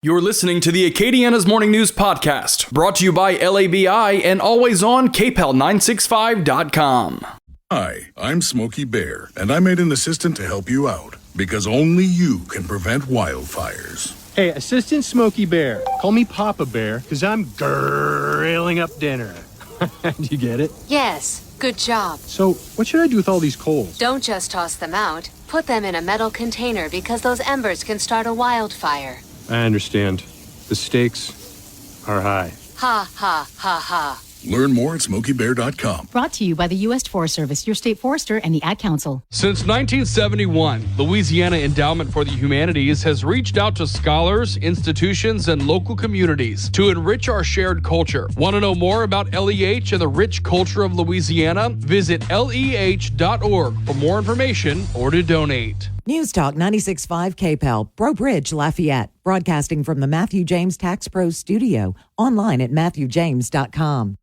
You're listening to the Acadiana's Morning News Podcast, brought to you by LABI and always on KPEL965.com. Hi, I'm Smokey Bear, and I made an assistant to help you out, because only you can prevent wildfires. Hey, Assistant Smokey Bear. Call me Papa Bear, because I'm grilling up dinner. Do you get it? Yes, good job. So, what should I do with all these coals? Don't just toss them out. Put them in a metal container because those embers can start a wildfire. I understand. The stakes are high. Ha, ha, ha, ha. Learn more at SmokeyBear.com. Brought to you by the U.S. Forest Service, your state forester, and the Ad Council. Since 1971, Louisiana Endowment for the Humanities has reached out to scholars, institutions, and local communities to enrich our shared culture. Want to know more about LEH and the rich culture of Louisiana? Visit leh.org for more information or to donate. News Talk 96.5 KPEL, Breaux Bridge, Lafayette. Broadcasting from the Matthew James Tax Pros studio. Online at MatthewJames.com.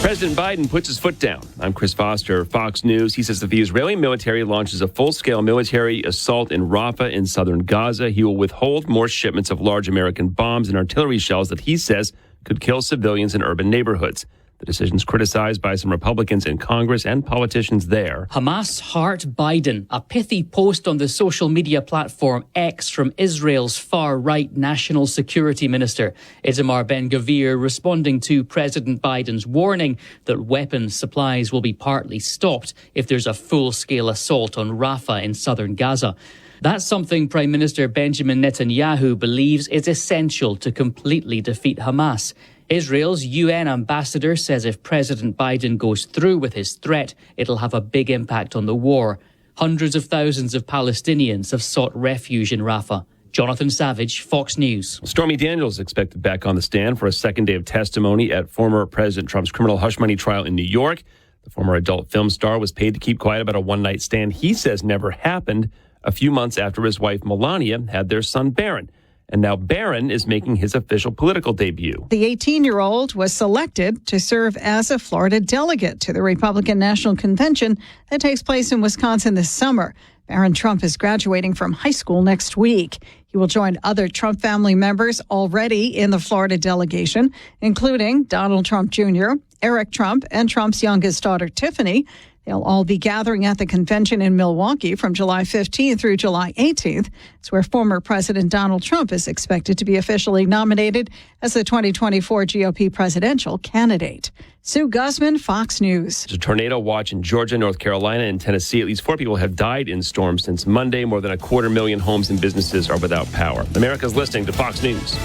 President Biden puts his foot down. I'm Chris Foster, Fox News. He says if the Israeli military launches a full-scale military assault in Rafah in southern Gaza, he will withhold more shipments of large American bombs and artillery shells that he says could kill civilians in urban neighborhoods. The decision is criticized by some Republicans in Congress and politicians there. Hamas heart Biden, a pithy post on the social media platform X from Israel's far-right National Security Minister Itamar Ben-Gvir, responding to President Biden's warning that weapons supplies will be partly stopped if there's a full-scale assault on Rafah in southern Gaza. That's something Prime Minister Benjamin Netanyahu believes is essential to completely defeat Hamas. Israel's UN ambassador says if President Biden goes through with his threat, it'll have a big impact on the war. Hundreds of thousands of Palestinians have sought refuge in Rafah. Jonathan Savage, Fox News. Stormy Daniels expected back on the stand for a second day of testimony at former President Trump's criminal hush money trial in New York. The former adult film star was paid to keep quiet about a one-night stand he says never happened a few months after his wife Melania had their son Barron. And now Barron is making his official political debut. The 18-year-old was selected to serve as a Florida delegate to the Republican National Convention that takes place in Wisconsin this summer. Barron Trump is graduating from high school next week. He will join other Trump family members already in the Florida delegation, including Donald Trump Jr., Eric Trump, and Trump's youngest daughter, Tiffany. They'll all be gathering at the convention in Milwaukee from July 15th through July 18th. It's where former President Donald Trump is expected to be officially nominated as the 2024 GOP presidential candidate. Sue Guzman, Fox News. There's a tornado watch in Georgia, North Carolina, and Tennessee. At least 4 people have died in storms since Monday. More than 250,000 homes and businesses are without power. America's listening to Fox News.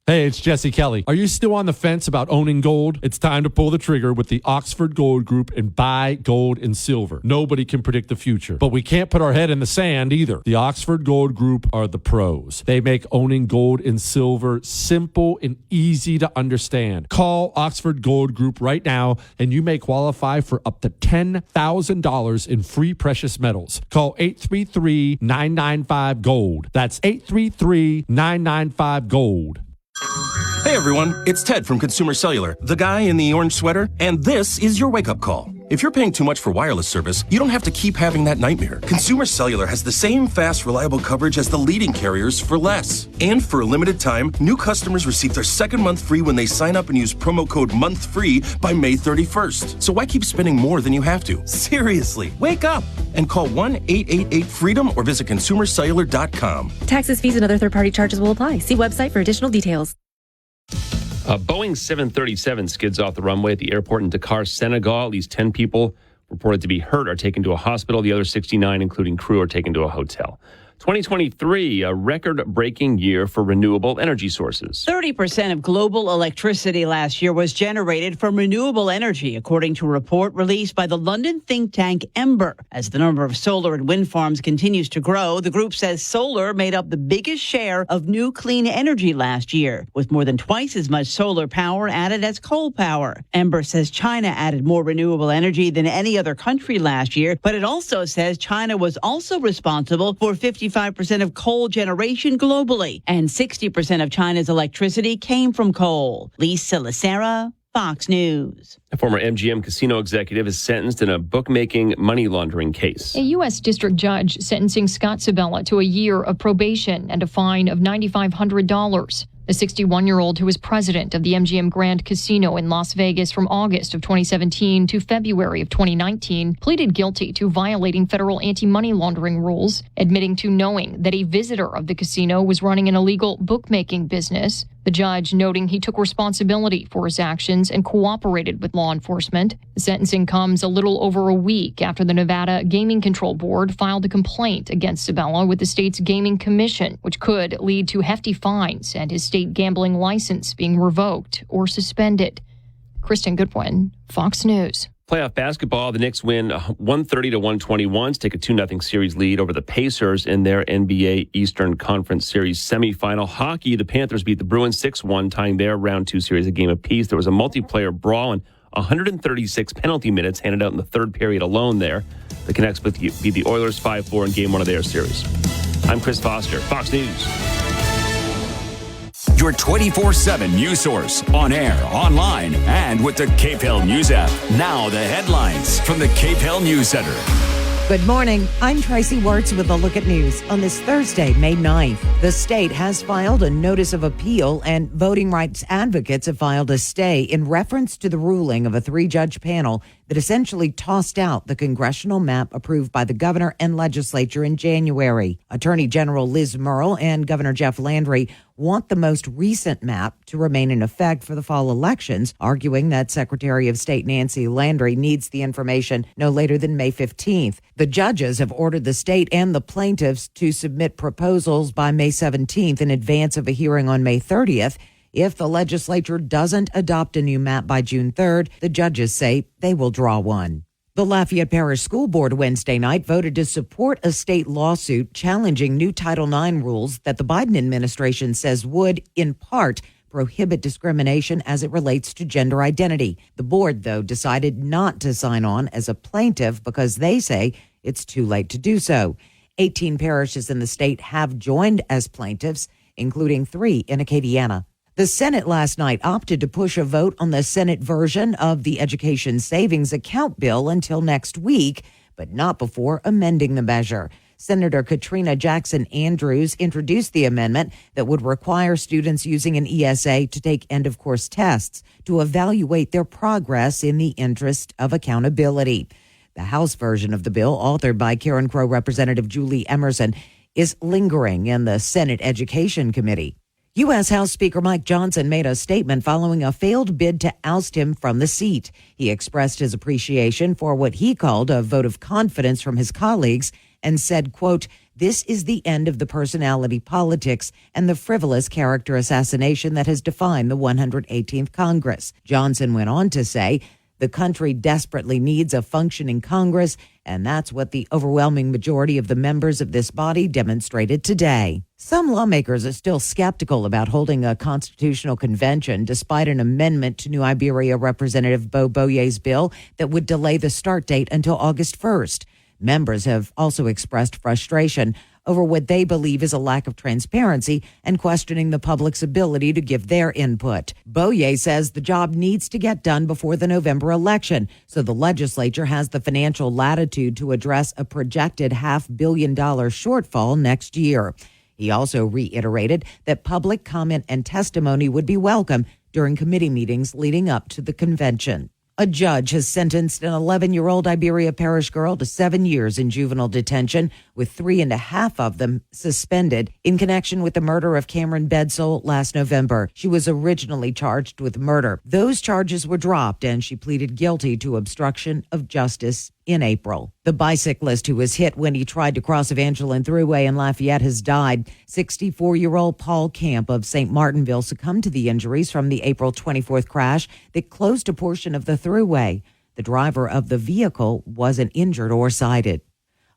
Hey, it's Jesse Kelly. Are you still on the fence about owning gold? It's time to pull the trigger with the Oxford Gold Group and buy gold and silver. Nobody can predict the future, but we can't put our head in the sand either. The Oxford Gold Group are the pros. They make owning gold and silver simple and easy to understand. Call Oxford Gold Group right now, and you may qualify for up to $10,000 in free precious metals. Call 833-995-GOLD. That's 833-995-GOLD. Hey everyone, it's Ted from Consumer Cellular, the guy in the orange sweater, and this is your wake-up call. If you're paying too much for wireless service, you don't have to keep having that nightmare. Consumer Cellular has the same fast, reliable coverage as the leading carriers for less. And for a limited time, new customers receive their second month free when they sign up and use promo code MONTHFREE by May 31st. So why keep spending more than you have to? Seriously, wake up and call 1-888-FREEDOM or visit consumercellular.com. Taxes, fees, and other third-party charges will apply. See website for additional details. A Boeing 737 skids off the runway at the airport in Dakar, Senegal. At least 10 people reported to be hurt are taken to a hospital. The other 69, including crew, are taken to a hotel. 2023, a record-breaking year for renewable energy sources. 30% of global electricity last year was generated from renewable energy, according to a report released by the London think tank Ember. As the number of solar and wind farms continues to grow, the group says solar made up the biggest share of new clean energy last year, with more than twice as much solar power added as coal power. Ember says China added more renewable energy than any other country last year, but it also says China was also responsible for 55% of coal generation globally, and 60% of China's electricity came from coal. Lisa Lacera, Fox News. A former MGM casino executive is sentenced in a bookmaking money laundering case. A U.S. district judge sentencing Scott Sabella to a year of probation and a fine of $9,500. The 61-year-old, who was president of the MGM Grand Casino in Las Vegas from August of 2017 to February of 2019, pleaded guilty to violating federal anti-money laundering rules, admitting to knowing that a visitor of the casino was running an illegal bookmaking business. The judge noting he took responsibility for his actions and cooperated with law enforcement. The sentencing comes a little over a week after the Nevada Gaming Control Board filed a complaint against Sabella with the state's Gaming Commission, which could lead to hefty fines and his state gambling license being revoked or suspended. Kristen Goodwin, Fox News. Playoff basketball, the Knicks win 130-121 to take a 2-0 series lead over the Pacers in their NBA Eastern Conference Series semifinal. Hockey, the Panthers beat the Bruins 6-1, tying their round 2 series a game apiece. There was a multiplayer brawl and 136 penalty minutes handed out in the third period alone there. The Canucks beat the Oilers 5-4 in game 1 of their series. I'm Chris Foster, Fox News. Your 24/7 news source, on air, online, and with the KPEL News app. Now the headlines from the KPEL News Center. Good morning. I'm Tracy Wirtz with a look at news on this Thursday, May 9th. The state has filed a notice of appeal, and voting rights advocates have filed a stay in reference to the ruling of a 3-judge panel that essentially tossed out the congressional map approved by the governor and legislature in January. Attorney General Liz Murrill and Governor Jeff Landry want the most recent map to remain in effect for the fall elections, arguing that Secretary of State Nancy Landry needs the information no later than May 15th. The judges have ordered the state and the plaintiffs to submit proposals by May 17th in advance of a hearing on May 30th. If the legislature doesn't adopt a new map by June 3rd, the judges say they will draw one. The Lafayette Parish School Board Wednesday night voted to support a state lawsuit challenging new Title IX rules that the Biden administration says would, in part, prohibit discrimination as it relates to gender identity. The board, though, decided not to sign on as a plaintiff because they say it's too late to do so. 18 parishes in the state have joined as plaintiffs, including 3 in Acadiana. The Senate last night opted to push a vote on the Senate version of the Education Savings Account bill until next week, but not before amending the measure. Senator Katrina Jackson Andrews introduced the amendment that would require students using an ESA to take end-of-course tests to evaluate their progress in the interest of accountability. The House version of the bill, authored by Karen Crow Representative Julie Emerson, is lingering in the Senate Education Committee. U.S. House Speaker Mike Johnson made a statement following a failed bid to oust him from the seat. He expressed his appreciation for what he called a vote of confidence from his colleagues and said, quote, "This is the end of the personality politics and the frivolous character assassination that has defined the 118th Congress." Johnson went on to say, "The country desperately needs a functioning Congress, and that's what the overwhelming majority of the members of this body demonstrated today." Some lawmakers are still skeptical about holding a constitutional convention despite an amendment to New Iberia Representative Bo Boyer's bill that would delay the start date until August 1st. Members have also expressed frustration over what they believe is a lack of transparency and questioning the public's ability to give their input. Boyer says the job needs to get done before the November election, so the legislature has the financial latitude to address a projected $500 million shortfall next year. He also reiterated that public comment and testimony would be welcome during committee meetings leading up to the convention. A judge has sentenced an 11-year-old Iberia Parish girl to 7 years in juvenile detention, with 3.5 of them suspended in connection with the murder of Cameron Bedsole last November. She was originally charged with murder. Those charges were dropped, and she pleaded guilty to obstruction of justice in April. The bicyclist who was hit when he tried to cross Evangeline Thruway in Lafayette has died. 64-year-old Paul Camp of St. Martinville succumbed to the injuries from the April 24th crash that closed a portion of the Thruway. The driver of the vehicle wasn't injured or cited.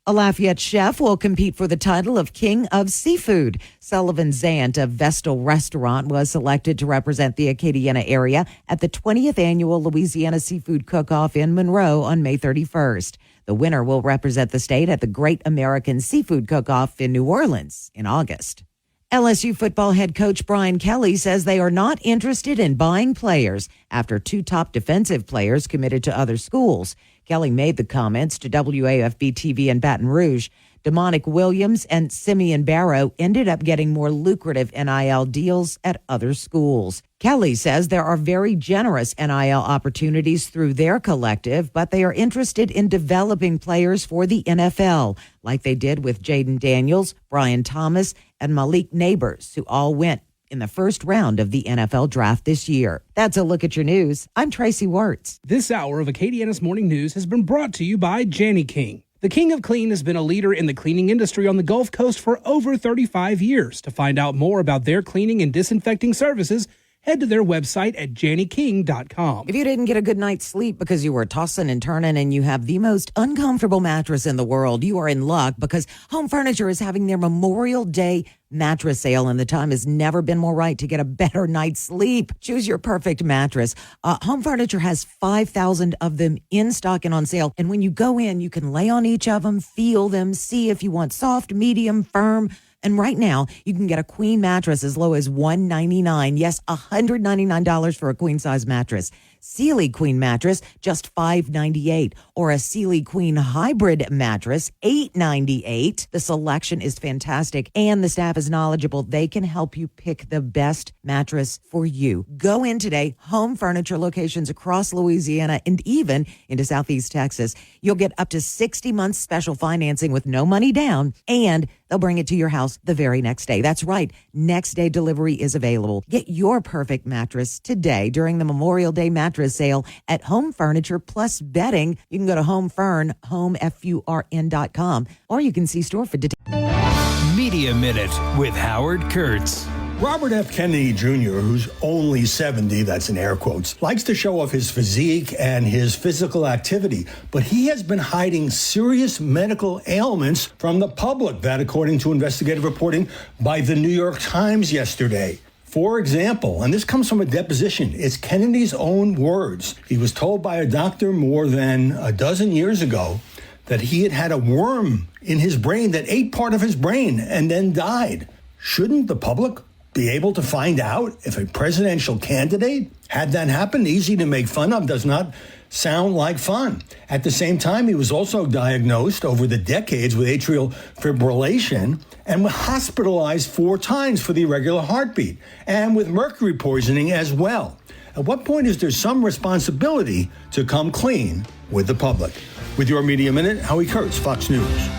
A Lafayette chef will compete for the title of King of Seafood. Sullivan Zant of Vestal Restaurant was selected to represent the Acadiana area at the 20th Annual Louisiana Seafood Cook-Off in Monroe on May 31st. The winner will represent the state at the Great American Seafood Cook-Off in New Orleans in August. LSU football head coach Brian Kelly says they are not interested in buying players after 2 top defensive players committed to other schools. Kelly made the comments to WAFB TV in Baton Rouge. Demonic Williams and Simeon Barrow ended up getting more lucrative NIL deals at other schools. Kelly says there are very generous NIL opportunities through their collective, but they are interested in developing players for the NFL, like they did with Jaden Daniels, Brian Thomas, and Malik Neighbors, who all went in the first round of the NFL draft this year. That's a look at your news. I'm Tracy Wirtz. This hour of Acadiana's Morning News has been brought to you by Janny King. The King of Clean has been a leader in the cleaning industry on the Gulf Coast for over 35 years. To find out more about their cleaning and disinfecting services, head to their website at jannyking.com. If you didn't get a good night's sleep because you were tossing and turning and you have the most uncomfortable mattress in the world, you are in luck because Home Furniture is having their Memorial Day mattress sale, and the time has never been more right to get a better night's sleep. Choose your perfect mattress. Home Furniture has 5,000 of them in stock and on sale. And when you go in, you can lay on each of them, feel them, see if you want soft, medium, firm. And right now, you can get a queen mattress as low as $199. Yes, $199 for a queen size mattress. Sealy Queen mattress, just $598. Or a Sealy Queen hybrid mattress, $898. The selection is fantastic, and the staff is knowledgeable. They can help you pick the best mattress for you. Go in today. Home Furniture locations across Louisiana and even into Southeast Texas. You'll get up to 60 months special financing with no money down, and they'll bring it to your house the very next day. That's right. Next day delivery is available. Get your perfect mattress today during the Memorial Day mattress sale at Home Furniture Plus Bedding. You can go to homefurn.com, or you can see store for details. Media Minute with Howard Kurtz. Robert F. Kennedy Jr., who's only 70, that's in air quotes, likes to show off his physique and his physical activity, but he has been hiding serious medical ailments from the public, that according to investigative reporting by the New York Times yesterday. For example, and this comes from a deposition, it's Kennedy's own words. He was told by a doctor more than a dozen years ago that he had had a worm in his brain that ate part of his brain and then died. Shouldn't the public be able to find out if a presidential candidate had that happen? Easy to make fun of, does not sound like fun. At the same time, he was also diagnosed over the decades with atrial fibrillation and was hospitalized 4 times for the irregular heartbeat and with mercury poisoning as well. At what point is there some responsibility to come clean with the public? With your Media Minute, Howie Kurtz, Fox News.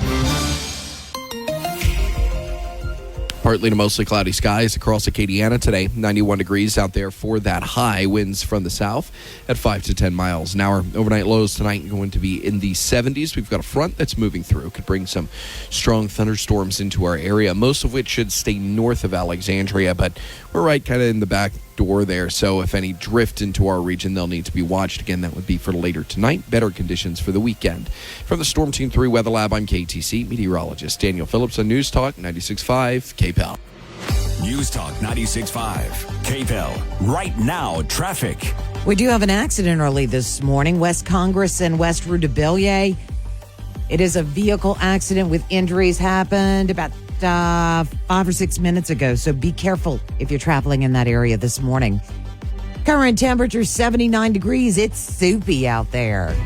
Partly to mostly cloudy skies across Acadiana today. 91 degrees out there for that high. Winds from the south at 5 to 10 miles an hour. Overnight lows tonight going to be in the 70s. We've got a front that's moving through. Could bring some strong thunderstorms into our area, most of which should stay north of Alexandria, but we're right kind of in the back door there. So if any drift into our region, they'll need to be watched. Again, that would be for later tonight. Better conditions for the weekend. From the Storm Team 3 Weather Lab, I'm KTC meteorologist Daniel Phillips on News Talk 96.5 KPEL. News Talk 96.5 KPEL. Right now, traffic. We do have an accident early this morning, West Congress and West Rue de Bellier. It is a vehicle accident with injuries happened about 5 or 6 minutes ago, so be careful if you're traveling in that area this morning. Current temperature 79 degrees. It's soupy out there.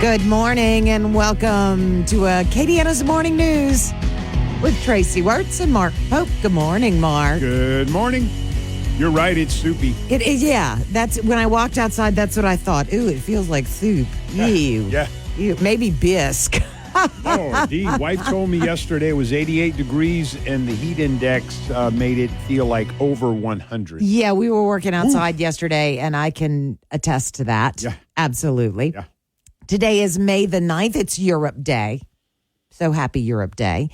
Good morning and welcome to Acadiana's Morning News with Tracy Wirtz and Mark Pope. Good morning, Mark. Good morning. You're right, it's soupy. It is, yeah. That's when I walked outside, that's what I thought. Ooh, it feels like soup. Ew. Yeah. Ew. Maybe bisque. Oh, indeed. Wife told me yesterday it was 88 degrees and the heat index made it feel like over 100. Yeah, we were working outside yesterday and I can attest to that. Yeah. Absolutely. Yeah. Today is May the 9th. It's Europe Day. So happy Europe Day.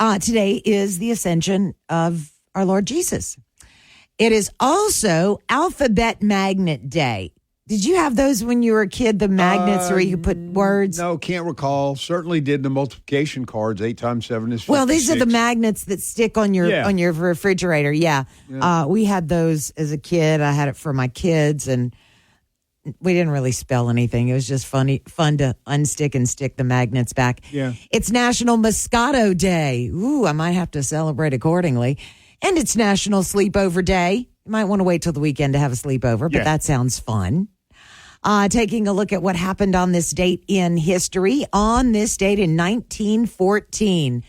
Today is the Ascension of our Lord Jesus. It is also Alphabet Magnet Day. Did you have those when you were a kid, the magnets where you could put words? No, can't recall. Certainly did the multiplication cards. 8 times 7 is 56. Well, these are the magnets that stick on your refrigerator. Yeah. We had those as a kid. I had it for my kids, and we didn't really spell anything. It was just fun to unstick and stick the magnets back. Yeah. It's National Moscato Day. Ooh, I might have to celebrate accordingly. And it's National Sleepover Day. You might want to wait till the weekend to have a sleepover, but that sounds fun. Taking a look at what happened on this date in history. On this date in 1914,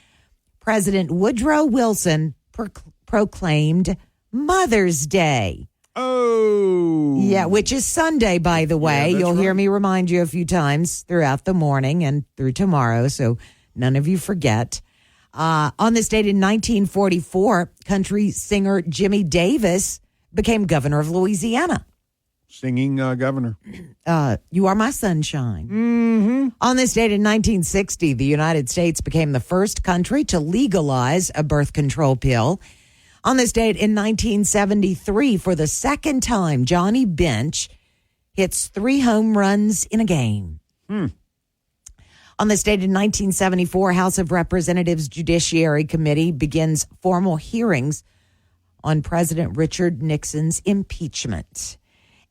President Woodrow Wilson proclaimed Mother's Day. Oh. Yeah, which is Sunday, by the way. Yeah, You'll hear me remind you a few times throughout the morning and through tomorrow, so none of you forget. On this date in 1944, country singer Jimmy Davis became governor of Louisiana. Singing governor. You Are My Sunshine. Mm-hmm. On this date in 1960, the United States became the first country to legalize a birth control pill. On this date in 1973, for the second time, Johnny Bench hits 3 home runs in a game. On this date in 1974, House of Representatives Judiciary Committee begins formal hearings on President Richard Nixon's impeachment.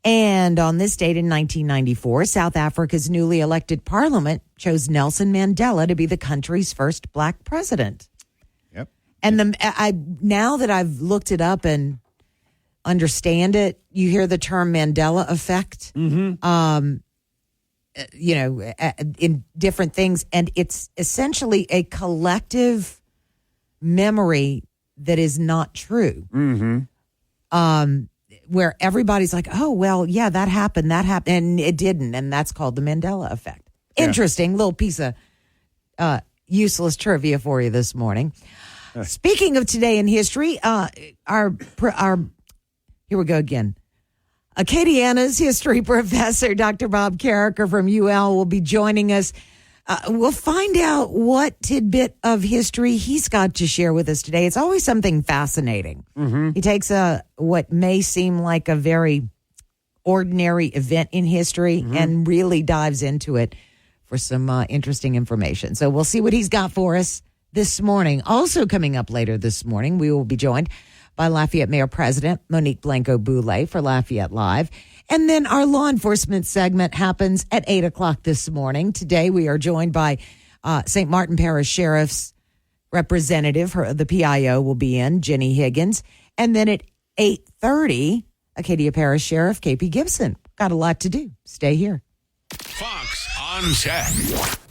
And on this date in 1994, South Africa's newly elected parliament chose Nelson Mandela to be the country's first black president. Yep. And now that I've looked it up and understand it, you hear the term Mandela effect, in different things. And it's essentially a collective memory that is not true. Where everybody's like, oh, well, yeah, that happened, and it didn't, and that's called the Mandela effect. Interesting little piece of useless trivia for you this morning. Speaking of today in history, our here we go again. Acadiana's history professor, Dr. Bob Carricker from UL, will be joining us. We'll find out what tidbit of history he's got to share with us today. It's always something fascinating. He takes what may seem like a very ordinary event in history and really dives into it for some interesting information. So we'll see what he's got for us this morning. Also coming up later this morning, we will be joined by Lafayette Mayor President Monique Blanco-Boulay for Lafayette Live. And then our law enforcement segment happens at 8 o'clock this morning. Today, we are joined by St. Martin Parish Sheriff's representative. The PIO will be in, Jenny Higgins. And then at 8:30, Acadia Parish Sheriff KP Gibson. Got a lot to do. Stay here. Fox on Tech.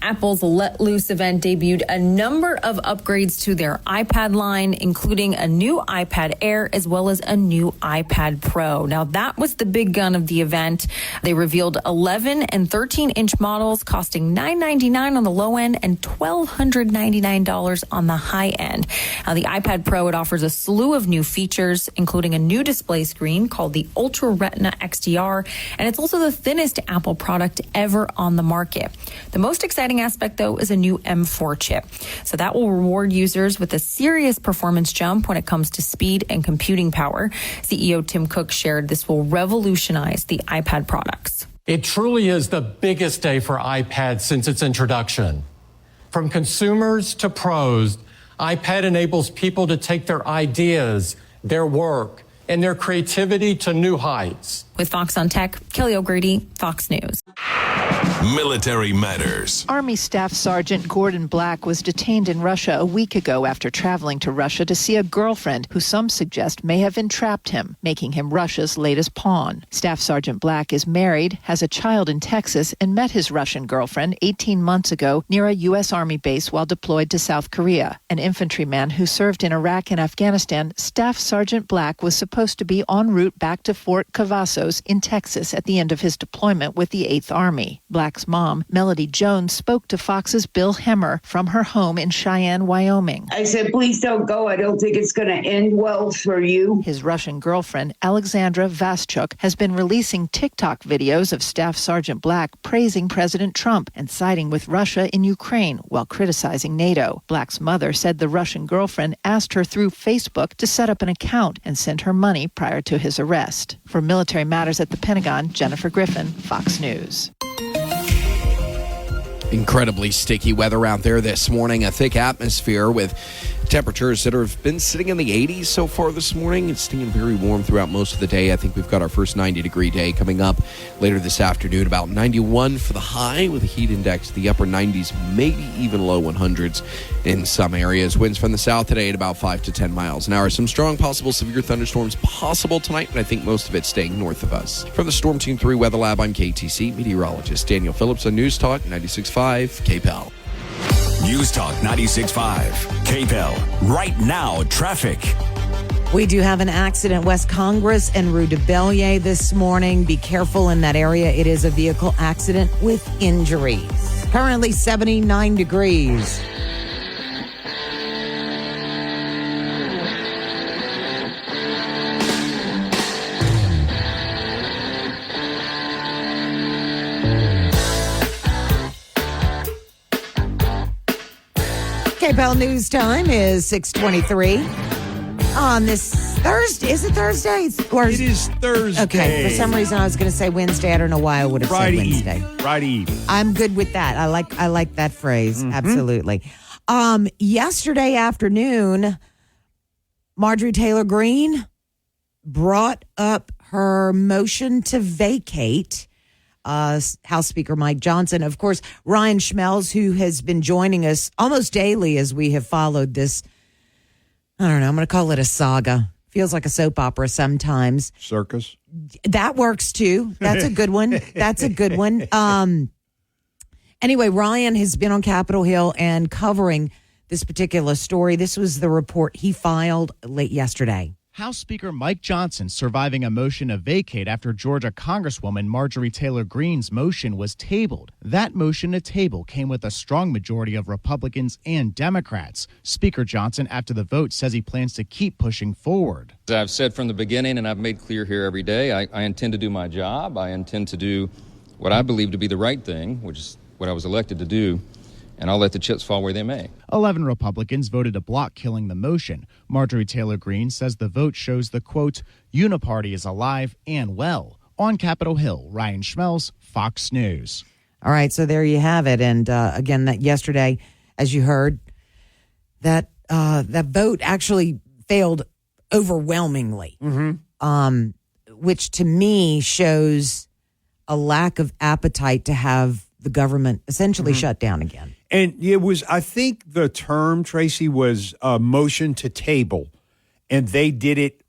Apple's Let Loose event debuted a number of upgrades to their iPad line, including a new iPad Air as well as a new iPad Pro. Now, that was the big gun of the event. They revealed 11 and 13-inch models costing $999 on the low end and $1,299 on the high end. Now, the iPad Pro, it offers a slew of new features, including a new display screen called the Ultra Retina XDR, and it's also the thinnest Apple product ever on the market. The most exciting aspect, though, is a new M4 chip. So that will reward users with a serious performance jump when it comes to speed and computing power. CEO Tim Cook shared this will revolutionize the iPad products. It truly is the biggest day for iPad since its introduction. From consumers to pros, iPad enables people to take their ideas, their work, and their creativity to new heights. With Fox on Tech, Kelly O'Grady, Fox News. Military Matters. Army Staff Sergeant Gordon Black was detained in Russia a week ago after traveling to Russia to see a girlfriend who some suggest may have entrapped him, making him Russia's latest pawn. Staff Sergeant Black is married, has a child in Texas, and met his Russian girlfriend 18 months ago near a U.S. Army base while deployed to South Korea. An infantryman who served in Iraq and Afghanistan, Staff Sergeant Black was supposed to be en route back to Fort Cavazos in Texas at the end of his deployment with the 8th Army. Black Black's mom, Melody Jones, spoke to Fox's Bill Hemmer from her home in Cheyenne, Wyoming. I said, please don't go. I don't think it's going to end well for you. His Russian girlfriend, Alexandra Vaschuk, has been releasing TikTok videos of Staff Sergeant Black praising President Trump and siding with Russia in Ukraine while criticizing NATO. Black's mother said the Russian girlfriend asked her through Facebook to set up an account and send her money prior to his arrest. For Military Matters at the Pentagon, Jennifer Griffin, Fox News. Incredibly sticky weather out there this morning. A thick atmosphere with temperatures that have been sitting in the 80s so far this morning. It's staying very warm throughout most of the day. I think we've got our first 90-degree day coming up later this afternoon. About 91 for the high with a heat index to the upper 90s, maybe even low 100s in some areas. Winds from the south today at about 5 to 10 miles an hour. Some strong possible severe thunderstorms possible tonight, but I think most of it staying north of us. From the Storm Team 3 Weather Lab, I'm KTC meteorologist Daniel Phillips on News Talk 96.5 KPEL. News Talk 96.5 KPEL. Right now, traffic. We do have an accident West Congress and Rue de Bellier this morning. Be careful in that area. It is a vehicle accident with injuries. Currently 79 degrees. KPEL News Time is 6:23 on this Thursday. Is it Thursday? It is Thursday. Okay. For some reason, I was going to say Wednesday. I don't know why I would have said Wednesday. Friday evening. I'm good with that. I like that phrase. Mm-hmm. Absolutely. Yesterday afternoon, Marjorie Taylor Greene brought up her motion to vacate House Speaker Mike Johnson. Of course, Ryan Schmelz, who has been joining us almost daily as we have followed this, I don't know, I'm going to call it a saga. Feels like a soap opera sometimes. Circus. That works too. That's a good one. That's a good one. Anyway, Ryan has been on Capitol Hill and covering this particular story. This was the report he filed late yesterday. House Speaker Mike Johnson surviving a motion to vacate after Georgia Congresswoman Marjorie Taylor Greene's motion was tabled. That motion to table came with a strong majority of Republicans and Democrats. Speaker Johnson, after the vote, says he plans to keep pushing forward. As I've said from the beginning, and I've made clear here every day, I intend to do my job. I intend to do what I believe to be the right thing, which is what I was elected to do. And I'll let the chips fall where they may. 11 Republicans voted to block killing the motion. Marjorie Taylor Greene says the vote shows the, quote, uniparty is alive and well. On Capitol Hill, Ryan Schmelz, Fox News. All right, so there you have it. And again, that yesterday, as you heard, that vote actually failed overwhelmingly, which to me shows a lack of appetite to have the government essentially shut down again. And it was, I think the term, Tracy, was a motion to table, and they did it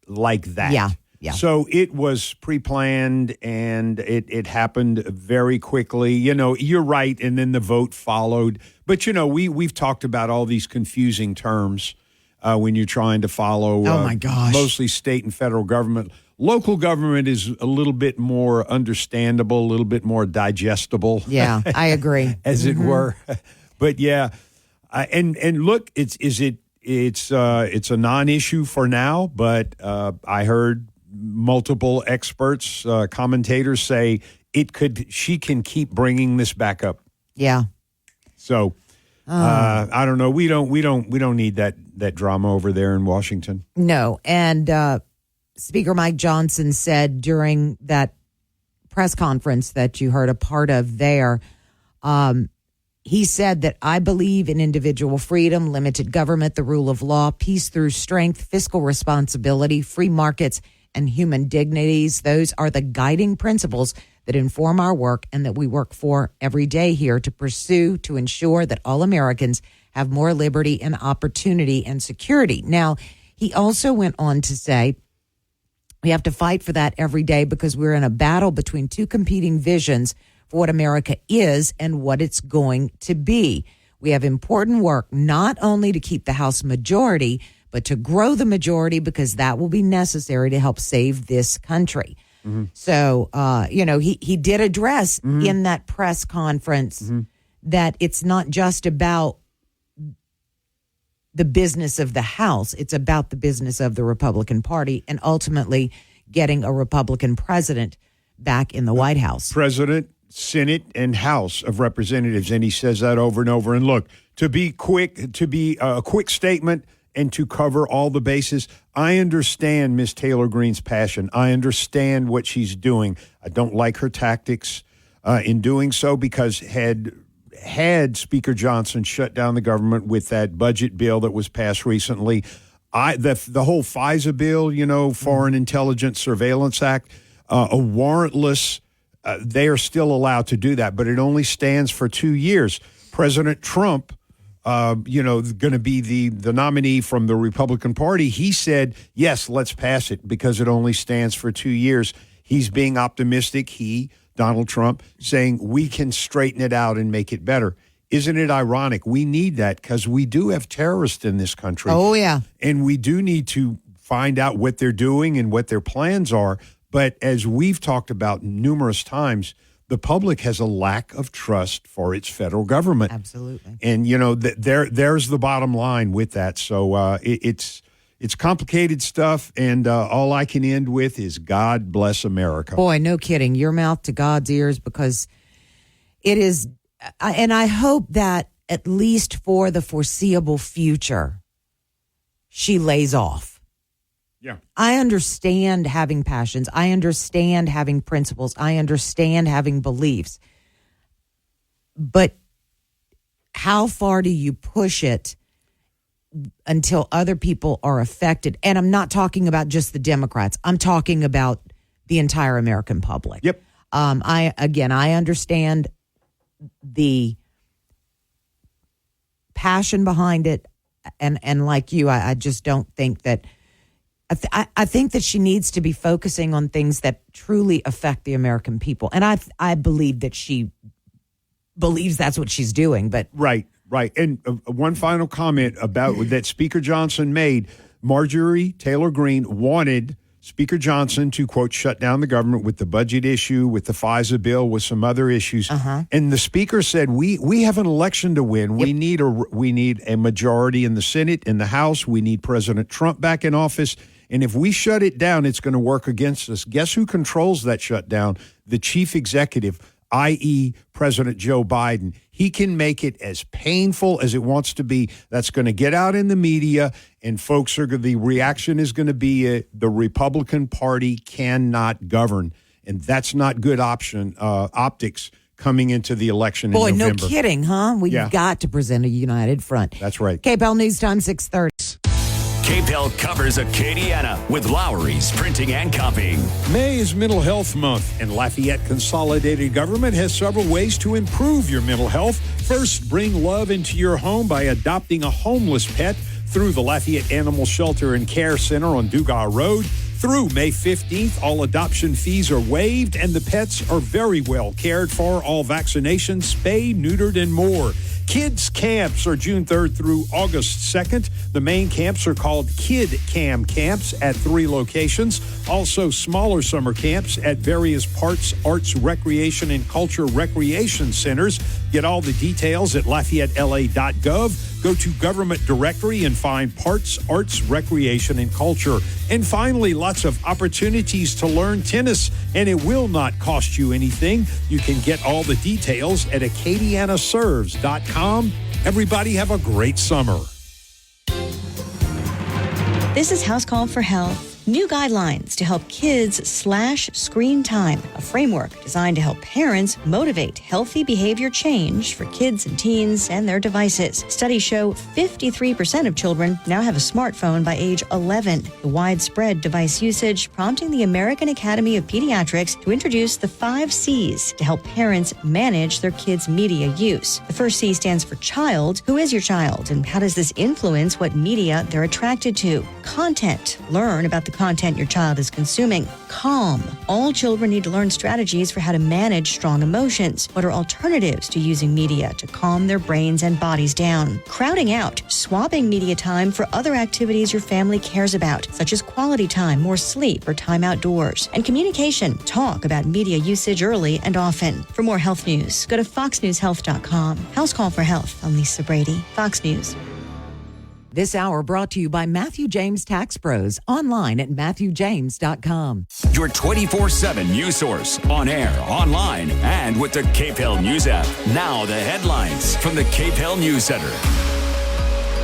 like that. Yeah. So it was pre-planned, and it happened very quickly. You know, you're right, and then the vote followed. But, you know, we've talked about all these confusing terms when you're trying to follow my gosh. Mostly state and federal government. Local government is a little bit more understandable, a little bit more digestible. Yeah, I agree. As it were. But yeah, and look, it's a non-issue for now. But I heard multiple experts, commentators say she can keep bringing this back up. Yeah. So I don't know. We don't need that drama over there in Washington. No, and Speaker Mike Johnson said during that press conference that you heard a part of there, he said that I believe in individual freedom, limited government, the rule of law, peace through strength, fiscal responsibility, free markets, and human dignities. Those are the guiding principles that inform our work and that we work for every day here to pursue, to ensure that all Americans have more liberty and opportunity and security. Now, he also went on to say, we have to fight for that every day because we're in a battle between two competing visions for what America is and what it's going to be. We have important work not only to keep the House majority, but to grow the majority because that will be necessary to help save this country. So, he did address in that press conference that it's not just about the business of the House. It's about the business of the Republican Party and ultimately getting a Republican president back in the White House. President, Senate, and House of Representatives. And he says that over and over. And look, to be a quick statement and to cover all the bases, I understand Ms. Taylor Greene's passion. I understand what she's doing. I don't like her tactics in doing so, because had Speaker Johnson shut down the government with that budget bill that was passed recently, the whole FISA bill, Foreign Intelligence Surveillance Act, a warrantless, they are still allowed to do that, but it only stands for 2 years. President Trump, going to be the nominee from the Republican Party, he said, yes, let's pass it because it only stands for 2 years. He's being optimistic. Donald Trump, saying we can straighten it out and make it better. Isn't it ironic? We need that because we do have terrorists in this country. Oh, yeah. And we do need to find out what they're doing and what their plans are. But as we've talked about numerous times, the public has a lack of trust for its federal government. Absolutely. And, there's the bottom line with that. So it's complicated stuff, and all I can end with is God bless America. Boy, no kidding. Your mouth to God's ears, because it is, and I hope that at least for the foreseeable future, she lays off. Yeah. I understand having passions. I understand having principles. I understand having beliefs. But how far do you push it until other people are affected? And I'm not talking about just the Democrats. I'm talking about the entire American public. Yep. I understand the passion behind it. And like you, I just don't think that, I think that she needs to be focusing on things that truly affect the American people. And I believe that she believes that's what she's doing. But Right. And one final comment about that Speaker Johnson made. Marjorie Taylor Greene wanted Speaker Johnson to, quote, shut down the government with the budget issue, with the FISA bill, with some other issues. And the Speaker said, we have an election to win. Yep. We need a majority in the Senate, in the House. We need President Trump back in office. And if we shut it down, it's going to work against us. Guess who controls that shutdown? The chief executive, i.e. President Joe Biden. He can make it as painful as it wants to be. That's going to get out in the media, and folks the reaction is going to be the Republican Party cannot govern, and that's not good optics coming into the election in November. No kidding, huh? We've got to present a united front. That's right. KPEL News Time 6:30. KPEL covers Acadiana with Lowry's Printing and Copying. May is Mental Health Month, and Lafayette Consolidated Government has several ways to improve your mental health. First, bring love into your home by adopting a homeless pet through the Lafayette Animal Shelter and Care Center on Dugas Road. Through May 15th, all adoption fees are waived, and the pets are very well cared for. All vaccinations, spayed, neutered, and more. Kids camps are June 3rd through August 2nd. The main camps are called Kid Cam camps at 3 locations. Also, smaller summer camps at various Parts, Arts, Recreation, and Culture Recreation Centers. Get all the details at LafayetteLA.gov. Go to Government Directory and find Parts, Arts, Recreation, and Culture. And finally, lots of opportunities to learn tennis, and it will not cost you anything. You can get all the details at AcadianaServes.com. Everybody have a great summer. This is House Call for Health. New guidelines to help kids slash screen time, a framework designed to help parents motivate healthy behavior change for kids and teens and their devices. Studies show 53% of children now have a smartphone by age 11. The widespread device usage prompting the American Academy of Pediatrics to introduce the 5 C's to help parents manage their kids' media use. The first C stands for child. Who is your child, and how does this influence what media they're attracted to? Content. Learn about the content your child is consuming. Calm. All children need to learn strategies for how to manage strong emotions. What are alternatives to using media to calm their brains and bodies down? Crowding out. Swapping media time for other activities your family cares about, such as quality time, more sleep, or time outdoors. And communication. Talk about media usage early and often. For more health news, go to foxnewshealth.com. House Call for Health. I'm Lisa Brady, Fox News. This hour brought to you by Matthew James Tax Pros, online at matthewjames.com. Your 24/7 news source, on air, online, and with the Cape Hill News app. Now the headlines from the Cape Hill News Center.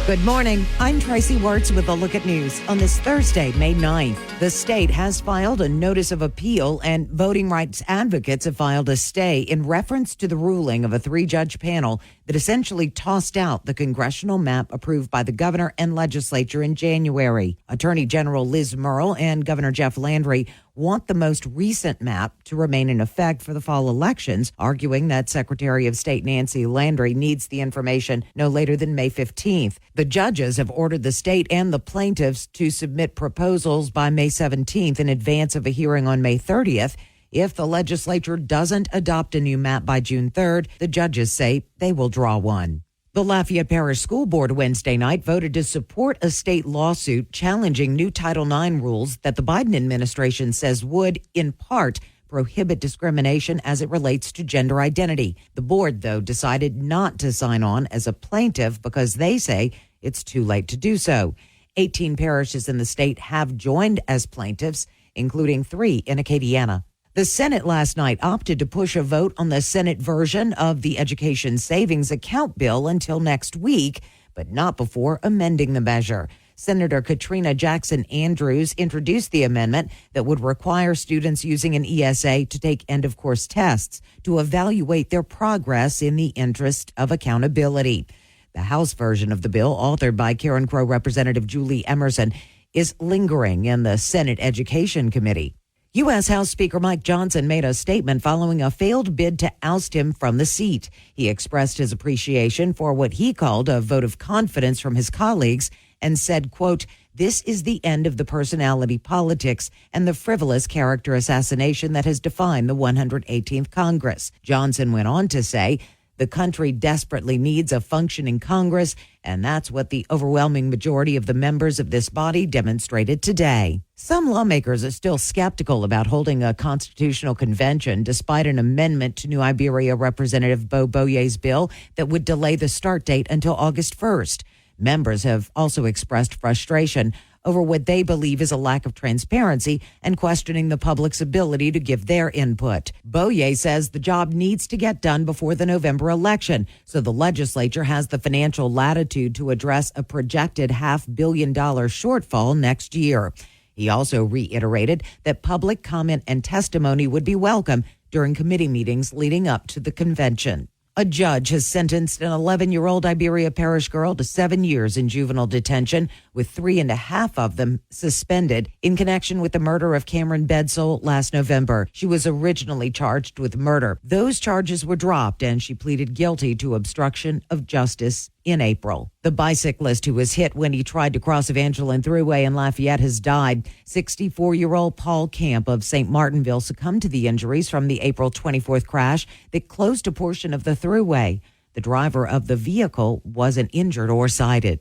Good morning. I'm Tracy Wirtz with a look at news on this Thursday, May 9th. The state has filed a notice of appeal, and voting rights advocates have filed a stay in reference to the ruling of a 3-judge panel that essentially tossed out the congressional map approved by the governor and legislature in January. Attorney General Liz Murrill and Governor Jeff Landry want the most recent map to remain in effect for the fall elections, arguing that Secretary of State Nancy Landry needs the information no later than May 15th. The judges have ordered the state and the plaintiffs to submit proposals by May 17th in advance of a hearing on May 30th. If the legislature doesn't adopt a new map by June 3rd, the judges say they will draw one. The Lafayette Parish School Board Wednesday night voted to support a state lawsuit challenging new Title IX rules that the Biden administration says would, in part, prohibit discrimination as it relates to gender identity. The board, though, decided not to sign on as a plaintiff because they say it's too late to do so. 18 parishes in the state have joined as plaintiffs, including 3 in Acadiana. The Senate last night opted to push a vote on the Senate version of the Education Savings Account bill until next week, but not before amending the measure. Senator Katrina Jackson Andrews introduced the amendment that would require students using an ESA to take end-of-course tests to evaluate their progress in the interest of accountability. The House version of the bill, authored by Karen Crow Representative Julie Emerson, is lingering in the Senate Education Committee. U.S. House Speaker Mike Johnson made a statement following a failed bid to oust him from the seat. He expressed his appreciation for what he called a vote of confidence from his colleagues and said, quote, "This is the end of the personality politics and the frivolous character assassination that has defined the 118th Congress." Johnson went on to say, "The country desperately needs a functioning Congress, and that's what the overwhelming majority of the members of this body demonstrated today." Some lawmakers are still skeptical about holding a constitutional convention despite an amendment to New Iberia Representative Bo Boyer's bill that would delay the start date until August 1st. Members have also expressed frustration over what they believe is a lack of transparency and questioning the public's ability to give their input. Boyer says the job needs to get done before the November election, so the legislature has the financial latitude to address a projected $500 million shortfall next year. He also reiterated that public comment and testimony would be welcome during committee meetings leading up to the convention. A judge has sentenced an 11-year-old Iberia Parish girl to 7 years in juvenile detention, with 3.5 of them suspended in connection with the murder of Cameron Bedsole last November. She was originally charged with murder. Those charges were dropped, and she pleaded guilty to obstruction of justice in April. The bicyclist who was hit when he tried to cross Evangeline Thruway in Lafayette has died. 64-year-old Paul Camp of St. Martinville succumbed to the injuries from the April 24th crash that closed a portion of the Thruway. The driver of the vehicle wasn't injured or cited.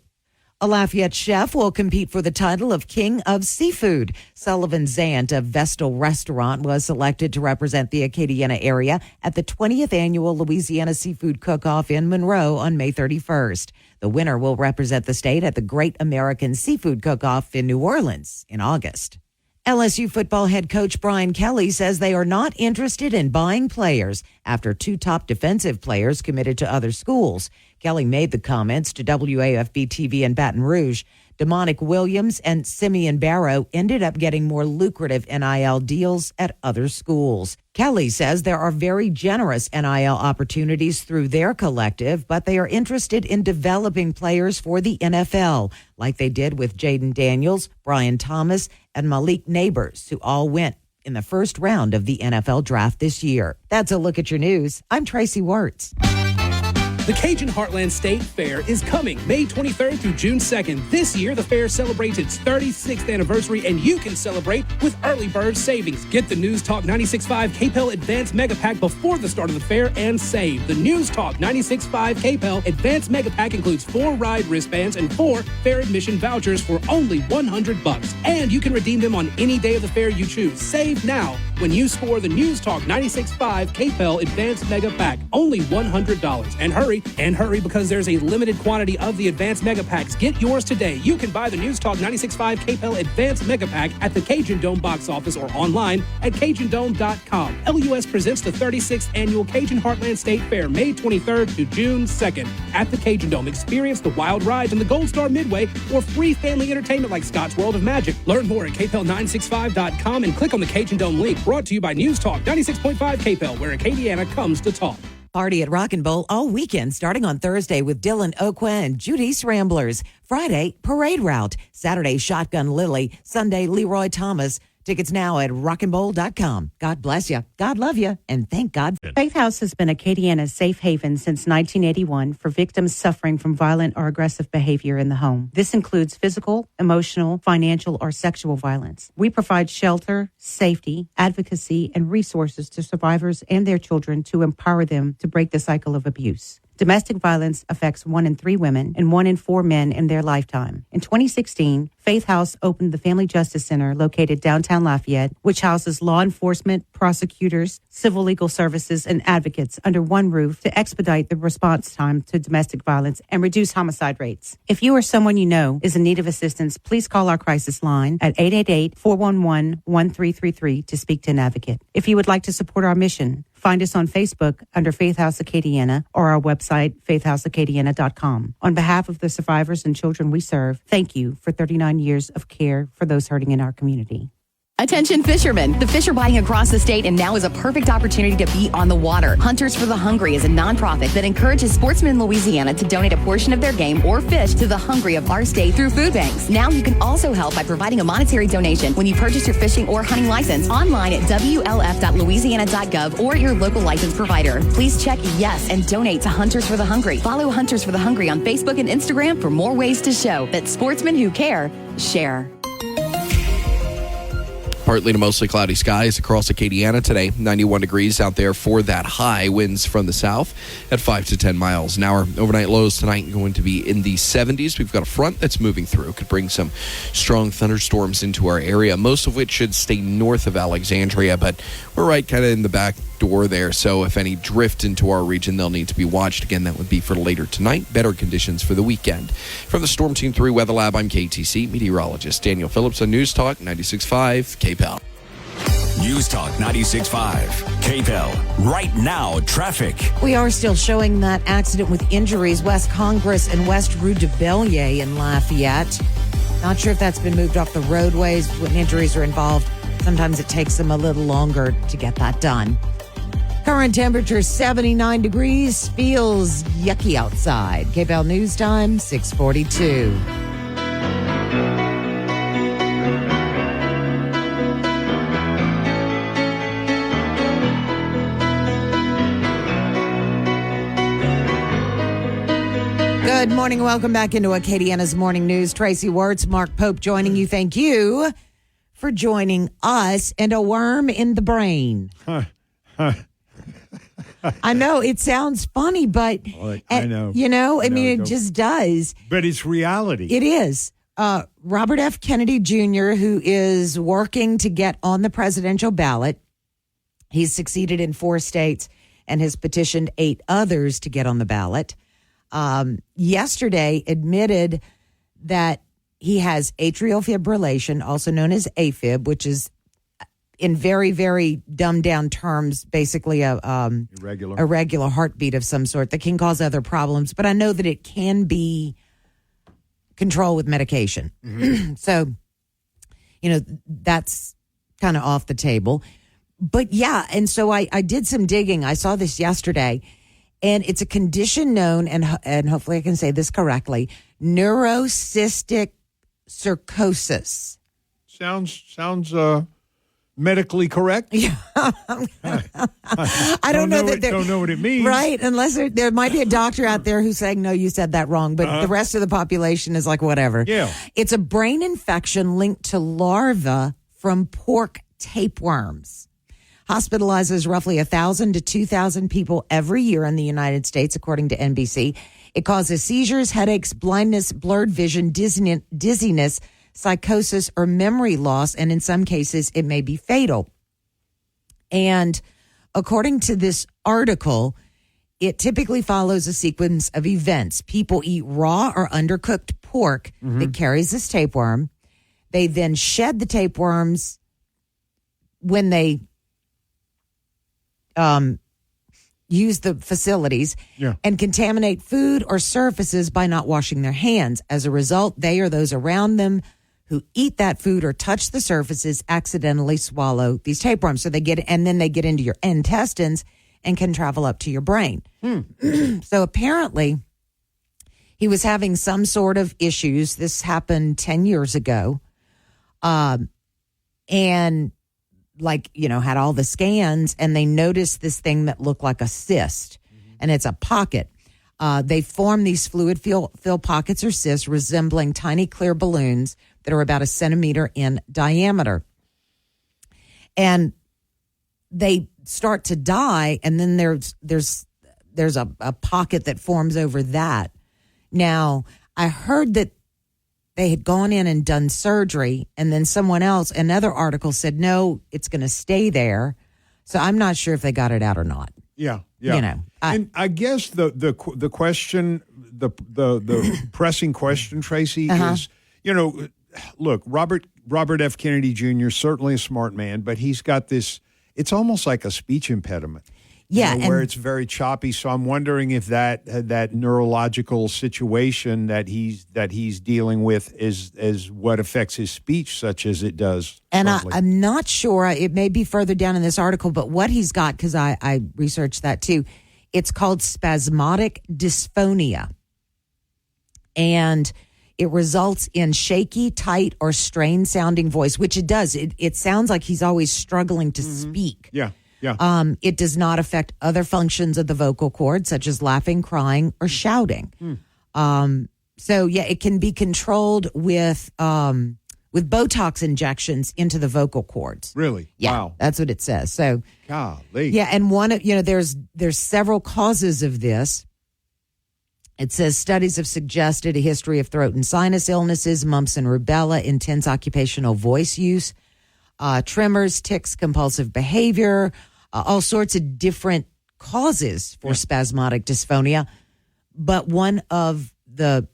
A Lafayette chef will compete for the title of King of Seafood. Sullivan Zant of Vestal Restaurant was selected to represent the Acadiana area at the 20th Annual Louisiana Seafood Cook-Off in Monroe on May 31st. The winner will represent the state at the Great American Seafood Cook-Off in New Orleans in August. LSU football head coach Brian Kelly says they are not interested in buying players after 2 top defensive players committed to other schools. Kelly made the comments to WAFB-TV in Baton Rouge. Demonic Williams and Simeon Barrow ended up getting more lucrative NIL deals at other schools. Kelly says there are very generous NIL opportunities through their collective, but they are interested in developing players for the NFL, like they did with Jaden Daniels, Brian Thomas, and Malik Neighbors, who all went in the first round of the NFL draft this year. That's a look at your news. I'm Tracy Wirtz. The Cajun Heartland State Fair is coming May 23rd through June 2nd. This year, the fair celebrates its 36th anniversary, and you can celebrate with early bird savings. Get the News Talk 96.5 KPEL Advanced Mega Pack before the start of the fair and save. The News Talk 96.5 KPEL Advanced Mega Pack includes 4 ride wristbands and 4 fair admission vouchers for only $100. And you can redeem them on any day of the fair you choose. Save now when you score the News Talk 96.5 KPEL Advanced Mega Pack. Only $100. And hurry because there's a limited quantity of the Advanced Mega Packs. Get yours today. You can buy the News Talk 96.5 KPEL Advanced Mega Pack at the Cajun Dome box office or online at CajunDome.com. LUS presents the 36th Annual Cajun Heartland State Fair, May 23rd to June 2nd. At the Cajun Dome, experience the wild rides in the Gold Star Midway or free family entertainment like Scott's World of Magic. Learn more at KPEL965.com and click on the Cajun Dome link. Brought to you by News Talk 96.5 KPEL, where Acadiana comes to talk. Party at Rock and Bowl all weekend, starting on Thursday with Dylan Oqua and Judy's Ramblers. Friday, Parade Route. Saturday, Shotgun Lily. Sunday, Leroy Thomas. Tickets now at rockandbowl.com. God bless you. God love you. And thank God. Faith House has been Acadiana's safe haven since 1981 for victims suffering from violent or aggressive behavior in the home. This includes physical, emotional, financial, or sexual violence. We provide shelter, safety, advocacy, and resources to survivors and their children to empower them to break the cycle of abuse. Domestic violence affects 1 in 3 women and 1 in 4 men in their lifetime. In 2016, Faith House opened the Family Justice Center located downtown Lafayette, which houses law enforcement, prosecutors, civil legal services, and advocates under one roof to expedite the response time to domestic violence and reduce homicide rates. If you or someone you know is in need of assistance, please call our crisis line at 888-411-1333 to speak to an advocate. If you would like to support our mission, find us on Facebook under Faith House Acadiana or our website, faithhouseacadiana.com. On behalf of the survivors and children we serve, thank you for 39 years of care for those hurting in our community. Attention fishermen. The fish are biting across the state, and now is a perfect opportunity to be on the water. Hunters for the Hungry is a nonprofit that encourages sportsmen in Louisiana to donate a portion of their game or fish to the hungry of our state through food banks. Now you can also help by providing a monetary donation when you purchase your fishing or hunting license online at wlf.louisiana.gov or your local license provider. Please check yes and donate to Hunters for the Hungry. Follow Hunters for the Hungry on Facebook and Instagram for more ways to show that sportsmen who care, share. Partly to mostly cloudy skies across Acadiana today. 91 degrees out there for that high. Winds from the south at 5 to 10 miles an hour. Overnight lows tonight going to be in the 70s. We've got a front that's moving through. Could bring some strong thunderstorms into our area, most of which should stay north of Alexandria, but we're right kind of in the back door there. So if any drift into our region, they'll need to be watched. Again, that would be for later tonight. Better conditions for the weekend. From the Storm Team 3 Weather Lab, I'm KTC meteorologist Daniel Phillips on News Talk 96.5 KPEL. News Talk 96.5 KPEL. Right now, traffic. We are still showing that accident with injuries, West Congress and West Rue de Bellier in Lafayette. Not sure if that's been moved off the roadways when injuries are involved. Sometimes it takes them a little longer to get that done. Current temperature 79 degrees. Feels yucky outside. KPEL News Time, 6:42. Good morning. Welcome back into Acadiana's Morning News. Tracy Wirtz, Mark Pope joining you. Thank you for joining us and a worm in the brain. I know it sounds funny, but I know. It just does. But it's reality. It is. Robert F. Kennedy Jr., who is working to get on the presidential ballot. He's succeeded in 4 states and has petitioned 8 others to get on the ballot. Yesterday admitted that he has atrial fibrillation, also known as AFib, which is in very, very dumbed down terms, basically a irregular heartbeat of some sort that can cause other problems. But I know that it can be controlled with medication. Mm-hmm. So, that's kind of off the table. But yeah, and so I did some digging. I saw this yesterday. And it's a condition known, and hopefully I can say this correctly, neurocystic sarcosis. Sounds medically correct? Yeah. I don't know that don't know what it means. Right, unless there might be a doctor out there who's saying, no, you said that wrong, but the rest of the population is like, whatever. Yeah. It's a brain infection linked to larvae from pork tapeworms. Hospitalizes roughly 1,000 to 2,000 people every year in the United States, according to NBC. It causes seizures, headaches, blindness, blurred vision, dizziness, psychosis, or memory loss, and in some cases, it may be fatal. And according to this article, it typically follows a sequence of events. People eat raw or undercooked pork that carries this tapeworm. They then shed the tapeworms when they use the facilities and contaminate food or surfaces by not washing their hands. As a result, they or those around them who eat that food or touch the surfaces accidentally swallow these tapeworms. So then they get into your intestines and can travel up to your brain. So apparently he was having some sort of issues. This happened 10 years ago. And had all the scans, and they noticed this thing that looked like a cyst, and it's a pocket. They form these fluid-filled pockets or cysts resembling tiny clear balloons that are about 1 centimeter in diameter. And they start to die, and then there's a pocket that forms over that. Now, I heard that they had gone in and done surgery, and then another article said, no, it's going to stay there. So I'm not sure if they got it out or not. Yeah. And I guess the question, the pressing question, Tracy, is, look, Robert F. Kennedy Jr., certainly a smart man, but he's got this, it's almost like a speech impediment. Yeah, where it's very choppy. So I'm wondering if that neurological situation that he's dealing with is what affects his speech, such as it does. And I'm not sure. It may be further down in this article, but what he's got, because I researched that too, it's called spasmodic dysphonia, and it results in shaky, tight, or strained sounding voice, which it does. It sounds like he's always struggling to speak. Yeah. It does not affect other functions of the vocal cord, such as laughing, crying, or shouting. It can be controlled with Botox injections into the vocal cords. Really? Yeah, Wow. That's what it says. So, golly. Yeah, and one of there's several causes of this. It says studies have suggested a history of throat and sinus illnesses, mumps and rubella, intense occupational voice use, tremors, tics, compulsive behavior, all sorts of different causes for spasmodic dysphonia. But one of the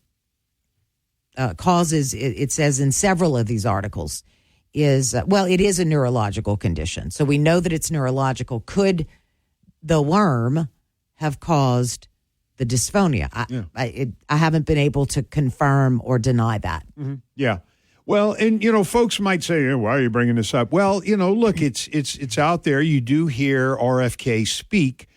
causes, it says in several of these articles, is, it is a neurological condition. So we know that it's neurological. Could the worm have caused the dysphonia? I haven't been able to confirm or deny that. Yeah. Well, and, folks might say, why are you bringing this up? Well, look, it's out there. You do hear RFK speak.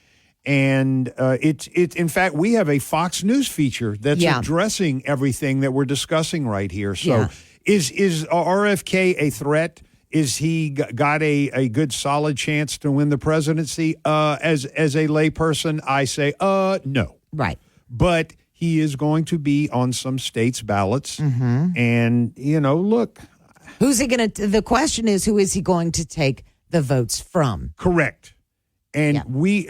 And it's in fact, we have a Fox News feature that's addressing everything that we're discussing right here. So is RFK a threat? Is he got a good solid chance to win the presidency? As a layperson, I say, no. Right. But he is going to be on some states' ballots. And, look. Who's he going to, the question is, who is he going to take the votes from? Correct. And we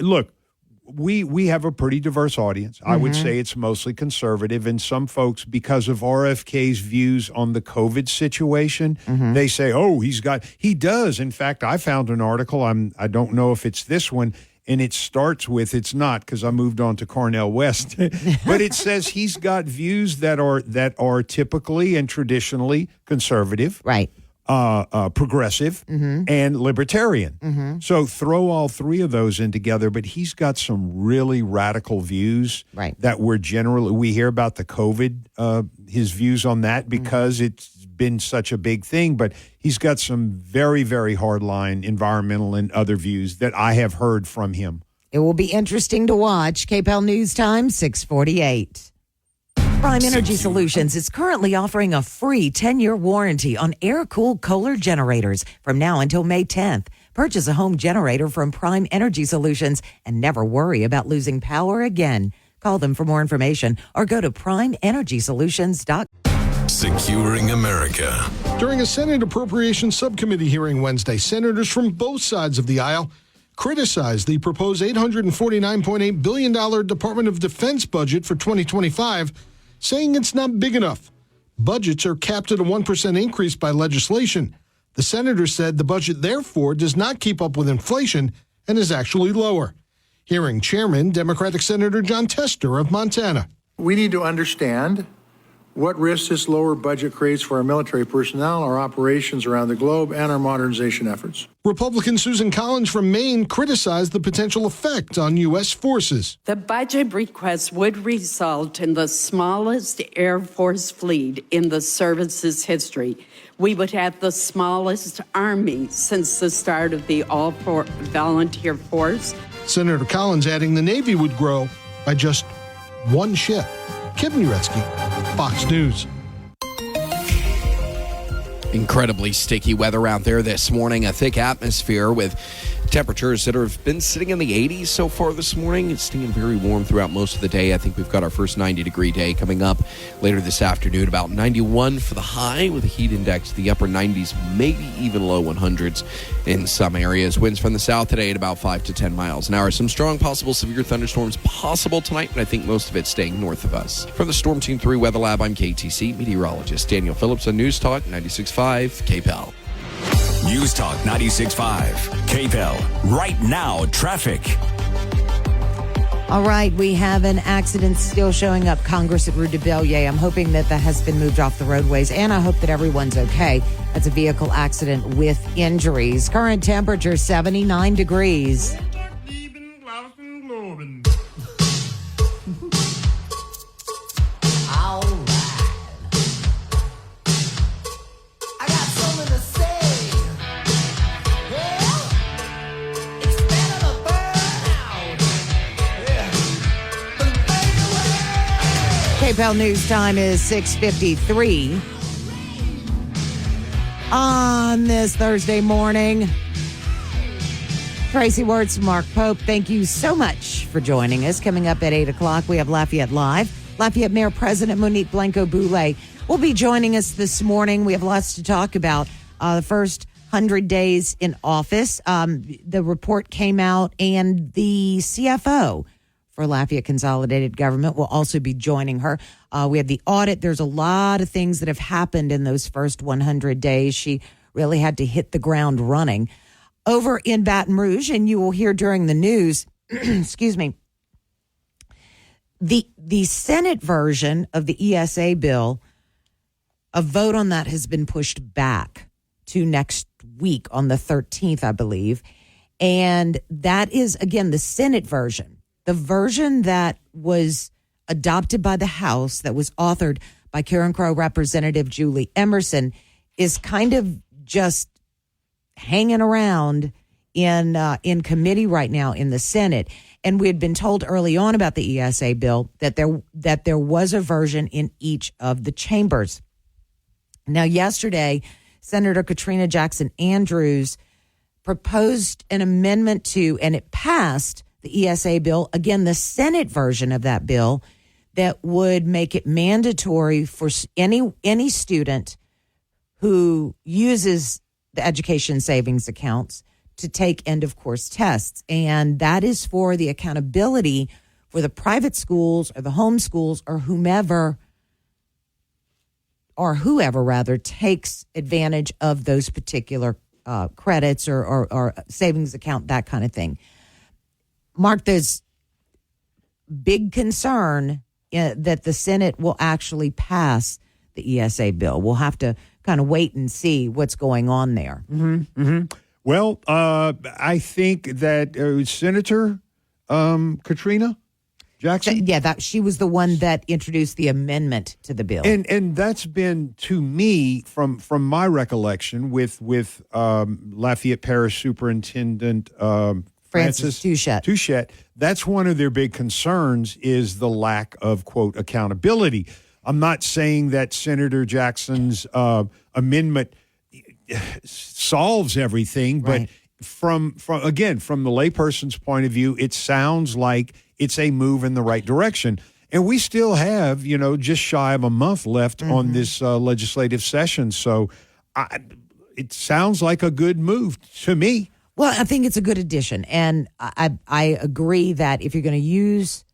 have a pretty diverse audience. I would say it's mostly conservative. And some folks, because of RFK's views on the COVID situation, they say, he does. In fact, I found an article. I don't know if it's this one. And it starts with, it's not, because I moved on to Cornel West, but it says he's got views that are typically and traditionally conservative, right, progressive, and libertarian. So throw all three of those in together, but he's got some really radical views that we hear about the COVID, his views on that, because it's been such a big thing, but he's got some very, very hardline environmental and other views that I have heard from him. It will be interesting to watch. KPEL News Time, 6:48. Prime Energy Solutions is currently offering a free 10-year warranty on air-cooled Kohler generators from now until May 10th. Purchase a home generator from Prime Energy Solutions and never worry about losing power again. Call them for more information or go to primeenergysolutions.com. Securing America. During a Senate Appropriations Subcommittee hearing Wednesday, senators from both sides of the aisle criticized the proposed $849.8 billion Department of Defense budget for 2025, saying it's not big enough. Budgets are capped at a 1% increase by legislation. The senator said the budget, therefore, does not keep up with inflation and is actually lower. Hearing Chairman, Democratic Senator John Tester of Montana. We need to understand what risks this lower budget creates for our military personnel, our operations around the globe, and our modernization efforts. Republican Susan Collins from Maine criticized the potential effect on U.S. forces. The budget request would result in the smallest Air Force fleet in the service's history. We would have the smallest Army since the start of the all-volunteer force. Senator Collins adding the Navy would grow by just one ship. Kevin Uretsky, Fox News. Incredibly sticky weather out there this morning. A thick atmosphere with temperatures that have been sitting in the 80s so far this morning. It's staying very warm throughout most of the day. I think we've got our first 90-degree day coming up later this afternoon. About 91 for the high with a heat index to the upper 90s, maybe even low 100s in some areas. Winds from the south today at about 5 to 10 miles an hour. Some strong possible severe thunderstorms possible tonight, but I think most of it staying north of us. From the Storm Team 3 Weather Lab, I'm KTC meteorologist Daniel Phillips on News Talk 96.5 KPEL. News Talk 96.5 KPEL. Right now, traffic. All right, we have an accident still showing up Congress at Rue de Bellier. I'm hoping that has been moved off the roadways, and I hope that everyone's okay. That's a vehicle accident with injuries. Current temperature 79 degrees. KPEL News Time is 6:53 on this Thursday morning. Tracy Wertz, Mark Pope, thank you so much for joining us. Coming up at 8 o'clock, we have Lafayette Live. Lafayette Mayor President Monique Blanco-Boulay will be joining us this morning. We have lots to talk about. The first 100 days in office. The report came out, and the CFO for Lafayette Consolidated Government will also be joining her. We had the audit. There's a lot of things that have happened in those first 100 days. She really had to hit the ground running. Over in Baton Rouge, and you will hear during the news, excuse me, the Senate version of the ESA bill, a vote on that has been pushed back to next week on the 13th, I believe. And that is, again, the Senate version. The version that was adopted by the House, that was authored by Karen Crow Representative Julie Emerson, is kind of just hanging around in committee right now in the Senate. And we had been told early on about the ESA bill that there was a version in each of the chambers. Now, yesterday, Senator Katrina Jackson Andrews proposed an amendment to, and it passed, the ESA bill, again, the Senate version of that bill, that would make it mandatory for any student who uses the education savings accounts to take end-of-course tests. And that is for the accountability for the private schools or the home schools or whoever takes advantage of those particular credits or savings account, that kind of thing. Mark, there's big concern that the Senate will actually pass the ESA bill. We'll have to kind of wait and see what's going on there. Mm-hmm. Mm-hmm. Well, I think that Senator Katrina Jackson? She was the one that introduced the amendment to the bill. And that's been, to me, from my recollection, with Lafayette Parish Superintendent Francis Touchette, that's one of their big concerns is the lack of, quote, accountability. I'm not saying that Senator Jackson's amendment solves everything, but from the layperson's point of view, it sounds like it's a move in the right direction. And we still have, just shy of a month left on this legislative session. So it sounds like a good move to me. Well, I think it's a good addition. And I agree that if you're going to use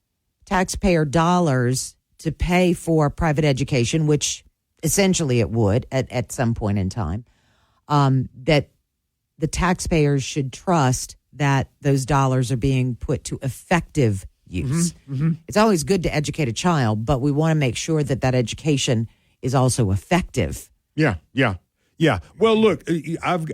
taxpayer dollars to pay for private education, which essentially it would at some point in time, that the taxpayers should trust that those dollars are being put to effective use. It's always good to educate a child, but we want to make sure that that education is also effective. Yeah. Well, look,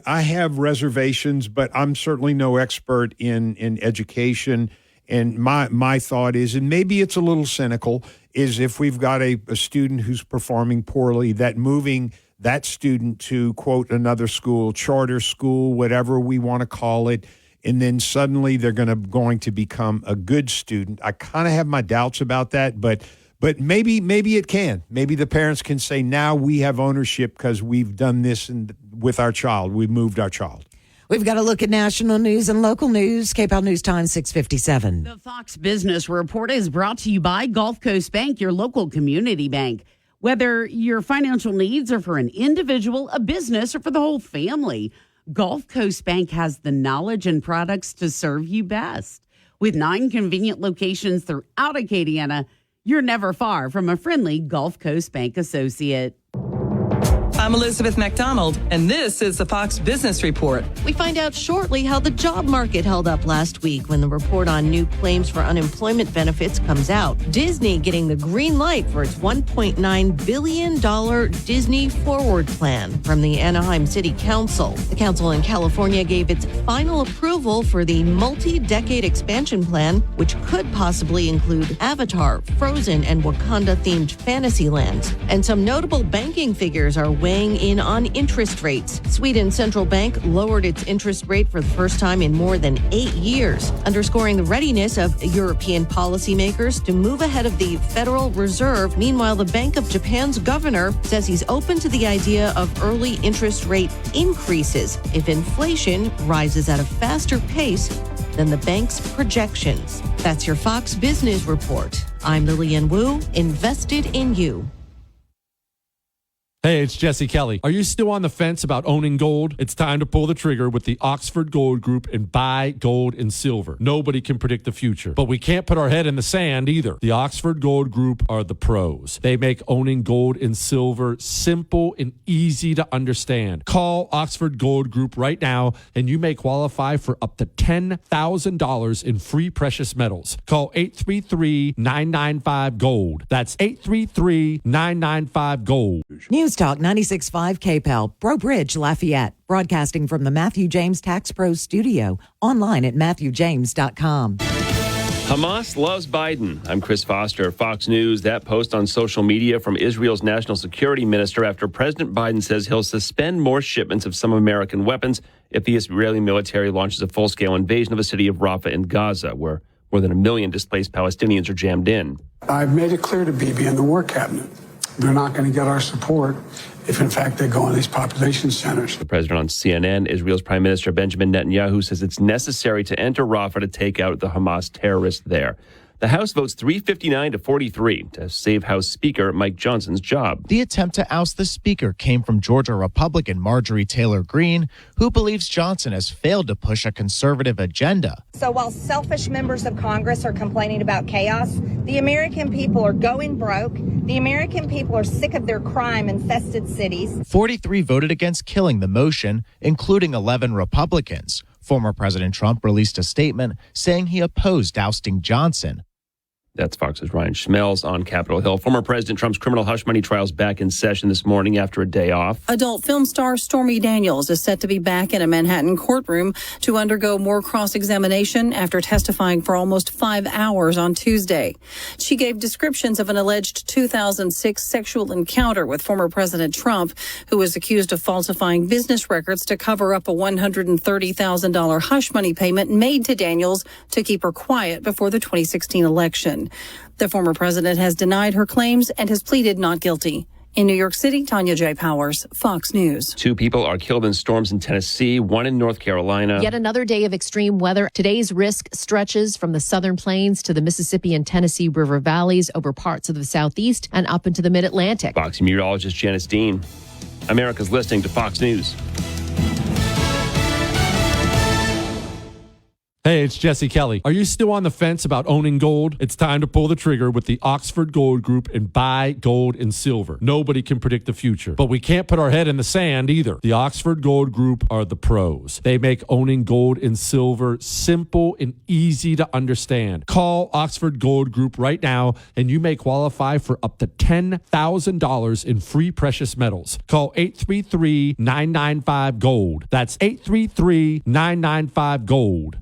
I have reservations, but I'm certainly no expert in education. And my thought is, and maybe it's a little cynical, is if we've got a student who's performing poorly, that moving that student to, quote, another school, charter school, whatever we want to call it, and then suddenly they're going to become a good student. I kind of have my doubts about that, but maybe it can. Maybe the parents can say, now we have ownership because we've done this with our child. We've moved our child. We've got to look at national news and local news. KPEL News Time 6:57. The Fox Business Report is brought to you by Gulf Coast Bank, your local community bank. Whether your financial needs are for an individual, a business, or for the whole family, Gulf Coast Bank has the knowledge and products to serve you best. With 9 convenient locations throughout Acadiana, you're never far from a friendly Gulf Coast Bank associate. I'm Elizabeth McDonald, and this is the Fox Business Report. We find out shortly how the job market held up last week when the report on new claims for unemployment benefits comes out. Disney getting the green light for its $1.9 billion Disney Forward Plan from the Anaheim City Council. The council in California gave its final approval for the multi-decade expansion plan, which could possibly include Avatar, Frozen, and Wakanda-themed fantasy lands. And some notable banking figures are weighing in on interest rates. Sweden's central bank lowered its interest rate for the first time in more than 8 years, underscoring the readiness of European policymakers to move ahead of the Federal Reserve. Meanwhile, the Bank of Japan's governor says he's open to the idea of early interest rate increases if inflation rises at a faster pace than the bank's projections. That's your Fox Business Report. I'm Lillian Wu, invested in you. Hey, it's Jesse Kelly. Are you still on the fence about owning gold? It's time to pull the trigger with the Oxford Gold Group and buy gold and silver. Nobody can predict the future, but we can't put our head in the sand either. The Oxford Gold Group are the pros. They make owning gold and silver simple and easy to understand. Call Oxford Gold Group right now, and you may qualify for up to $10,000 in free precious metals. Call 833-995-GOLD. That's 833-995-GOLD. News Talk 96.5 KPEL, Bro Bridge, Lafayette, broadcasting from the Matthew James Tax Pro studio, online at MatthewJames.com. Hamas loves Biden. I'm Chris Foster, Fox News. That post on social media from Israel's national security minister after President Biden says he'll suspend more shipments of some American weapons if the Israeli military launches a full-scale invasion of the city of Rafah in Gaza, where more than 1 million displaced Palestinians are jammed in. I've made it clear to Bibi and the War Cabinet they're not going to get our support if, in fact, they go in these population centers. The president on CNN, Israel's Prime Minister Benjamin Netanyahu, says it's necessary to enter Rafah to take out the Hamas terrorists there. The House votes 359 to 43 to save House Speaker Mike Johnson's job. The attempt to oust the Speaker came from Georgia Republican Marjorie Taylor Greene, who believes Johnson has failed to push a conservative agenda. So while selfish members of Congress are complaining about chaos, the American people are going broke. The American people are sick of their crime-infested cities. 43 voted against killing the motion, including 11 Republicans. Former President Trump released a statement saying he opposed ousting Johnson. That's Fox's Ryan Schmelz on Capitol Hill. Former President Trump's criminal hush money trials back in session this morning after a day off. Adult film star Stormy Daniels is set to be back in a Manhattan courtroom to undergo more cross-examination after testifying for almost 5 hours on Tuesday. She gave descriptions of an alleged 2006 sexual encounter with former President Trump, who was accused of falsifying business records to cover up a $130,000 hush money payment made to Daniels to keep her quiet before the 2016 election. examination. The former president has denied her claims and has pleaded not guilty. In New York City, Tanya J. Powers, Fox News. 2 people are killed in storms in Tennessee, 1 in North Carolina. Yet another day of extreme weather. Today's risk stretches from the southern plains to the Mississippi and Tennessee River valleys over parts of the southeast and up into the mid-Atlantic. Fox meteorologist Janice Dean. America's listening to Fox News. Hey, it's Jesse Kelly. Are you still on the fence about owning gold? It's time to pull the trigger with the Oxford Gold Group and buy gold and silver. Nobody can predict the future, but we can't put our head in the sand either. The Oxford Gold Group are the pros. They make owning gold and silver simple and easy to understand. Call Oxford Gold Group right now, and you may qualify for up to $10,000 in free precious metals. Call 833-995-GOLD. That's 833-995-GOLD.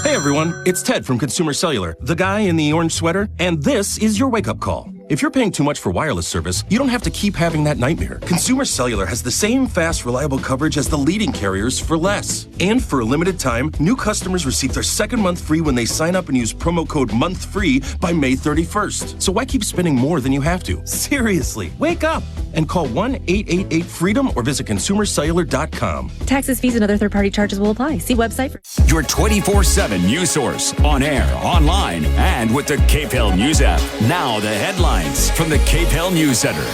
Hey everyone, it's Ted from Consumer Cellular, the guy in the orange sweater, and this is your wake-up call. If you're paying too much for wireless service, you don't have to keep having that nightmare. Consumer Cellular has the same fast, reliable coverage as the leading carriers for less. And for a limited time, new customers receive their second month free when they sign up and use promo code MONTHFREE by May 31st. So why keep spending more than you have to? Seriously, wake up and call 1-888-FREEDOM or visit consumercellular.com. Taxes, fees, and other third-party charges will apply. See website for... Your 24/7 news source, on air, online, and with the KPEL News app. Now the headlines from the KPEL News Center.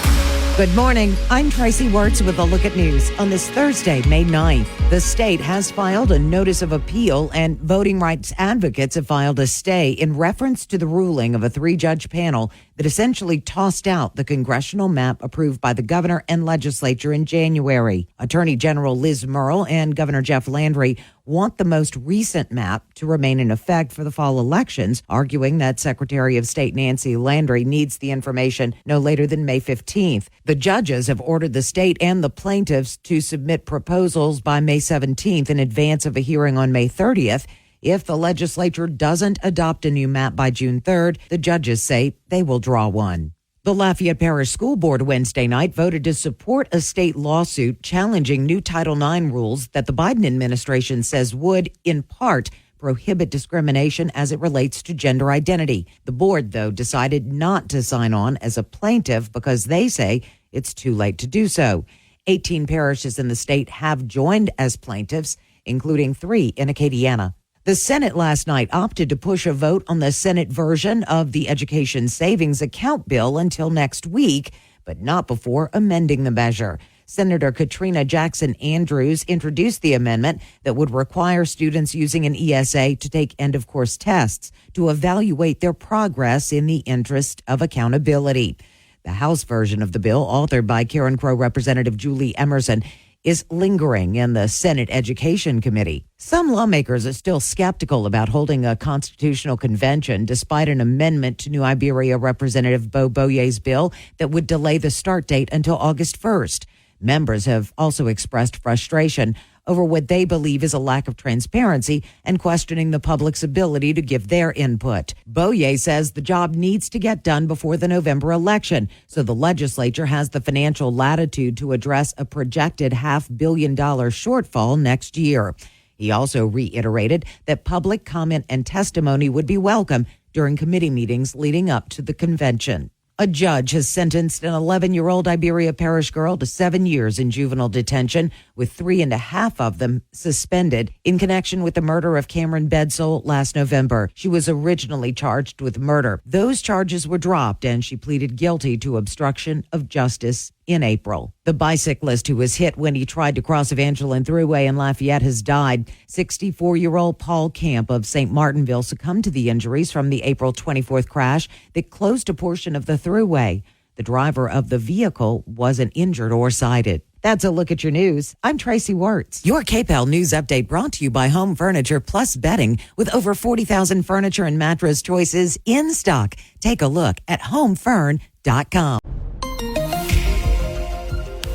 Good morning. I'm Tracy Wertz with a look at news. On this Thursday, May 9th, the state has filed a notice of appeal and voting rights advocates have filed a stay in reference to the ruling of a 3-judge panel that essentially tossed out the congressional map approved by the governor and legislature in January. Attorney General Liz Murrill and Governor Jeff Landry want the most recent map to remain in effect for the fall elections, arguing that Secretary of State Nancy Landry needs the information no later than May 15th. The judges have ordered the state and the plaintiffs to submit proposals by May 17th in advance of a hearing on May 30th. If the legislature doesn't adopt a new map by June 3rd, the judges say they will draw one. The Lafayette Parish School Board Wednesday night voted to support a state lawsuit challenging new Title IX rules that the Biden administration says would, in part, prohibit discrimination as it relates to gender identity. The board, though, decided not to sign on as a plaintiff because they say it's too late to do so. 18 parishes in the state have joined as plaintiffs, including 3 in Acadiana. The Senate last night opted to push a vote on the Senate version of the Education Savings Account bill until next week, but not before amending the measure. Senator Katrina Jackson Andrews introduced the amendment that would require students using an ESA to take end-of-course tests to evaluate their progress in the interest of accountability. The House version of the bill, authored by Karen Crow Representative Julie Emerson, is lingering in the Senate Education Committee. Some lawmakers are still skeptical about holding a constitutional convention despite an amendment to New Iberia Representative Bo Boyer's bill that would delay the start date until August 1st. Members have also expressed frustration over what they believe is a lack of transparency and questioning the public's ability to give their input. Boyer says the job needs to get done before the November election, so the legislature has the financial latitude to address a projected $500 million shortfall next year. He also reiterated that public comment and testimony would be welcome during committee meetings leading up to the convention. A judge has sentenced an 11-year-old Iberia Parish girl to 7 years in juvenile detention, with 3.5 of them suspended in connection with the murder of Cameron Bedsole last November. She was originally charged with murder. Those charges were dropped, and she pleaded guilty to obstruction of justice in April. The bicyclist who was hit when he tried to cross Evangeline Thruway in Lafayette has died. 64-year-old Paul Camp of St. Martinville succumbed to the injuries from the April 24th crash that closed a portion of the Thruway. The driver of the vehicle wasn't injured or cited. That's a look at your news. I'm Tracy Wertz. Your KPEL News Update brought to you by Home Furniture Plus Bedding, with over 40,000 furniture and mattress choices in stock. Take a look at homefern.com.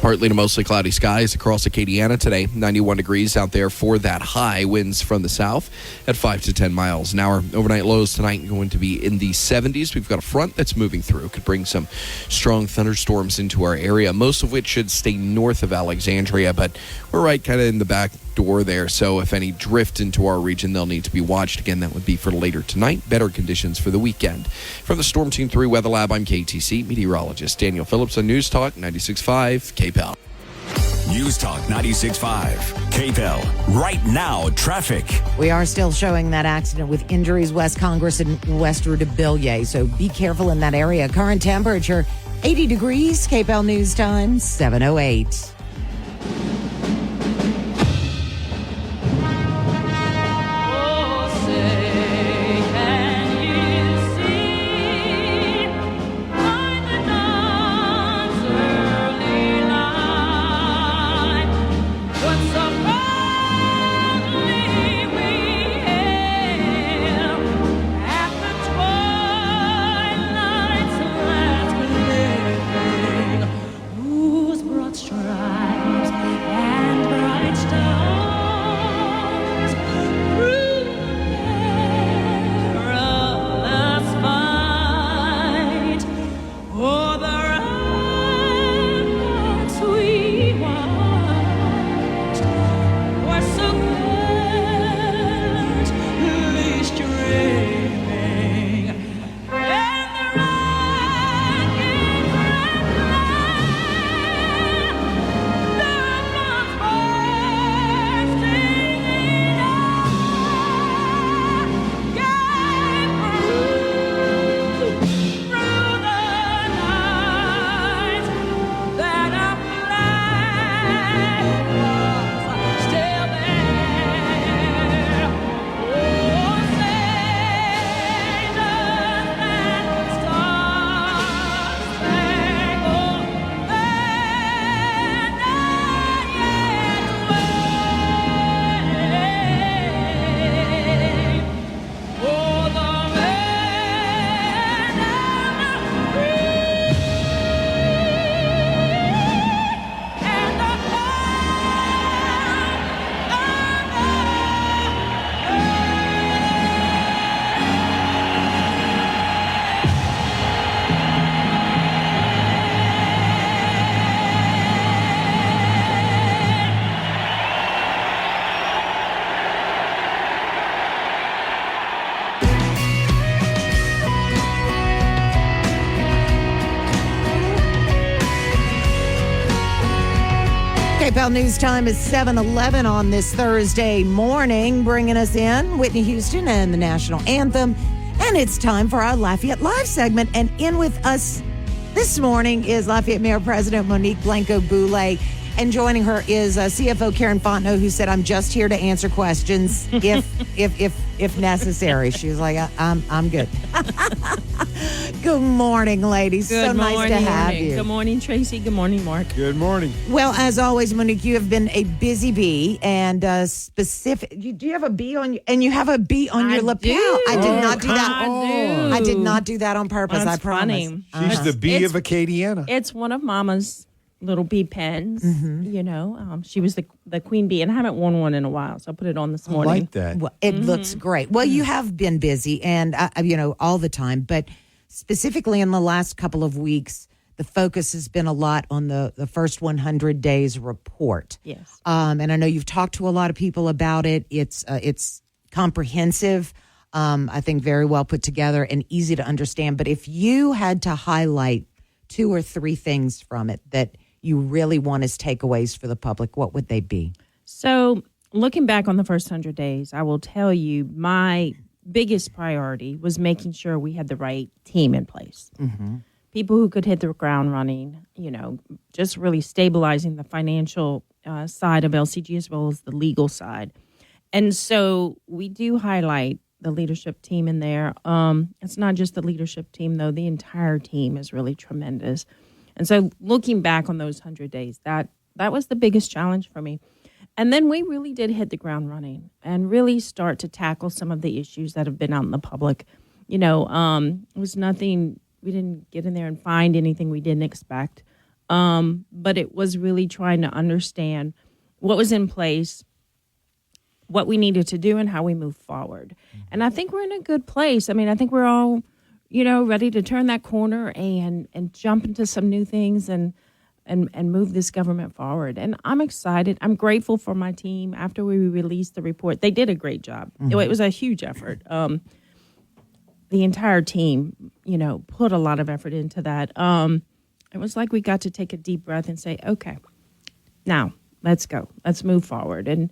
Partly to mostly cloudy skies across Acadiana today. 91 degrees out there for that high. Winds from the south at 5 to 10 miles an hour. Overnight lows tonight going to be in the 70s. We've got a front that's moving through. Could bring some strong thunderstorms into our area, most of which should stay north of Alexandria, but we're right kind of in the back door there. So if any drift into our region, they'll need to be watched. Again, that would be for later tonight. Better conditions for the weekend. From the Storm Team 3 Weather Lab, I'm KTC meteorologist Daniel Phillips on News Talk 96.5 KPEL. News Talk 96.5 KPEL. Right now, traffic. We are still showing that accident with injuries west Congress and westward to Billier, so be careful in that area. Current temperature 80 degrees. KPEL News Time 7:08. KPEL News Time is 7:11 on this Thursday morning. Bringing us in, Whitney Houston and the National Anthem. And it's time for our Lafayette Live segment. And in with us this morning is Lafayette Mayor President Monique Blanco-Boulay. And joining her is CFO Karen Fontenot, who said, "I'm just here to answer questions if necessary." She was like, "I'm good." Good morning, ladies. Good nice morning. to have you. Good morning, Tracy. Good morning, Mark. Good morning. Well, as always, Monique, you have been a busy bee, and specific. Do you have a bee on you? And you have a bee on your lapel. I did not do that. I did not do that on purpose. I promise. Funny. She's the bee of Acadiana. It's one of Mama's little bee pens. You know, she was the queen bee, and I haven't worn one in a while, so I put it on this morning. I like that. Well, it looks great. Well, you have been busy, and all the time, but specifically in the last couple of weeks, the focus has been a lot on the first 100 days report. Yes. And I know you've talked to a lot of people about it. It's comprehensive, I think very well put together and easy to understand. But if you had to highlight 2 or 3 things from it that you really want as takeaways for the public, what would they be? So looking back on the first 100 days, I will tell you my biggest priority was making sure we had the right team in place. People who could hit the ground running, just really stabilizing the financial side of LCG as well as the legal side. And so we do highlight the leadership team in there. It's not just the leadership team, though. The entire team is really tremendous. And so looking back on those 100 days, that was the biggest challenge for me. And then we really did hit the ground running and really start to tackle some of the issues that have been out in the public. It was nothing, we didn't get in there and find anything we didn't expect. But it was really trying to understand what was in place, what we needed to do, and how we move forward. And I think we're in a good place. I mean, I think we're all, ready to turn that corner and jump into some new things. And and move this government forward. And I'm excited. I'm grateful for my team. After we released the report, they did a great job. Mm-hmm. It was a huge effort. The entire team, put a lot of effort into that. It was like we got to take a deep breath and say, okay, now let's go. Let's move forward. And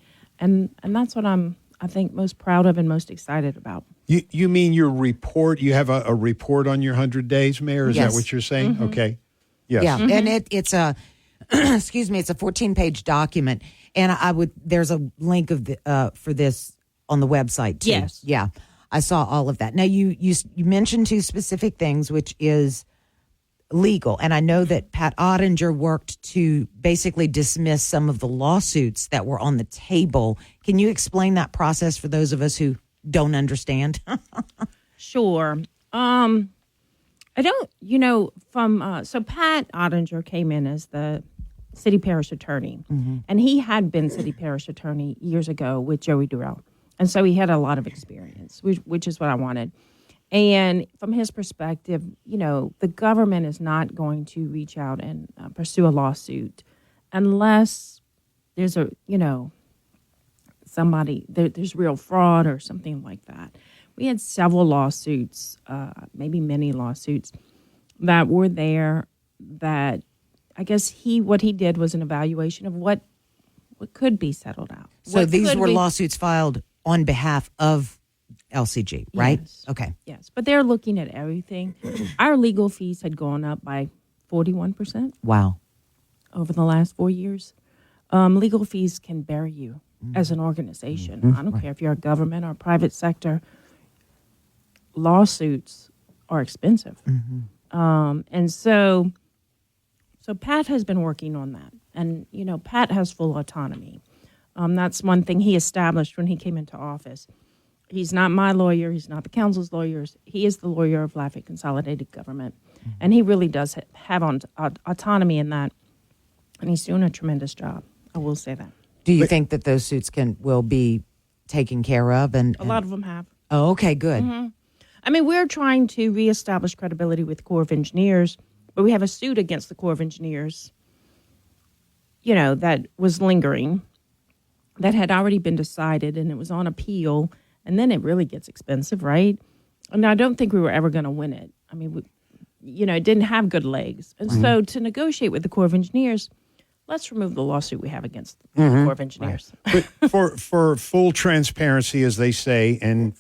that's what I think, most proud of and most excited about. You mean your report? You have a report on your 100 days, Mayor? Is Yes. that what you're saying? Mm-hmm. Okay. Yes. Yeah, and it's a excuse me, it's a 14-page document, and there's a link for this on the website too. Yes. Yeah, I saw all of that. Now you mentioned two specific things, which is legal, and I know that Pat Ottinger worked to basically dismiss some of the lawsuits that were on the table. Can you explain that process for those of us who don't understand? Sure. I don't, so Pat Ottinger came in as the city parish attorney, and he had been city parish attorney years ago with Joey Durrell. And so he had a lot of experience, which is what I wanted. And from his perspective, the government is not going to reach out and pursue a lawsuit unless there's there's real fraud or something like that. We had several lawsuits, maybe many lawsuits, that were there that I guess what he did was an evaluation of what could be settled out. So these were lawsuits filed on behalf of LCG, right? Yes. Okay. Yes, but they're looking at everything. Our legal fees had gone up by 41%. Wow. Over the last 4 years. Legal fees can bury you as an organization. I don't care if you're a government or a private sector. Lawsuits are expensive. And so Pat has been working on that. And, Pat has full autonomy. That's one thing he established when he came into office. He's not my lawyer. He's not the council's lawyers. He is the lawyer of Lafayette Consolidated Government. And he really does have autonomy in that. And he's doing a tremendous job. I will say that. Do you think that those suits will be taken care of? And a lot of them have. Oh, okay, good. I mean, we're trying to reestablish credibility with the Corps of Engineers, but we have a suit against the Corps of Engineers, that was lingering, that had already been decided, and it was on appeal, and then it really gets expensive, right? And I don't think we were ever going to win it. I mean, it didn't have good legs. And so to negotiate with the Corps of Engineers, let's remove the lawsuit we have against the Corps of Engineers. But for full transparency, as they say, and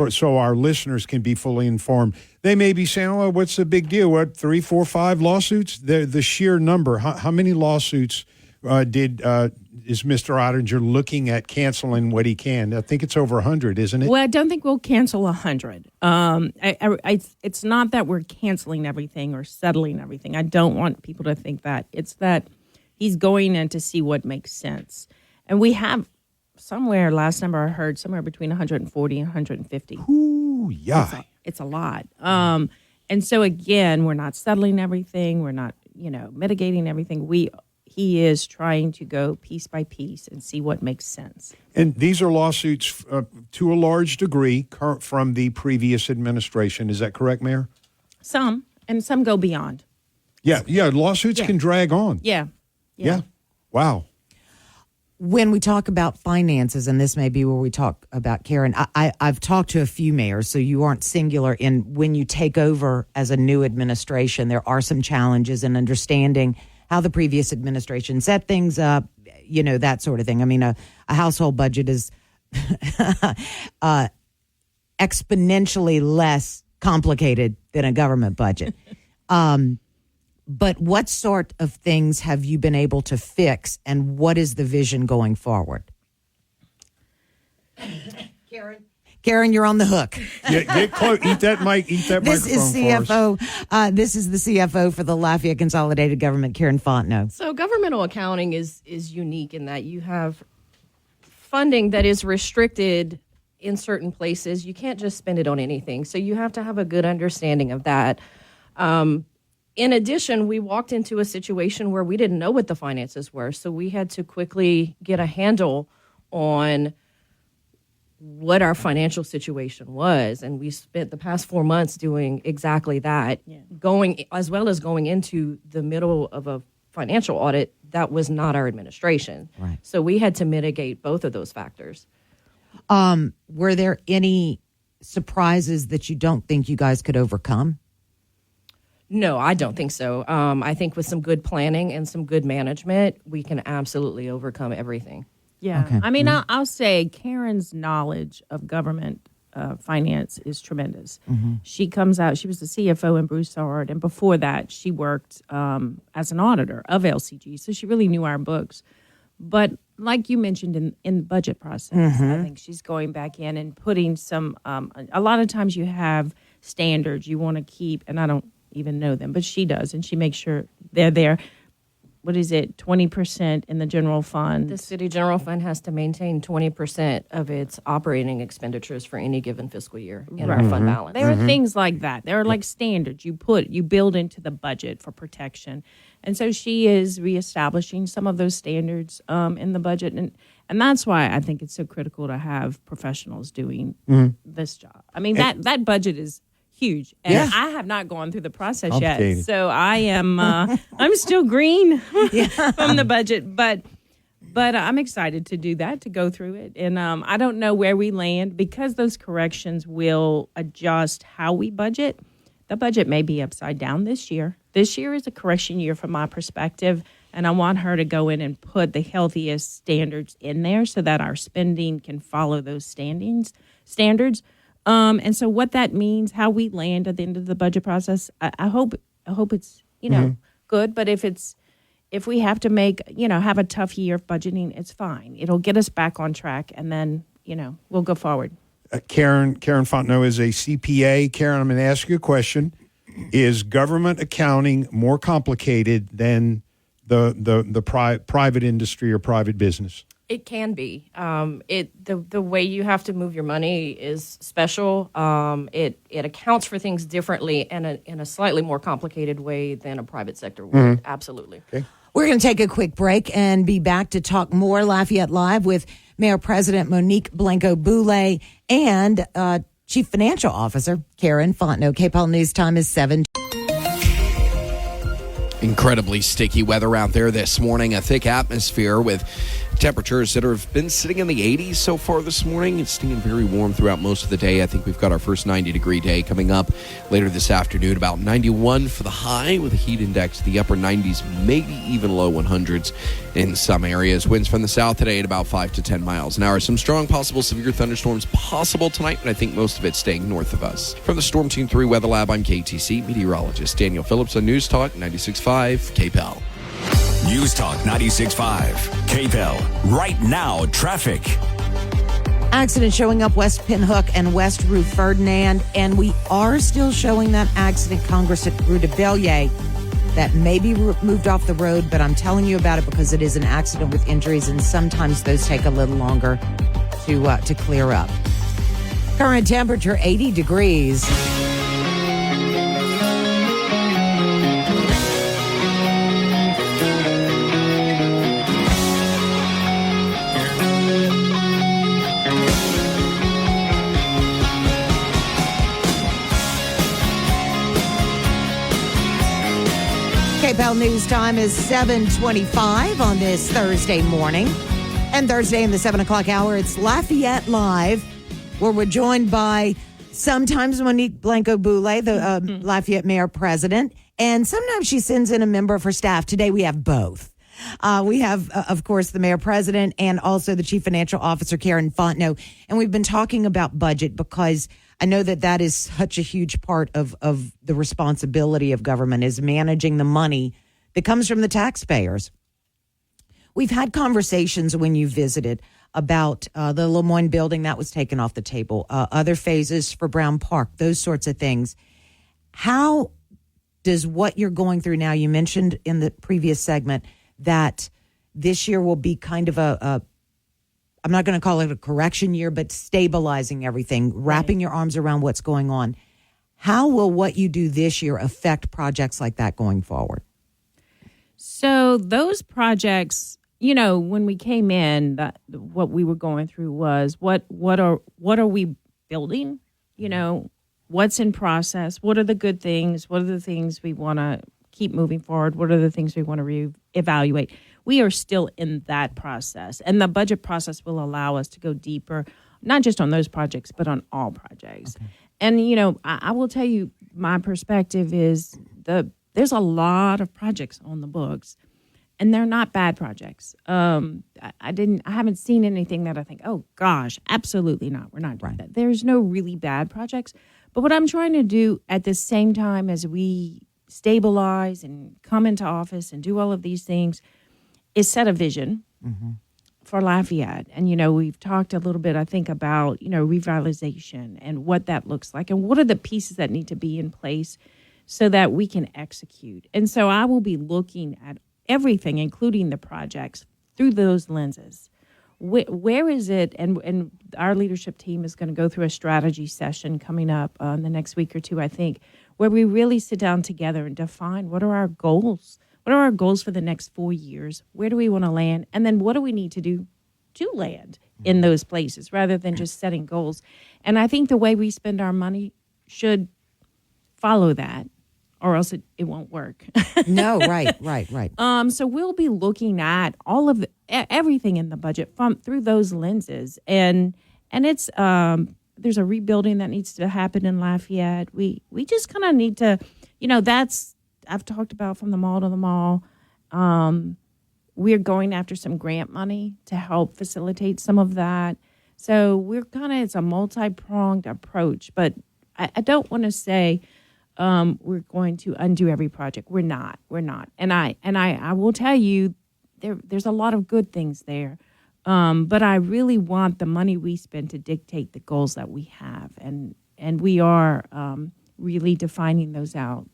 so our listeners can be fully informed, they may be saying, "Oh, what's the big deal? What 3, 4, 5 lawsuits?" The sheer number. How many lawsuits is Mr. Ottinger looking at canceling what he can? I think it's over 100, isn't it? Well, I don't think we'll cancel 100. It's not that we're canceling everything or settling everything. I don't want people to think that. It's that he's going in to see what makes sense. And we have somewhere, last number I heard, somewhere between 140 and 150. Ooh, yeah. It's a lot. And so, again, we're not settling everything. We're not, mitigating everything. He is trying to go piece by piece and see what makes sense. And these are lawsuits to a large degree from the previous administration. Is that correct, Mayor? Some, and some go beyond. Yeah. Lawsuits can drag on. Yeah. Wow. When we talk about finances, and this may be where we talk about Karen, I've talked to a few mayors, so you aren't singular in when you take over as a new administration, there are some challenges in understanding how the previous administration set things up, that sort of thing. I mean, a household budget is exponentially less complicated than a government budget. But what sort of things have you been able to fix, and what is the vision going forward? Karen, you're on the hook. Get close. Eat that mic. Eat that this microphone. This is CFO. This is the CFO for the Lafayette Consolidated Government, Karen Fontenot. So governmental accounting is unique in that you have funding that is restricted in certain places. You can't just spend it on anything. So you have to have a good understanding of that. In addition, we walked into a situation where we didn't know what the finances were. So we had to quickly get a handle on what our financial situation was. And we spent the past 4 months doing exactly that, going into the middle of a financial audit, that was not our administration. Right. So we had to mitigate both of those factors. Were there any surprises that you don't think you guys could overcome? No, I don't think so. I think with some good planning and some good management, we can absolutely overcome everything. Yeah. Okay. I mean, I'll say Karen's knowledge of government finance is tremendous. She comes out, she was the CFO in Broussard, and before that, she worked as an auditor of LCG, so she really knew our books. But like you mentioned in the budget process, I think she's going back in and putting some, a lot of times you have standards you want to keep, and I don't even know them, but she does, and she makes sure they're there. What is it, 20% in the general fund? The city general fund has to maintain 20% of its operating expenditures for any given fiscal year in our fund balance. There are things like that. There are like standards you build into the budget for protection. And so she is reestablishing some of those standards in the budget. And that's why I think it's so critical to have professionals doing this job. I mean, that budget is huge. And I have not gone through the process yet. So I am, I'm still green from the budget, but I'm excited to do that, to go through it. And I don't know where we land because those corrections will adjust how we budget. The budget may be upside down this year. This year is a correction year from my perspective. And I want her to go in and put the healthiest standards in there so that our spending can follow those standards. And so what that means, how we land at the end of the budget process, I hope it's, good. But if we have to have a tough year of budgeting, it's fine. It'll get us back on track, and then, we'll go forward. Karen Fontenot is a CPA. Karen, I'm going to ask you a question. Is government accounting more complicated than the private industry or private business? It can be. The way you have to move your money is special. It accounts for things differently and in a slightly more complicated way than a private sector would. Absolutely. Okay. We're going to take a quick break and be back to talk more Lafayette Live with Mayor President Monique Blanco-Boulay and Chief Financial Officer Karen Fontenot. KPEL News Time is 7. Incredibly sticky weather out there this morning. A thick atmosphere with temperatures that have been sitting in the 80s so far this morning. It's staying very warm throughout most of the day. I think we've got our first 90-degree day coming up later this afternoon. About 91 for the high with a heat index to the upper 90s, maybe even low 100s in some areas. Winds from the south today at about 5 to 10 miles an hour. Some strong possible severe thunderstorms possible tonight, but I think most of it staying north of us. From the Storm Team 3 Weather Lab, I'm KTC meteorologist Daniel Phillips on News Talk 96.5 KPEL. News Talk 96.5 KPEL. Right now, traffic. Accident showing up West Pinhook and West Rue Ferdinand, and we are still showing that accident, Congress at Rue de Bellier, that may be moved off the road, but I'm telling you about it because it is an accident with injuries, and sometimes those take a little longer to clear up. Current temperature 80 degrees. KPEL News Time is 7:25 on this Thursday morning. And Thursday in the 7 o'clock hour, it's Lafayette Live, where we're joined by sometimes Monique Blanco-Boulay, the Lafayette Mayor President, and sometimes she sends in a member of her staff. Today we have both. We have, of course, the Mayor President and also the Chief Financial Officer, Karen Fontenot. And we've been talking about budget because I know that is such a huge part of the responsibility of government is managing the money that comes from the taxpayers. We've had conversations when you visited about the Lemoyne building that was taken off the table, other phases for Brown Park, those sorts of things. How does what you're going through now, you mentioned in the previous segment that this year will be kind of I'm not going to call it a correction year, but stabilizing everything, wrapping your arms around what's going on. How will what you do this year affect projects like that going forward? So those projects, when we came in, what we were going through was what are we building? What's in process? What are the good things? What are the things we want to keep moving forward? What are the things we want to reevaluate? We are still in that process. And the budget process will allow us to go deeper, not just on those projects, but on all projects. Okay. And, you know, I will tell you, my perspective is there's a lot of projects on the books, and they're not bad projects. I haven't seen anything that I think, oh gosh, absolutely not. We're not doing that. There's no really bad projects. But what I'm trying to do at the same time as we stabilize and come into office and do all of these things is set a vision for Lafayette. And, you know, we've talked a little bit, I think, about, you know, revitalization and what that looks like and what are the pieces that need to be in place so that we can execute. And so I will be looking at everything, including the projects, through those lenses. Where is it? And our leadership team is going to go through a strategy session coming up in the next week or two, I think, where we really sit down together and define what are our goals. What are our goals for the next 4 years? Where do we want to land? And then what do we need to do to land in those places rather than just setting goals? And I think the way we spend our money should follow that, or else it won't work. No, right. So we'll be looking at all of everything in the budget through those lenses, and it's there's a rebuilding that needs to happen in Lafayette. We just kind of need to, you know, that's I've talked about from the mall to the mall. We're going after some grant money to help facilitate some of that. So we're it's a multi-pronged approach, but I don't want to say we're going to undo every project. We're not. And I will tell you, there's a lot of good things there. But I really want the money we spend to dictate the goals that we have. And we are really defining those out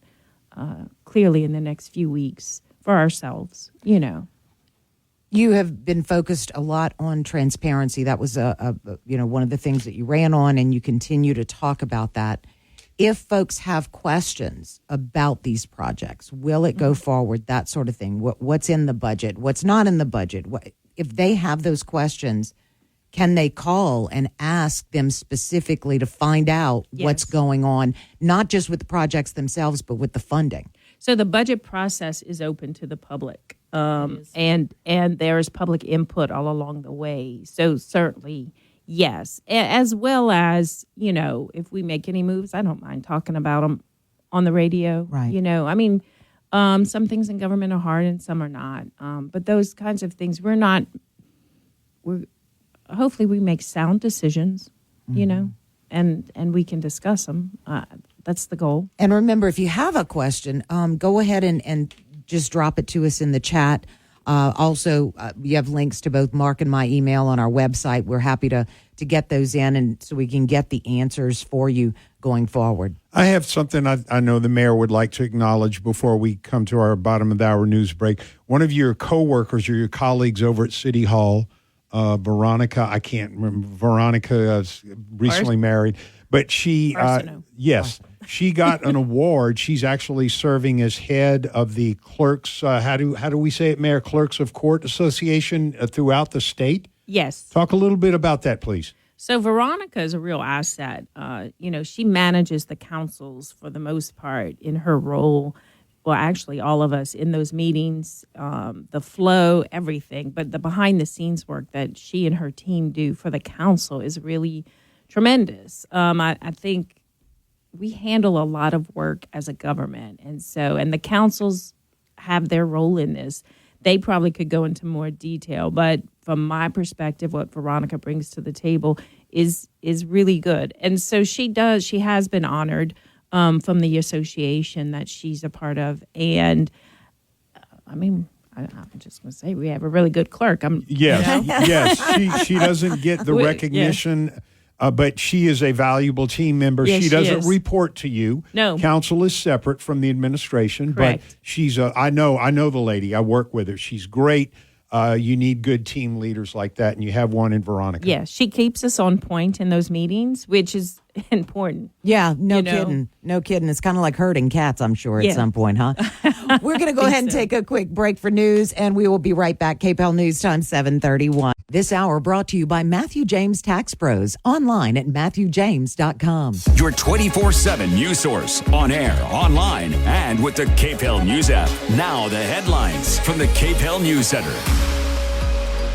clearly in the next few weeks for ourselves, you know. You have been focused a lot on transparency. That was one of the things that you ran on, and you continue to talk about that. If folks have questions about these projects, will it go forward, that sort of thing? What's in the budget? What's not in the budget? If they have those questions, can they call and ask them specifically to find out what's going on, not just with the projects themselves, but with the funding? So the budget process is open to the public, and there is public input all along the way. So certainly, yes, as well as, you know, if we make any moves, I don't mind talking about them on the radio. Right. You know, I mean, some things in government are hard and some are not. But those kinds of things, hopefully we make sound decisions, you know, and we can discuss them. That's the goal. And remember, if you have a question, go ahead and just drop it to us in the chat. Also, you have links to both Mark and my email on our website. We're happy to get those in, and so we can get the answers for you going forward. I have something I know the mayor would like to acknowledge before we come to our bottom of the hour news break. One of your coworkers or your colleagues over at City Hall, Veronica, I can't remember. Veronica is recently married, but she, she got an award. She's actually serving as head of the clerks. How do we say it, Mayor? Clerks of Court Association throughout the state. Yes. Talk a little bit about that, please. So Veronica is a real asset. You know, she manages the councils for the most part in her role. Well, actually, all of us in those meetings, the flow, everything. But the behind-the-scenes work that she and her team do for the council is really tremendous. I think we handle a lot of work as a government. And the councils have their role in this. They probably could go into more detail. But from my perspective, what Veronica brings to the table is really good. And so she has been honored from the association that she's a part of. And I'm just going to say we have a really good clerk. Yes. She doesn't get the recognition, but she is a valuable team member. Yes, she doesn't is. report to you. No. Council is separate from the administration. Correct. But she's I know the lady. I work with her. She's great. You need good team leaders like that, and you have one in Veronica. Yeah, she keeps us on point in those meetings, which is important. Yeah, no You know? kidding. No kidding. It's kind of like herding cats, I'm sure, at Yeah. some point, huh? We're going to go ahead and take a quick break for news, and we will be right back. KPEL News Time, 7:31. This hour brought to you by Matthew James Tax Pros, online at matthewjames.com. Your 24/7 news source, on air, online, and with the KPEL News app. Now the headlines from the KPEL News Center.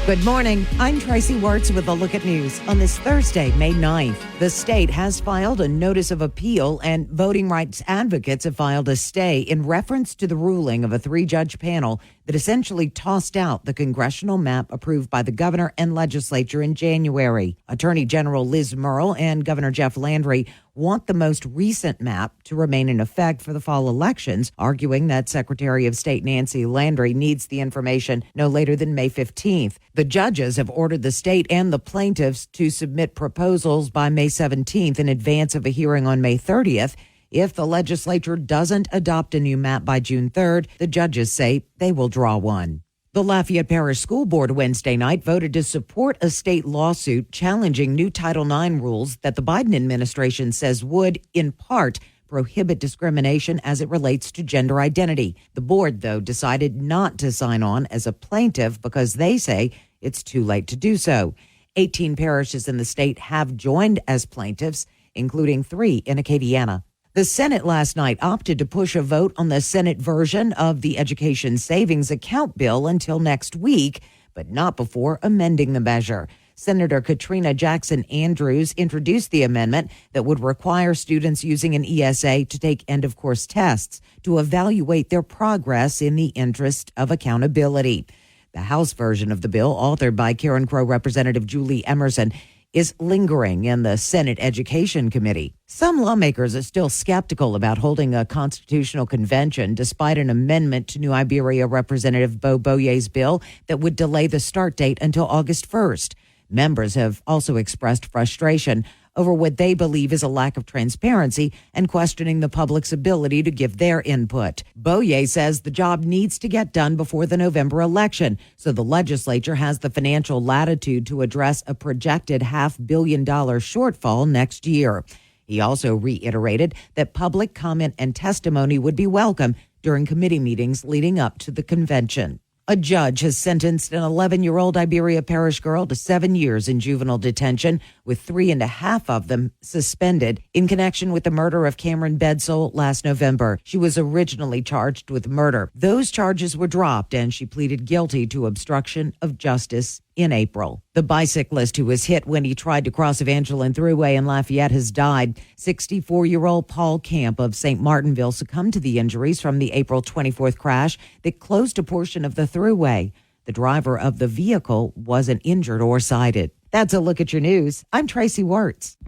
Good morning. I'm Tracy Wertz with a look at news on this Thursday, May 9th. The state has filed a notice of appeal, and voting rights advocates have filed a stay in reference to the ruling of a 3-judge panel that essentially tossed out the congressional map approved by the governor and legislature in January. Attorney General Liz Murrill and Governor Jeff Landry want the most recent map to remain in effect for the fall elections, arguing that Secretary of State Nancy Landry needs the information no later than May 15th. The judges have ordered the state and the plaintiffs to submit proposals by May 17th in advance of a hearing on May 30th. If the legislature doesn't adopt a new map by June 3rd, the judges say they will draw one. The Lafayette Parish School Board Wednesday night voted to support a state lawsuit challenging new Title IX rules that the Biden administration says would, in part, prohibit discrimination as it relates to gender identity. The board, though, decided not to sign on as a plaintiff because they say it's too late to do so. 18 parishes in the state have joined as plaintiffs, including 3 in Acadiana. The Senate last night opted to push a vote on the Senate version of the Education Savings Account bill until next week, but not before amending the measure. Senator Katrina Jackson Andrews introduced the amendment that would require students using an ESA to take end-of-course tests to evaluate their progress in the interest of accountability. The House version of the bill, authored by Karen Crow Representative Julie Emerson, is lingering in the Senate Education Committee. Some lawmakers are still skeptical about holding a constitutional convention despite an amendment to New Iberia Representative Bo Boyer's bill that would delay the start date until August 1st. Members have also expressed frustration over what they believe is a lack of transparency and questioning the public's ability to give their input. Boyer says the job needs to get done before the November election, so the legislature has the financial latitude to address a projected $500 million shortfall next year. He also reiterated that public comment and testimony would be welcome during committee meetings leading up to the convention. A judge has sentenced an 11-year-old Iberia Parish girl to 7 years in juvenile detention, with 3.5 of them suspended in connection with the murder of Cameron Bedsole last November. She was originally charged with murder. Those charges were dropped, and she pleaded guilty to obstruction of justice in April. The bicyclist who was hit when he tried to cross Evangeline Thruway in Lafayette has died. 64-year-old Paul Camp of St. Martinville succumbed to the injuries from the April 24th crash that closed a portion of the Thruway. The driver of the vehicle wasn't injured or cited. That's a look at your news. I'm Tracy Wertz.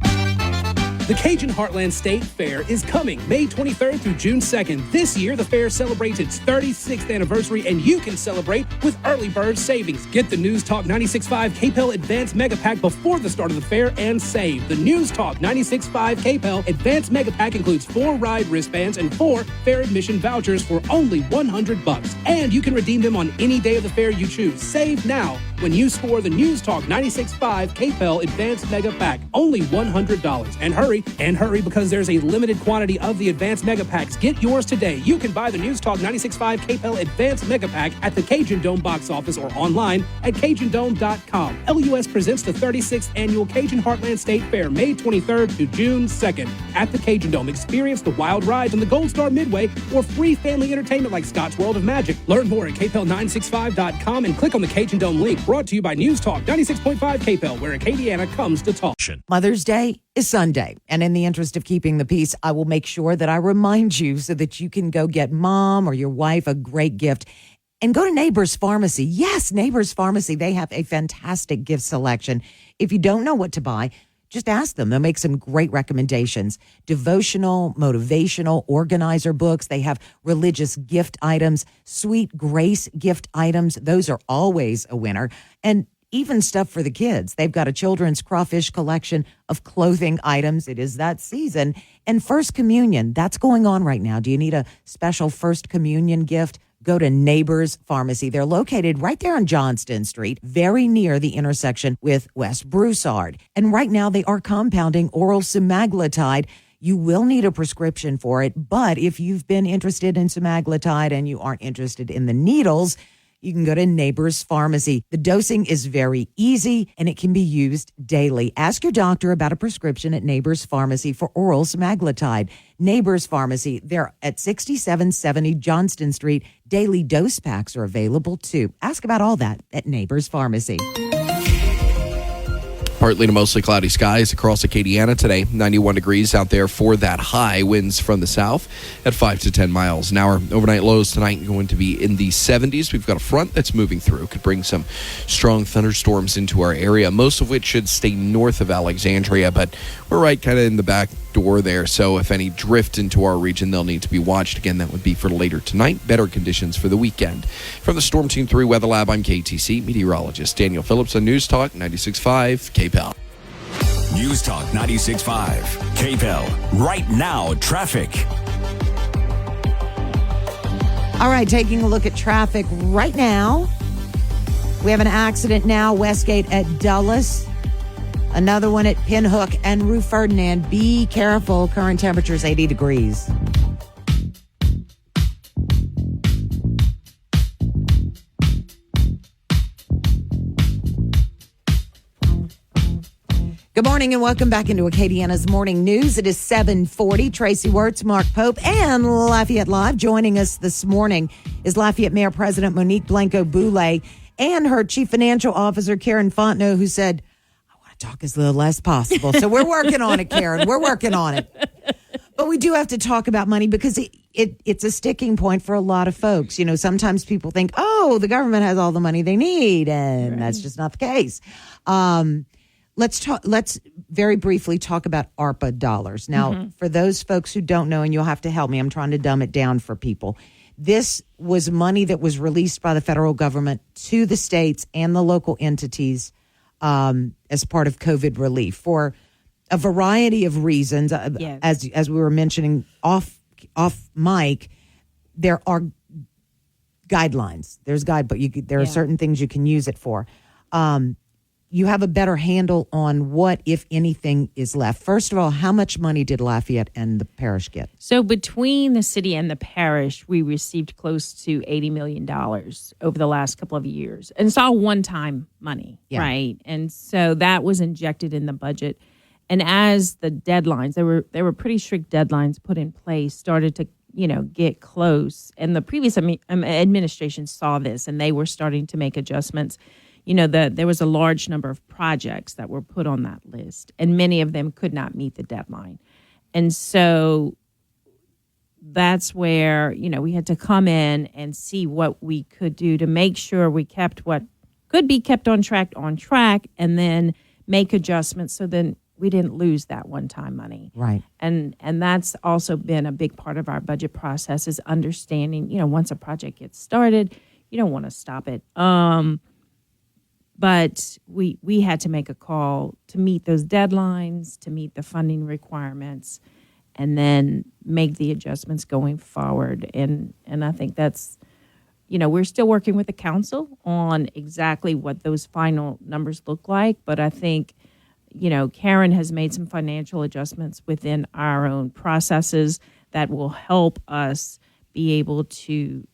The Cajun Heartland State Fair is coming May 23rd through June 2nd. This year, the fair celebrates its 36th anniversary, and you can celebrate with early bird savings. Get the News Talk 96.5 KPEL Advanced Mega Pack before the start of the fair and save. The News Talk 96.5 KPEL Advanced Mega Pack includes 4 ride wristbands and 4 fair admission vouchers for only $100. And you can redeem them on any day of the fair you choose. Save now when you score the News Talk 96.5 KPEL Advanced Mega Pack. Only $100. And hurry because there's a limited quantity of the Advanced Mega Packs. Get yours today. You can buy the News Talk 96.5 KPEL Advanced Mega Pack at the Cajun Dome box office or online at CajunDome.com. LUS presents the 36th Annual Cajun Heartland State Fair, May 23rd to June 2nd. At the Cajun Dome, experience the wild rides on the Gold Star Midway or free family entertainment like Scott's World of Magic. Learn more at KPEL965.com and click on the Cajun Dome link. Brought to you by News Talk 96.5 KPEL, where Acadiana comes to talk. Mother's Day is Sunday, and in the interest of keeping the peace, I will make sure that I remind you so that you can go get mom or your wife a great gift. And go to Neighbors Pharmacy. Yes, Neighbors Pharmacy. They have a fantastic gift selection. If you don't know what to buy, just ask them. They'll make some great recommendations. Devotional, motivational, organizer books. They have religious gift items, sweet grace gift items. Those are always a winner. And even stuff for the kids. They've got a children's crawfish collection of clothing items. It is that season. And First Communion, that's going on right now. Do you need a special First Communion gift? go to Neighbors Pharmacy. They're located right there on Johnston Street, very near the intersection with West Broussard. And right now they are compounding oral semaglutide. You will need a prescription for it, but if you've been interested in semaglutide and you aren't interested in the needles, you can go to Neighbors Pharmacy. The dosing is very easy and it can be used daily. Ask your doctor about a prescription at Neighbors Pharmacy for oral semaglutide. Neighbors Pharmacy, they're at 6770 Johnston Street. Daily dose packs are available too. Ask about all that at Neighbors Pharmacy. Partly to mostly cloudy skies across Acadiana today. 91 degrees out there for that high. Winds from the south at 5 to 10 miles an hour. Overnight lows tonight going to be in the 70s. We've got a front that's moving through. Could bring some strong thunderstorms into our area, most of which should stay north of Alexandria, but we're right kind of in the back door there. So if any drift into our region, they'll need to be watched. Again, that would be for later tonight. Better conditions for the weekend. From the Storm Team 3 Weather Lab, I'm KTC meteorologist Daniel Phillips on News Talk 96.5 KPEL. News Talk 96.5 KPEL. Right now, traffic. All right, taking a look at traffic right now. We have an accident now, Westgate at Dulles. Another one at Pinhook and Rue Ferdinand. Be careful. Current temperature is 80 degrees. Good morning and welcome back into Acadiana's Morning News. It is 7:40. Tracy Wirtz, Mark Pope, and Lafayette Live. Joining us this morning is Lafayette Mayor President Monique Blanco-Boulay and her Chief Financial Officer, Karen Fontenot, who said, I want to talk as little as possible. So we're working on it, Karen. We're working on it. But we do have to talk about money because it's a sticking point for a lot of folks. You know, sometimes people think, oh, the government has all the money they need, and that's just not the case. Let's very briefly talk about ARPA dollars. Now, for those folks who don't know, and you'll have to help me, I'm trying to dumb it down for people. This was money that was released by the federal government to the states and the local entities as part of COVID relief for a variety of reasons. Yes. As we were mentioning off mic, there are guidelines. There's guidebook. There are certain things you can use it for. You have a better handle on what, if anything, is left. First of all, how much money did Lafayette and the parish get? So between the city and the parish, we received close to $80 million over the last couple of years. And it's all one-time money, right? And so that was injected in the budget. And as the deadlines, there were pretty strict deadlines put in place, started to get close. And the previous administration saw this, and they were starting to make adjustments. There was a large number of projects that were put on that list, and many of them could not meet the deadline. And so that's where, we had to come in and see what we could do to make sure we kept what could be kept on track, and then make adjustments so then we didn't lose that one-time money. Right. And that's also been a big part of our budget process is understanding, once a project gets started, you don't want to stop it. But we had to make a call to meet those deadlines, to meet the funding requirements, and then make the adjustments going forward. And I think that's, we're still working with the council on exactly what those final numbers look like. But I think, Karen has made some financial adjustments within our own processes that will help us be able to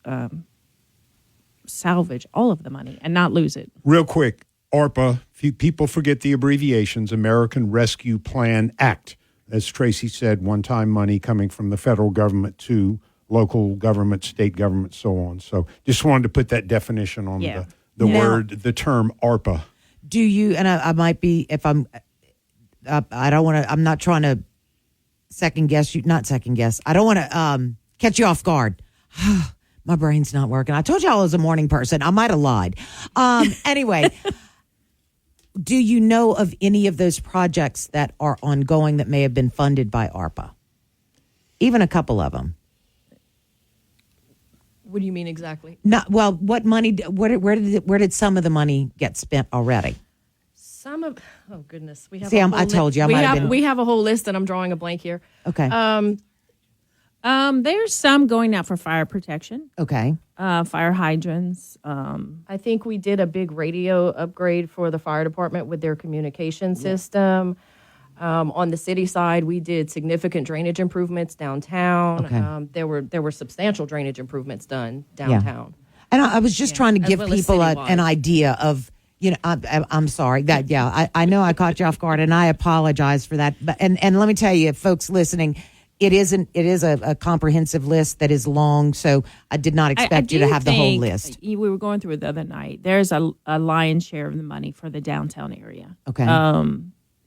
salvage all of the money and not lose it. Real quick, ARPA, people forget the abbreviations, American Rescue Plan Act. As Tracy said, one-time money coming from the federal government to local government, state government, so on. So just wanted to put that definition on the term ARPA. Do you, and I might be, if I'm, I don't want to, I'm not trying to second guess you, not second guess. I don't want to catch you off guard. My brain's not working. I told you I was a morning person. I might have lied. Anyway, do you know of any of those projects that are ongoing that may have been funded by ARPA? Even a couple of them. What do you mean exactly? Well, what money? Where did some of the money get spent already? Oh goodness, we have. See, I told you. We have a whole list, and I'm drawing a blank here. Okay. There's some going out for fire protection. Okay. Fire hydrants. I think we did a big radio upgrade for the fire department with their communication system. On the city side, we did significant drainage improvements downtown. Okay. There were substantial drainage improvements done downtown. And I was just trying to give well as people citywide. an idea of, I'm sorry that, I know I caught you off guard and I apologize for that. But, and let me tell you, folks listening, it is a comprehensive list that is long. So I did not expect you to have the whole list. We were going through it the other night. There's a lion's share of the money for the downtown area. Okay.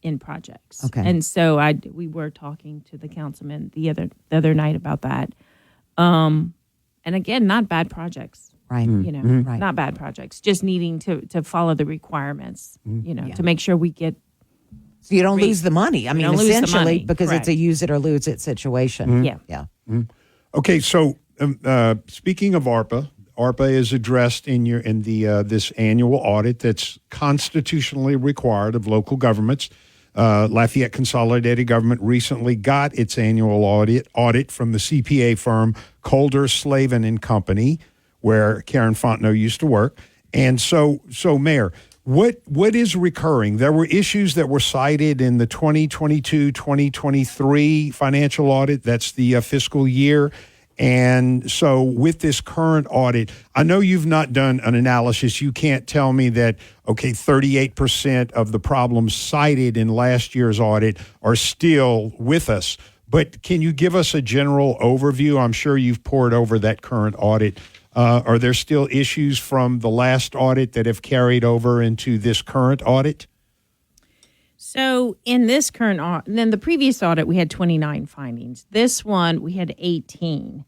In projects. Okay. And so we were talking to the councilman the other night about that. And again, not bad projects. Right. Right. Not bad projects. Just needing to follow the requirements, to make sure we get. So you don't lose the money. I mean, essentially, because Correct. it's a use it or lose it situation. Yeah. Okay, so speaking of ARPA is addressed in this annual audit that's constitutionally required of local governments. Lafayette Consolidated Government recently got its annual audit from the CPA firm Calder, Slavin and Company, where Karen Fontenot used to work. And so Mayor, what is recurring? There were issues that were cited in the 2022-2023 financial audit. That's the fiscal year. And so with this current audit, I know you've not done an analysis. You can't tell me that, 38% of the problems cited in last year's audit are still with us. But can you give us a general overview? I'm sure you've pored over that current audit. Are there still issues from the last audit that have carried over into this current audit? So in this current audit, then the previous audit, we had 29 findings. This one, we had 18.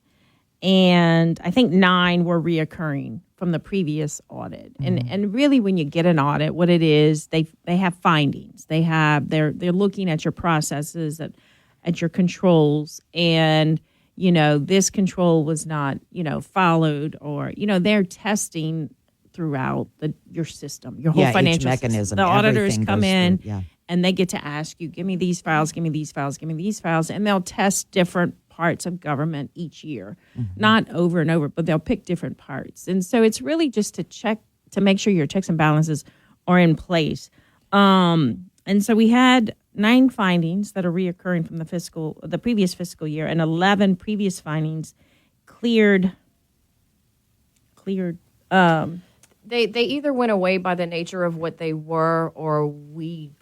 And I think 9 were reoccurring from the previous audit. Mm-hmm. And really, when you get an audit, what it is, they have findings. They're looking at your processes, at your controls, and this control was not, followed, or, they're testing throughout your system, your whole financial mechanism. The auditors come in and they get to ask you, give me these files, give me these files, give me these files. And they'll test different parts of government each year, not over and over, but they'll pick different parts. And so it's really just to check, to make sure your checks and balances are in place. And so we had 9 findings that are reoccurring from the previous fiscal year, and 11 previous findings cleared. They either went away by the nature of what they were, or we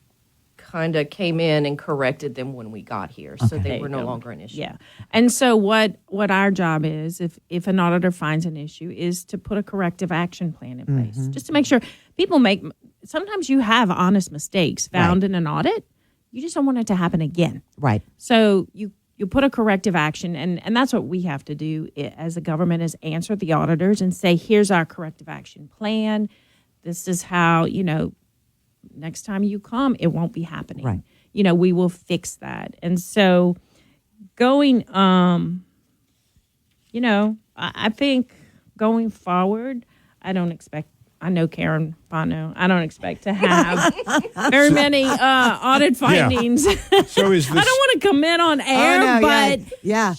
kind of came in and corrected them when we got here, so they were no longer an issue. Yeah, and so what our job is, if an auditor finds an issue, is to put a corrective action plan in place, just to make sure people make. Sometimes you have honest mistakes found in an audit. You just don't want it to happen again. Right. So you put a corrective action, and that's what we have to do as a government, is answer the auditors and say, here's our corrective action plan. This is how, next time you come, it won't be happening. Right. We will fix that. And so going, I think going forward, I know Karen Fontenot. I don't expect to have very many audit findings. Yeah. So is this, I don't want to comment on air, but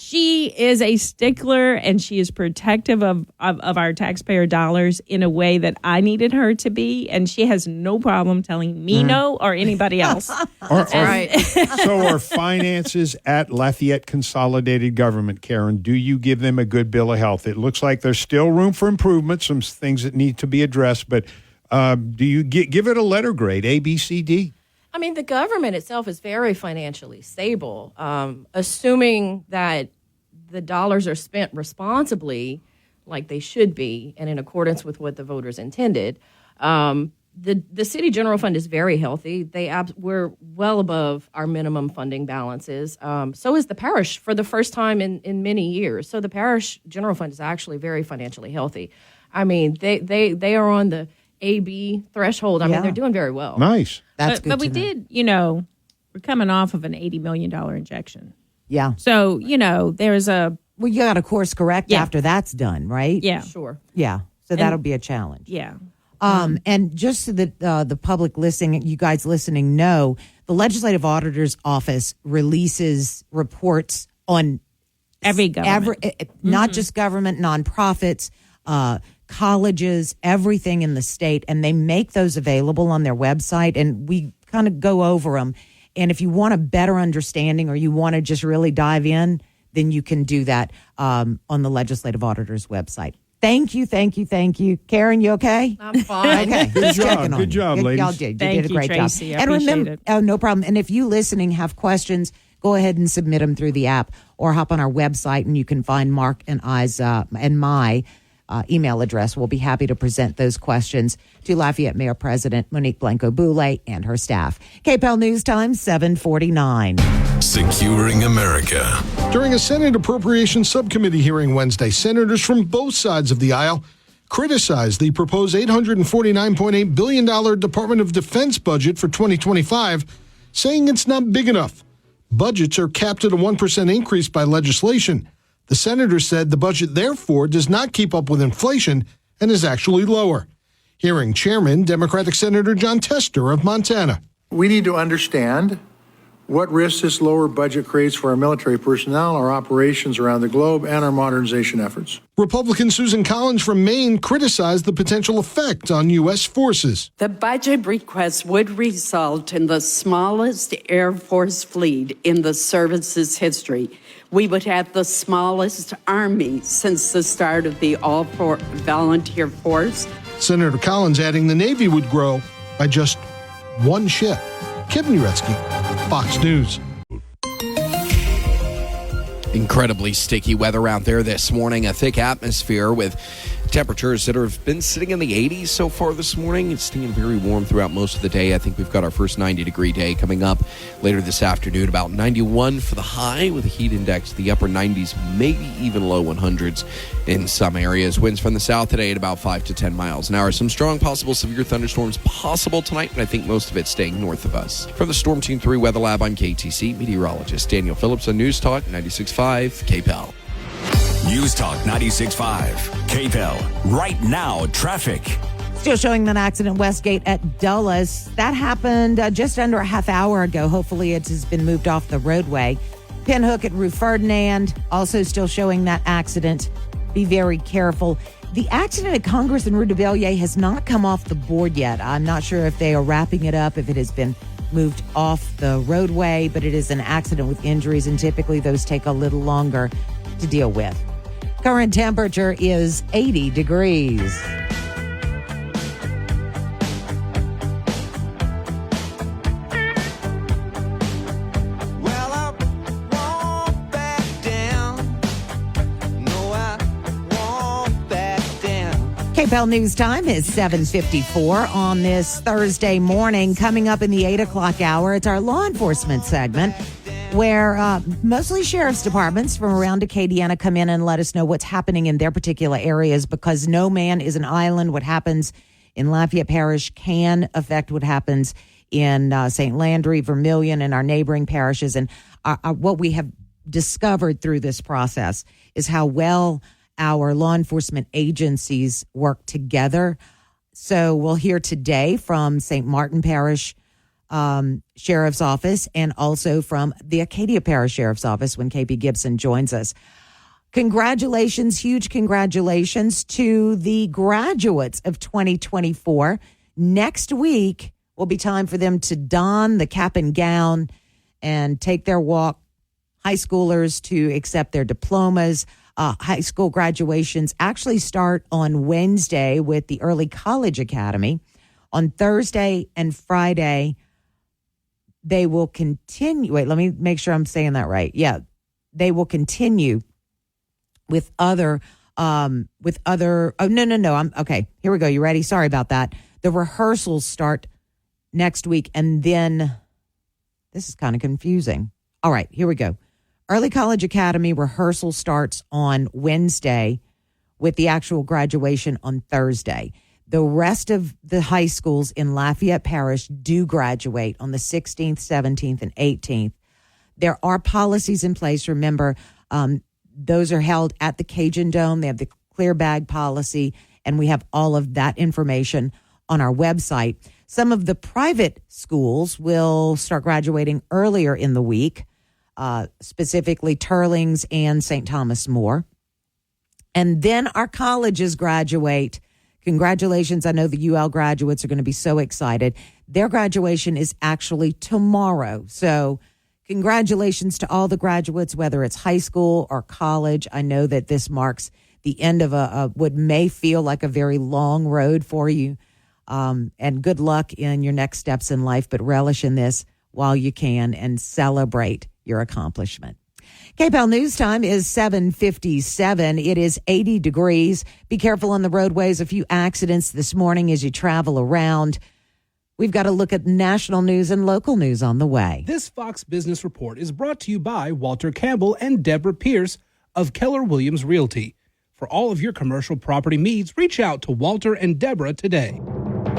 she is a stickler, and she is protective of our taxpayer dollars in a way that I needed her to be, and she has no problem telling me no or anybody else. So are finances at Lafayette Consolidated Government, Karen, do you give them a good bill of health? It looks like there's still room for improvement, some things that need to be addressed, but do you give it a letter grade, A, B, C, D? I mean, the government itself is very financially stable, assuming that the dollars are spent responsibly, like they should be, and in accordance with what the voters intended. The city general fund is very healthy. We're well above our minimum funding balances. So is the parish for the first time in many years. So the parish general fund is actually very financially healthy. I mean, they are on the AB threshold. I mean, they're doing very well. Nice. That's good. But we did, we're coming off of an $80 million injection. Yeah. So, there's a... Well, you got to course correct after that's done, right? Yeah. Sure. Yeah. So that'll be a challenge. Yeah. And just so that the public listening, you guys listening know, the Legislative Auditor's Office releases reports on Every government. Not just government, nonprofits, colleges, everything in the state. And they make those available on their website. And we kind of go over them. And if you want a better understanding or you want to just really dive in, then you can do that on the Legislative Auditor's website. Thank you. Karen, you okay? I'm fine. Okay. Good job, ladies. Y'all did. Thank did a great Tracy. job. I And remember, appreciate it. no problem. And if you listening have questions, go ahead and submit them through the app or hop on our website and you can find Mark and I's and my email address. We'll be happy to present those questions to Lafayette Mayor President Monique Blanco-Boulay and her staff. KPEL News Time, 7:49. Securing America. During a Senate Appropriations Subcommittee hearing Wednesday, senators from both sides of the aisle criticized the proposed $849.8 billion Department of Defense budget for 2025, saying it's not big enough. Budgets are capped at a 1% increase by legislation. The senator said the budget, therefore, does not keep up with inflation and is actually lower. Hearing Chairman, Democratic Senator John Tester of Montana. We need to understand what risks this lower budget creates for our military personnel, our operations around the globe, and our modernization efforts. Republican Susan Collins from Maine criticized the potential effect on U.S. forces. The budget request would result in the smallest Air Force fleet in the service's history. We would have the smallest Army since the start of the all-volunteer force. Senator Collins adding the Navy would grow by just one ship. Kevin Uretsky, Fox News. Incredibly sticky weather out there this morning. A thick atmosphere with temperatures that have been sitting in the 80s so far this morning. It's staying very warm throughout most of the day. I think we've got our first 90-degree day coming up later this afternoon. About 91 for the high with a heat index the upper 90s, maybe even low 100s in some areas. Winds from the south today at about 5 to 10 miles an hour. Some strong possible severe thunderstorms possible tonight, but I think most of it staying north of us. From the Storm Team 3 Weather Lab, I'm KTC meteorologist Daniel Phillips on News Talk 96.5 KPEL. News Talk 96.5 KPEL. Right now, traffic. Still showing that accident Westgate at Dulles. That happened just under a half hour ago. Hopefully it has been moved off the roadway. Pinhook at Rue Ferdinand, also still showing that accident. Be very careful. The accident at Congress and Rue de Bellier has not come off the board yet. I'm not sure if they are wrapping it up, if it has been moved off the roadway, but it is an accident with injuries, and typically those take a little longer to deal with. Current temperature is 80 degrees. KPEL News Time is 7:54 on this Thursday morning. Coming up in the 8 o'clock hour, it's our law enforcement segment where mostly sheriff's departments from around Acadiana come in and let us know what's happening in their particular areas, because no man is an island. What happens in Lafayette Parish can affect what happens in St. Landry, Vermilion, and our neighboring parishes. And what we have discovered through this process is how well our law enforcement agencies work together. So we'll hear today from St. Martin Parish Sheriff's Office and also from the Acadia Parish Sheriff's Office when KP Gibson joins us. Congratulations, huge congratulations to the graduates of 2024. Next week will be time for them to don the cap and gown and take their walk. High schoolers to accept their diplomas. High school graduations actually start on Wednesday with the Early College Academy. On Thursday and Friday, they will continue. Wait, let me make sure I'm saying that right. Yeah, they will continue with other. Oh, no. Okay. Here we go. You ready? Sorry about that. The rehearsals start next week, and then this is kind of confusing. All right, here we go. Early College Academy rehearsal starts on Wednesday with the actual graduation on Thursday. The rest of the high schools in Lafayette Parish do graduate on the 16th, 17th, and 18th. There are policies in place. Remember, those are held at the Cajun Dome. They have the clear bag policy, and we have all of that information on our website. Some of the private schools will start graduating earlier in the week. specifically Turlings and St. Thomas More. And then our colleges graduate. Congratulations. I know the UL graduates are going to be so excited. Their graduation is actually tomorrow. So congratulations to all the graduates, whether it's high school or college. I know that this marks the end of what may feel like a very long road for you. And good luck in your next steps in life, but relish in this while you can and celebrate your accomplishment. KPEL News Time is 7:57. It is 80 degrees. Be careful on the roadways. A few accidents this morning as you travel around. We've got to look at national news and local news on the way. This Fox Business Report is brought to you by Walter Campbell and Deborah Pierce of Keller Williams Realty. For all of your commercial property needs, reach out to Walter and Deborah today.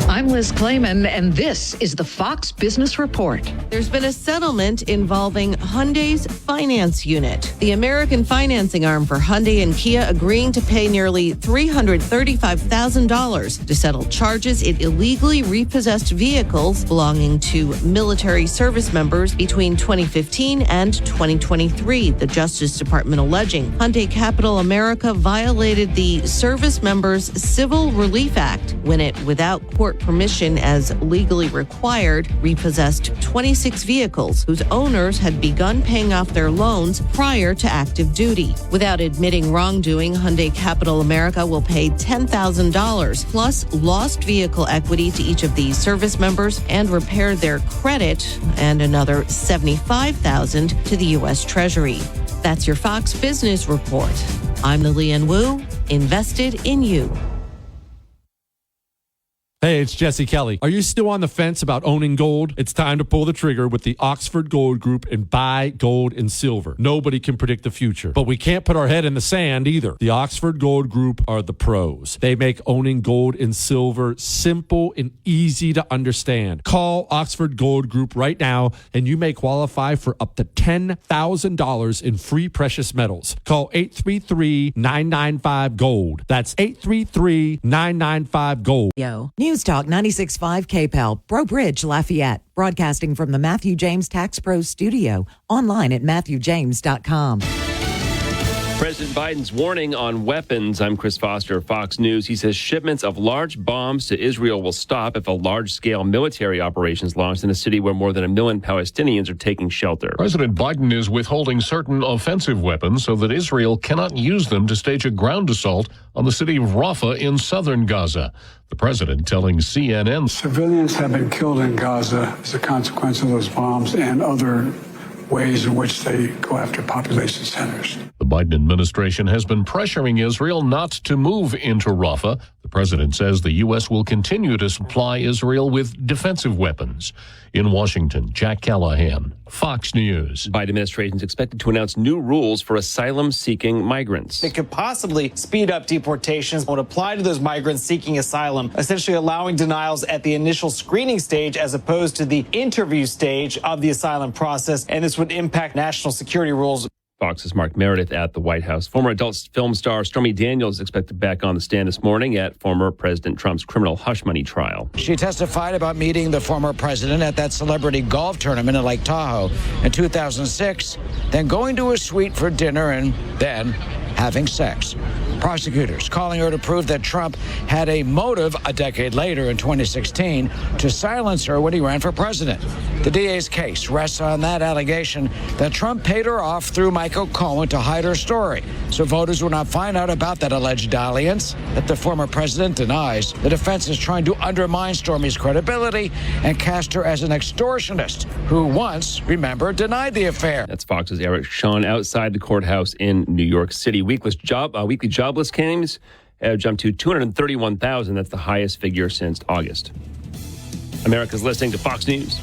I'm Liz Clayman, and this is the Fox Business Report. There's been a settlement involving Hyundai's finance unit. The American financing arm for Hyundai and Kia agreeing to pay nearly $335,000 to settle charges it illegally repossessed vehicles belonging to military service members between 2015 and 2023, the Justice Department alleging Hyundai Capital America violated the Service Members Civil Relief Act when it, without court permission as legally required, repossessed 26 vehicles whose owners had begun paying off their loans prior to active duty. Without admitting wrongdoing, Hyundai Capital America will pay $10,000 plus lost vehicle equity to each of these service members and repair their credit, and another $75,000 to the U.S. Treasury. That's your Fox Business Report. I'm Lillian Wu, invested in you. Hey, it's Jesse Kelly. Are you still on the fence about owning gold? It's time to pull the trigger with the Oxford Gold Group and buy gold and silver. Nobody can predict the future, but we can't put our head in the sand either. The Oxford Gold Group are the pros. They make owning gold and silver simple and easy to understand. Call Oxford Gold Group right now, and you may qualify for up to $10,000 in free precious metals. Call 833-995-GOLD. That's 833-995-GOLD. Yo. News Talk 96.5 KPEL, Breaux Bridge, Lafayette. Broadcasting from the Matthew James Tax Pro studio. Online at MatthewJames.com. President Biden's warning on weapons. I'm Chris Foster, Fox News. He says shipments of large bombs to Israel will stop if a large-scale military operation is launched in a city where more than 1 million Palestinians are taking shelter. President Biden is withholding certain offensive weapons so that Israel cannot use them to stage a ground assault on the city of Rafah in southern Gaza. The president telling CNN civilians have been killed in Gaza as a consequence of those bombs and other ways in which they go after population centers. The Biden administration has been pressuring Israel not to move into Rafah. The president says the U.S. will continue to supply Israel with defensive weapons. In Washington, Jack Callahan, Fox News. Biden administration is expected to announce new rules for asylum-seeking migrants. It could possibly speed up deportations, would apply to those migrants seeking asylum, essentially allowing denials at the initial screening stage as opposed to the interview stage of the asylum process, and this would impact national security rules. Fox's Mark Meredith at the White House. Former adult film star Stormy Daniels is expected back on the stand this morning at former President Trump's criminal hush money trial. She testified about meeting the former president at that celebrity golf tournament in Lake Tahoe in 2006, then going to a suite for dinner and then having sex. Prosecutors calling her to prove that Trump had a motive a decade later in 2016 to silence her when he ran for president. The DA's case rests on that allegation that Trump paid her off through Michael Cohen to hide her story, so voters would not find out about that alleged dalliance that the former president denies. The defense is trying to undermine Stormy's credibility and cast her as an extortionist who once, remember, denied the affair. That's Fox's Eric Shawn outside the courthouse in New York City. Weekly jobless claims have jumped to 231,000. That's the highest figure since August. America's listening to Fox News.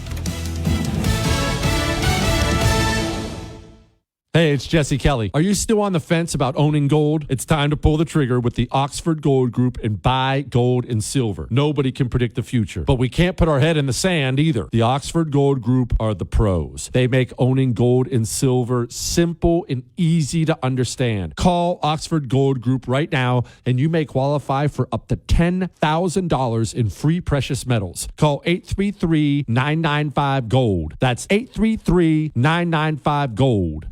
Hey, it's Jesse Kelly. Are you still on the fence about owning gold? It's time to pull the trigger with the Oxford Gold Group and buy gold and silver. Nobody can predict the future, but we can't put our head in the sand either. The Oxford Gold Group are the pros. They make owning gold and silver simple and easy to understand. Call Oxford Gold Group right now and you may qualify for up to $10,000 in free precious metals. Call 833-995-GOLD. That's 833-995-GOLD.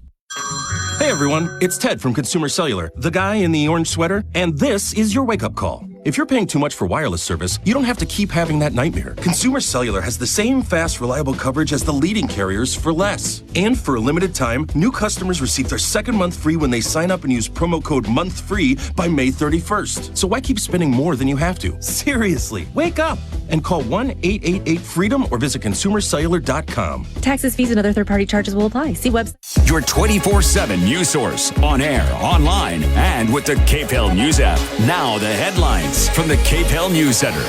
Hey everyone, it's Ted from Consumer Cellular, the guy in the orange sweater, and this is your wake-up call. If you're paying too much for wireless service, you don't have to keep having that nightmare. Consumer Cellular has the same fast, reliable coverage as the leading carriers for less. And for a limited time, new customers receive their second month free when they sign up and use promo code MONTHFREE by May 31st. So why keep spending more than you have to? Seriously, wake up and call 1-888-FREEDOM or visit consumercellular.com. Taxes, fees, and other third-party charges will apply. See website. Your 24/7 news source, on air, online, and with the KPEL News app. Now the headlines from the KPEL News Center.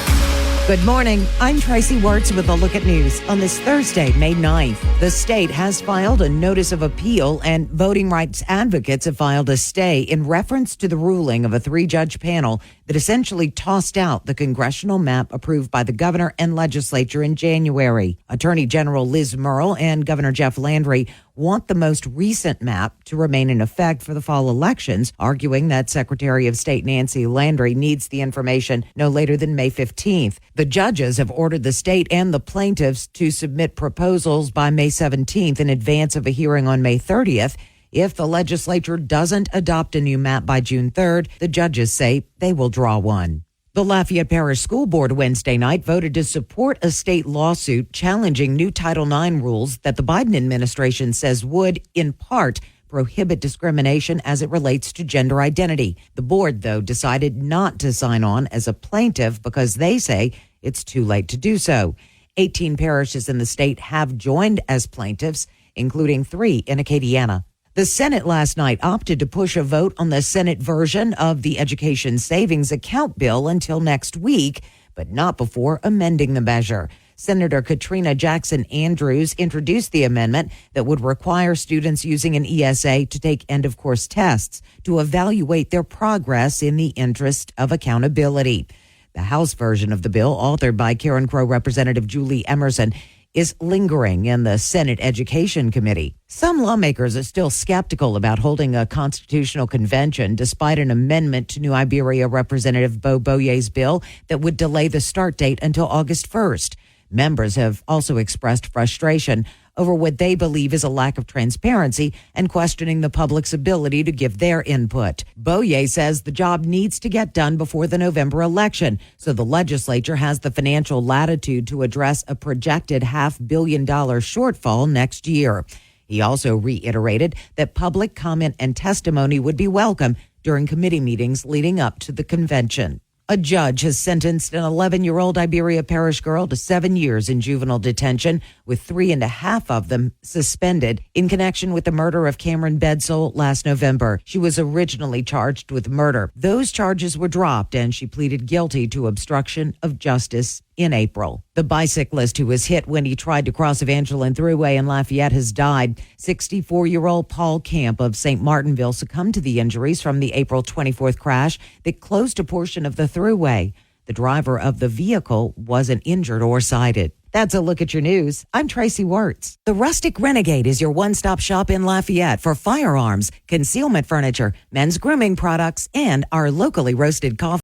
Good morning. I'm Tracy Wertz with a look at news on this Thursday, May 9th. The state has filed a notice of appeal and voting rights advocates have filed a stay in reference to the ruling of a 3-judge panel that essentially tossed out the congressional map approved by the governor and legislature in January. Attorney General Liz Murrill and Governor Jeff Landry want the most recent map to remain in effect for the fall elections, arguing that Secretary of State Nancy Landry needs the information no later than May 15th. The judges have ordered the state and the plaintiffs to submit proposals by May 17th in advance of a hearing on May 30th. If the legislature doesn't adopt a new map by June 3rd, the judges say they will draw one. The Lafayette Parish School Board Wednesday night voted to support a state lawsuit challenging new Title IX rules that the Biden administration says would, in part, prohibit discrimination as it relates to gender identity. The board, though, decided not to sign on as a plaintiff because they say it's too late to do so. 18 parishes in the state have joined as plaintiffs, including 3 in Acadiana. The Senate last night opted to push a vote on the Senate version of the Education Savings Account bill until next week, but not before amending the measure. Senator Katrina Jackson Andrews introduced the amendment that would require students using an ESA to take end-of-course tests to evaluate their progress in the interest of accountability. The House version of the bill, authored by Karen Crow Representative Julie Emerson, is lingering in the Senate Education Committee. Some lawmakers are still skeptical about holding a constitutional convention despite an amendment to New Iberia Representative Bo Boyer's bill that would delay the start date until August 1st. Members have also expressed frustration over what they believe is a lack of transparency and questioning the public's ability to give their input. Boyer says the job needs to get done before the November election, so the legislature has the financial latitude to address a projected $500 million shortfall next year. He also reiterated that public comment and testimony would be welcome during committee meetings leading up to the convention. A judge has sentenced an 11-year-old Iberia Parish girl to 7 years in juvenile detention, with 3.5 of them suspended in connection with the murder of Cameron Bedsole last November. She was originally charged with murder. Those charges were dropped, and she pleaded guilty to obstruction of justice in April. The bicyclist who was hit when he tried to cross Evangeline Thruway in Lafayette has died. 64-year-old Paul Camp of St. Martinville succumbed to the injuries from the April 24th crash that closed a portion of the Thruway. The driver of the vehicle wasn't injured or cited. That's a look at your news. I'm Tracy Wertz. The Rustic Renegade is your one-stop shop in Lafayette for firearms, concealment furniture, men's grooming products, and our locally roasted coffee.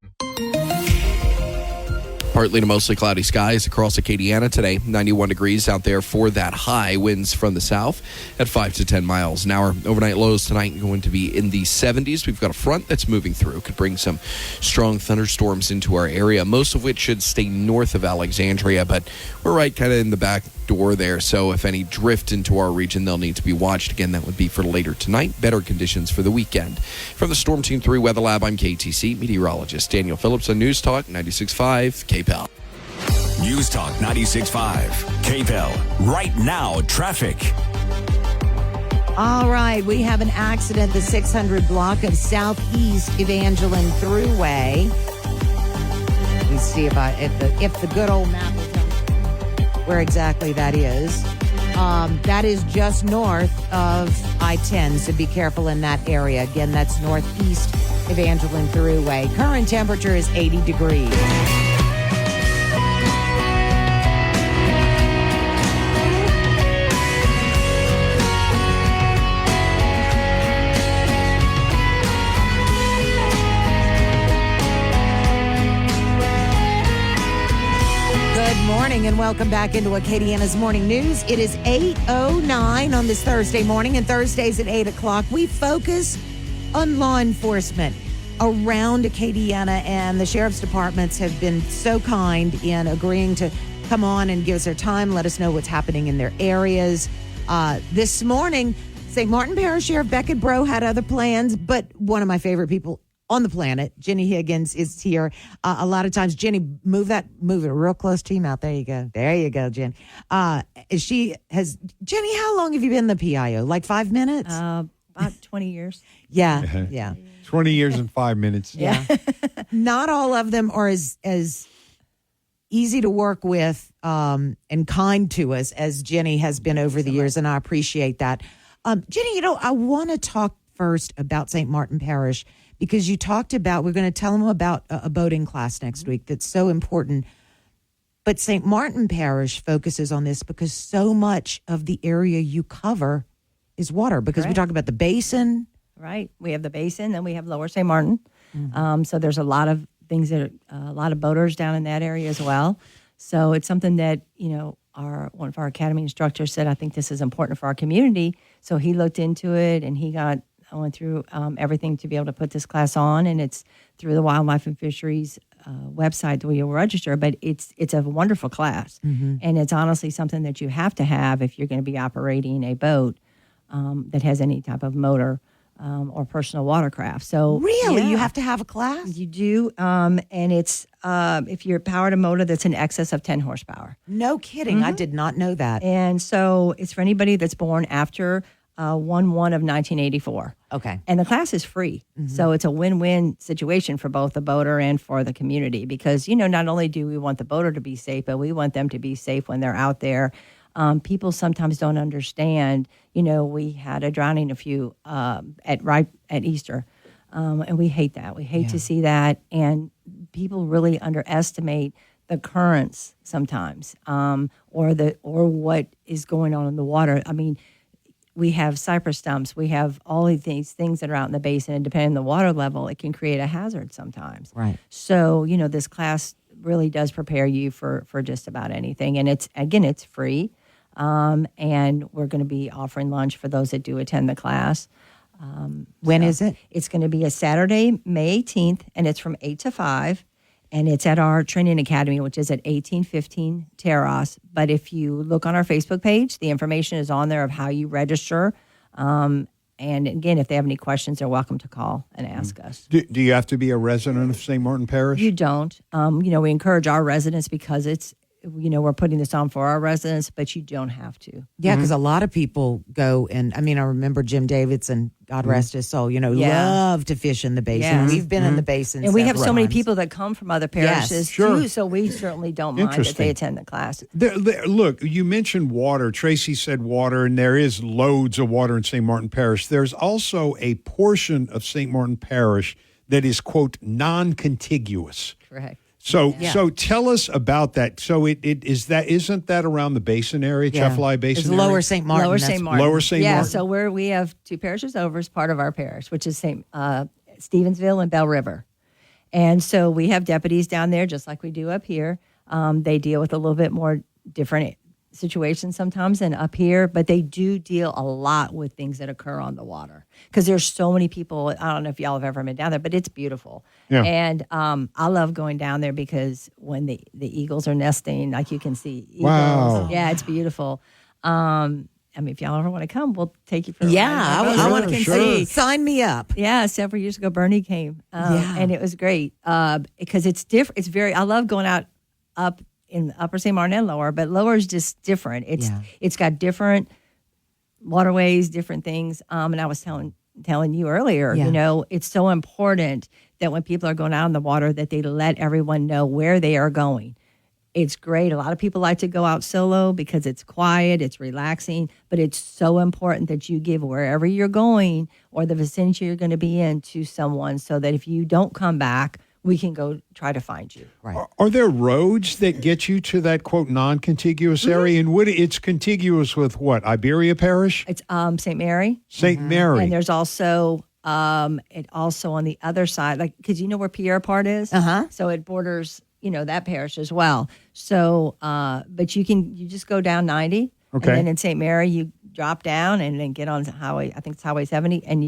Partly to mostly cloudy skies across Acadiana today. 91 degrees out there for that high. Winds from the south at 5 to 10 miles an hour. Overnight lows tonight going to be in the 70s. We've got a front that's moving through. Could bring some strong thunderstorms into our area, most of which should stay north of Alexandria, but we're right kind of in the back door there. So if any drift into our region, they'll need to be watched. Again, that would be for later tonight. Better conditions for the weekend. From the Storm Team 3 Weather Lab, I'm KTC meteorologist Daniel Phillips on News Talk 96.5 KPEL. News Talk 96.5 KPEL. Right now, traffic. All right, we have an accident, the 600 block of Southeast Evangeline Thruway. Let me see if the good old map will tell me where exactly that is. That is just north of I-10, so be careful in that area. Again, that's northeast Evangeline Thruway. Current temperature is 80 degrees. Morning and welcome back into Acadiana's Morning News. It is 8:09 on this Thursday morning, and Thursdays at 8 o'clock, we focus on law enforcement around Acadiana, and the sheriff's departments have been so kind in agreeing to come on and give us their time, let us know what's happening in their areas. This morning, St. Martin Parish Sheriff Beckett Bro had other plans, but one of my favorite people on the planet, Jenny Higgins, is here. A lot of times, Jenny, move it real close to your mouth. There you go. There you go, Jen. Jenny, how long have you been the PIO? Like 5 minutes? About 20 years. Yeah. 20 years and 5 minutes. Yeah. Not all of them are as easy to work with and kind to us as Jenny has been over the years, and I appreciate that. Jenny, I want to talk first about St. Martin Parish, because you talked about, we're going to tell them about a boating class next week that's so important. But St. Martin Parish focuses on this because so much of the area you cover is water, because we talk about the basin. Right. We have the basin, and we have Lower St. Martin. Mm-hmm. So there's a lot of things a lot of boaters down in that area as well. So it's something that, one of our academy instructors said, I think this is important for our community. So he looked into it, and I went through everything to be able to put this class on, and it's through the Wildlife and Fisheries website where you'll register. But it's a wonderful class, and it's honestly something that you have to have if you're going to be operating a boat that has any type of motor or personal watercraft. So really, you have to have a class? You do, and it's if you're powered a motor that's in excess of 10 horsepower. No kidding, I did not know that. And so it's for anybody that's born after 1/1 of 1984. Okay. And the class is free. So it's a win-win situation for both the boater and for the community, because, not only do we want the boater to be safe, but we want them to be safe when they're out there. People sometimes don't understand, we had a drowning at Easter. And we hate that. We hate to see that. And people really underestimate the currents sometimes, or what is going on in the water. I mean, we have cypress stumps. We have all of these things that are out in the basin, and depending on the water level, it can create a hazard sometimes. Right. So, this class really does prepare you for just about anything. And it's free. And we're going to be offering lunch for those that do attend the class. When is it? It's going to be a Saturday, May 18th, and it's from 8 to 5. And it's at our training academy, which is at 1815 Terrace. But if you look on our Facebook page, the information is on there of how you register. And again, if they have any questions, they're welcome to call and ask us. Do you have to be a resident of St. Martin Parish? You don't. We encourage our residents because it's, we're putting this on for our residents, but you don't have to. Yeah, because a lot of people go, and I remember Jim Davidson, God rest his soul, love to fish in the basin. Yes. We've been in the basin and we have several so many times. people that come from other parishes too, so we certainly don't mind that they attend the class. Look, you mentioned water. Tracy said water, and there is loads of water in St. Martin Parish. There's also a portion of St. Martin Parish that is, quote, non-contiguous. Correct. So tell us about that. So isn't that around the basin area, Chefly Basin it's area? Lower St. Martin. Lower St. Martin. Lower St. Martin. Yeah, so we have two parishes over as part of our parish, which is Stevensville and Bell River. And so we have deputies down there just like we do up here. They deal with a little bit more different situations sometimes than up here, but they do deal a lot with things that occur on the water because there's so many people. I don't know if y'all have ever been down there, but it's beautiful. Yeah. And I love going down there because when the eagles are nesting, like you can see eagles. Wow. Yeah, it's beautiful. If y'all ever want to come, we'll take you for a ride. I want to see. Sign me up. Yeah, several years ago, Bernie came, and it was great because it's different. It's I love going out up in Upper St. Martin and Lower, but Lower is just different. It's got different waterways, different things. And I was telling you earlier, it's so important that when people are going out in the water that they let everyone know where they are going. It's great. A lot of people like to go out solo because it's quiet, it's relaxing, but it's so important that you give wherever you're going or the vicinity you're going to be in to someone so that if you don't come back, we can go try to find you. Right. Are there roads that get you to that, quote, non-contiguous area? And it's contiguous with what, Iberia Parish? It's St. Mary. St. Mary. And there's also it also on the other side, like, because you know where Pierre Part is? So it borders, that parish as well. So, but you just go down 90. Okay. And then in St. Mary, you drop down and then get on highway, I think it's Highway 70, and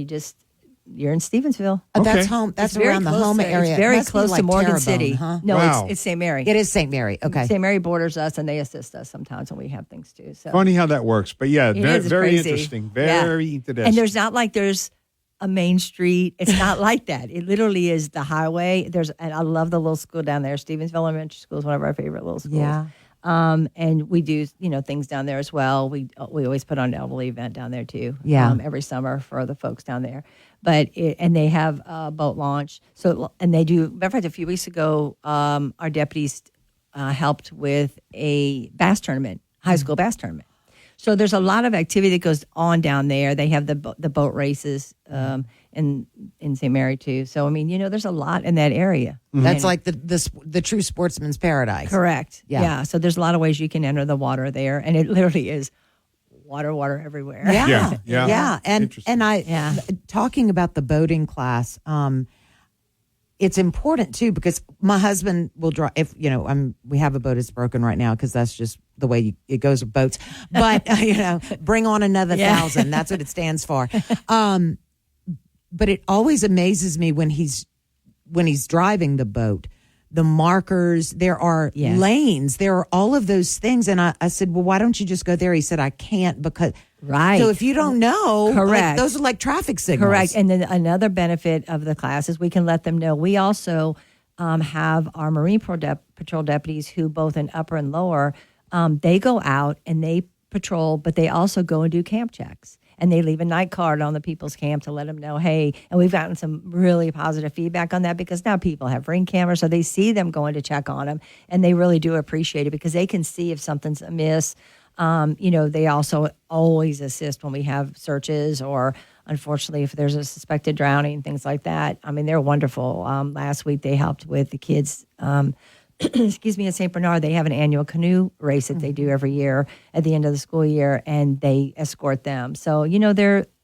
you're in Stevensville. That's home. That's around the home area. It's very Must be close like to Morgan Terrebonne, City. huh? No, Wow. it's St. Mary. It is St. Mary. Okay. St. Mary borders us, and they assist us sometimes when we have things too. So Funny how that works. But yeah, It is, it's very crazy. interesting. Yeah. Very interesting. And there's not like there's a main street. It's not like that. It literally is the highway. And I love the little school down there. Stevensville Elementary School is one of our favorite little schools. Yeah. And we do, things down there as well. We always put on an elderly event down there too. Yeah. Every summer for the folks down there. And they have a boat launch. So, and they do, matter of fact, a few weeks ago, our deputies helped with a bass tournament, high school bass tournament. So there's a lot of activity that goes on down there. They have the boat races in St. Mary too. So I mean, there's a lot in that area. That's like the true sportsman's paradise. Correct. Yeah. So there's a lot of ways you can enter the water there, and it literally is water everywhere. Yeah. And talking about the boating class, it's important too because my husband will drive. If we have a boat that's broken right now because that's just the way it goes with boats. But bring on another 1,000. That's what it stands for. But it always amazes me when he's driving the boat. The markers, there are lanes, there are all of those things. And I said, well, why don't you just go there? He said, I can't because. Right. So if you don't know, correct. Those are like traffic signals. Correct. And then another benefit of the class is we can let them know. We also have our Marine Patrol deputies who both in upper and lower, they go out and they patrol, but they also go and do camp checks. And they leave a night card on the people's camp to let them know, hey, and we've gotten some really positive feedback on that because now people have Ring cameras, so they see them going to check on them, and they really do appreciate it because they can see if something's amiss. They also always assist when we have searches or, unfortunately, if there's a suspected drowning, things like that. I mean, they're wonderful. Last week they helped with the kids in St. Bernard. They have an annual canoe race that they do every year at the end of the school year, and they escort them. So,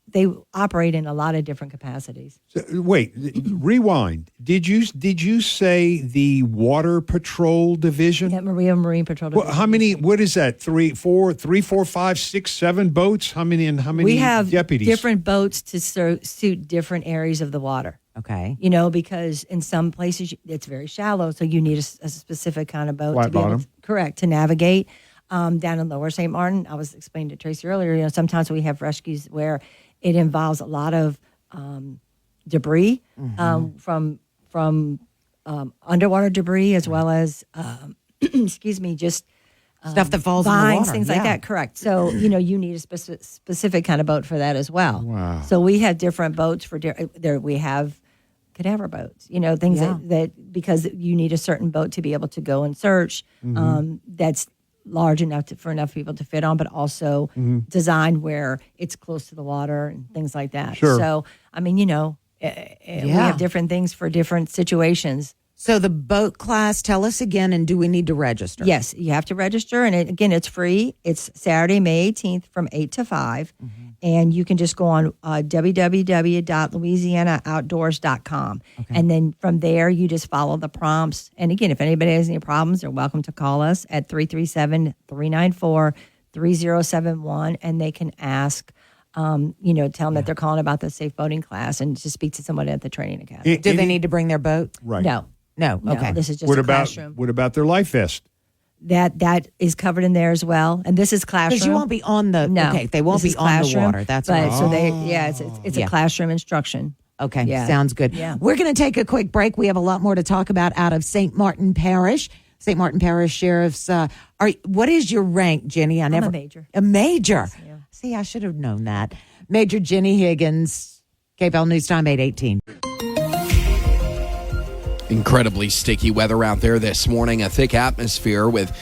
they operate in a lot of different capacities. So, wait, rewind. Did you say the Water Patrol Division? Yeah, Marine Patrol Division. Well, how many? What is that? 3, 4, 5, 6, 7 boats? How many We have deputies? different boats to suit different areas of the water. Okay. Because in some places it's very shallow, so you need a specific kind of boat Flat to be bottom. to navigate. Down in Lower St. Martin, I was explaining to Tracy earlier, sometimes we have rescues where it involves a lot of debris from underwater debris as well as, just stuff that falls in the vines, water. things like that. Correct. So, you need a specific kind of boat for that as well. Wow. So we have different boats for there. We have cadaver boats, things that because you need a certain boat to be able to go and search. That's large enough for enough people to fit on, but also designed where it's close to the water and things like that. Sure. So, I mean, we have different things for different situations. So the boat class, tell us again, and do we need to register? Yes, you have to register, and it's free. It's Saturday, May 18th from 8 to 5, and you can just go on www.louisianaoutdoors.com, and then from there, you just follow the prompts. And again, if anybody has any problems, they're welcome to call us at 337-394-3071, and they can ask, tell them that they're calling about the safe boating class and to speak to someone at the training academy. Do they need to bring their boat? Right. No. Okay. This is just a classroom. What about their life vest? That is covered in there as well, and this is classroom. Because you won't be on the they won't be on the water. That's right. So it's a classroom instruction. Okay, Yeah. sounds good. Yeah. We're going to take a quick break. We have a lot more to talk about out of St. Martin Parish. St. Martin Parish Sheriff's. What is your rank, Jenny? I'm a major. A major. Yeah. See, I should have known that. Major Jenny Higgins, KPEL News Time 8:18. Incredibly sticky weather out there this morning. A thick atmosphere with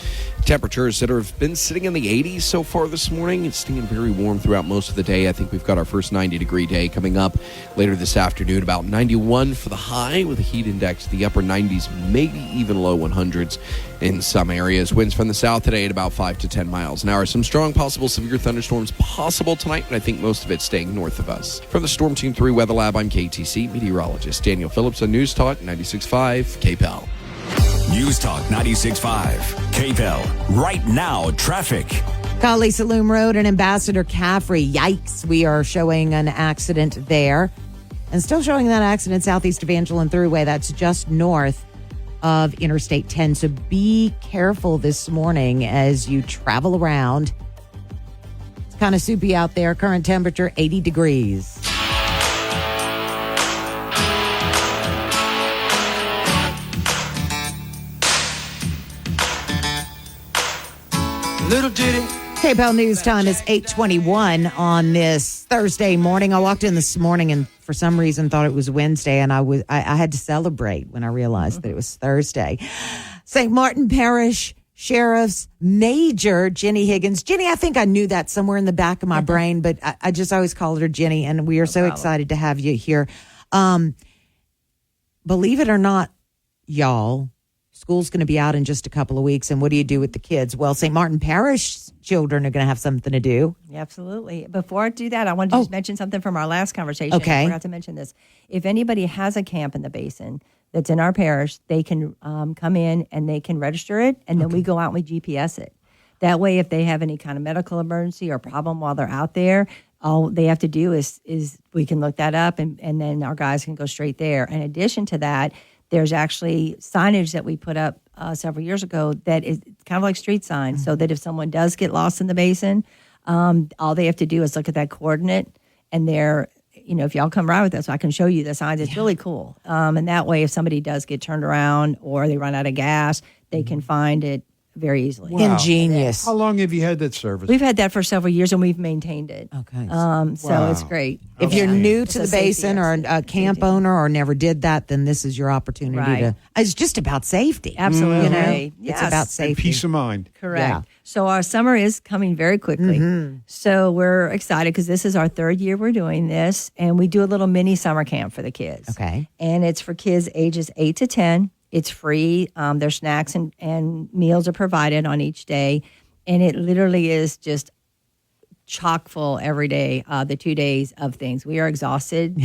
temperatures that have been sitting in the 80s so far this morning. It's staying very warm throughout most of the day. I think we've got our first 90-degree day coming up later this afternoon. About 91 for the high with a heat index in the upper 90s, maybe even low 100s in some areas. Winds from the south today at about 5 to 10 miles an hour. Some strong possible severe thunderstorms possible tonight, and I think most of it staying north of us. From the Storm Team 3 Weather Lab, I'm KTC meteorologist Daniel Phillips on News Talk 96.5 KPEL. News Talk 96.5 KPEL. Right now, traffic. Colley Saloon Road and Ambassador Caffrey. Yikes. We are showing an accident there. And still showing that accident southeast of Angelin Thruway. That's just north of Interstate 10. So be careful this morning as you travel around. It's kind of soupy out there. Current temperature 80 degrees. Little ditty. KPEL News Time is 8:21 on this Thursday morning. I walked in this morning and for some reason thought it was Wednesday, and I had to celebrate when I realized that it was Thursday. St. Martin Parish Sheriff's Major Jenny Higgins. Jenny, I think I knew that somewhere in the back of my brain, but I just always called her Jenny, and we are so excited to have you here. Believe it or not, y'all, school's going to be out in just a couple of weeks, and what do you do with the kids? Well, St. Martin Parish children are going to have something to do. Absolutely. Before I do that, I wanted to just mention something from our last conversation. Okay. I forgot to mention this. If anybody has a camp in the basin that's in our parish, they can come in and they can register it, and then we go out and we GPS it. That way, if they have any kind of medical emergency or problem while they're out there, all they have to do is we can look that up, and then our guys can go straight there. In addition to that, there's actually signage that we put up several years ago that is kind of like street signs, so that if someone does get lost in the basin, all they have to do is look at that coordinate, and they're, if y'all come ride with us, I can show you the signs. It's really cool. And that way, if somebody does get turned around or they run out of gas, they can find it very easily. Wow. Ingenious. How long have you had that service? We've had that for several years, and we've maintained it. Okay. So it's great. If you're new to the basin or a camp owner or never did that, then this is your opportunity to. It's just about safety. Absolutely. It's about safety. And peace of mind. Correct. Yeah. So our summer is coming very quickly. So we're excited because this is our third year we're doing this, and we do a little mini summer camp for the kids. Okay. And it's for kids ages 8 to 10. It's free. Their snacks and meals are provided on each day. And it literally is just chock full every day, the 2 days of things. We are exhausted.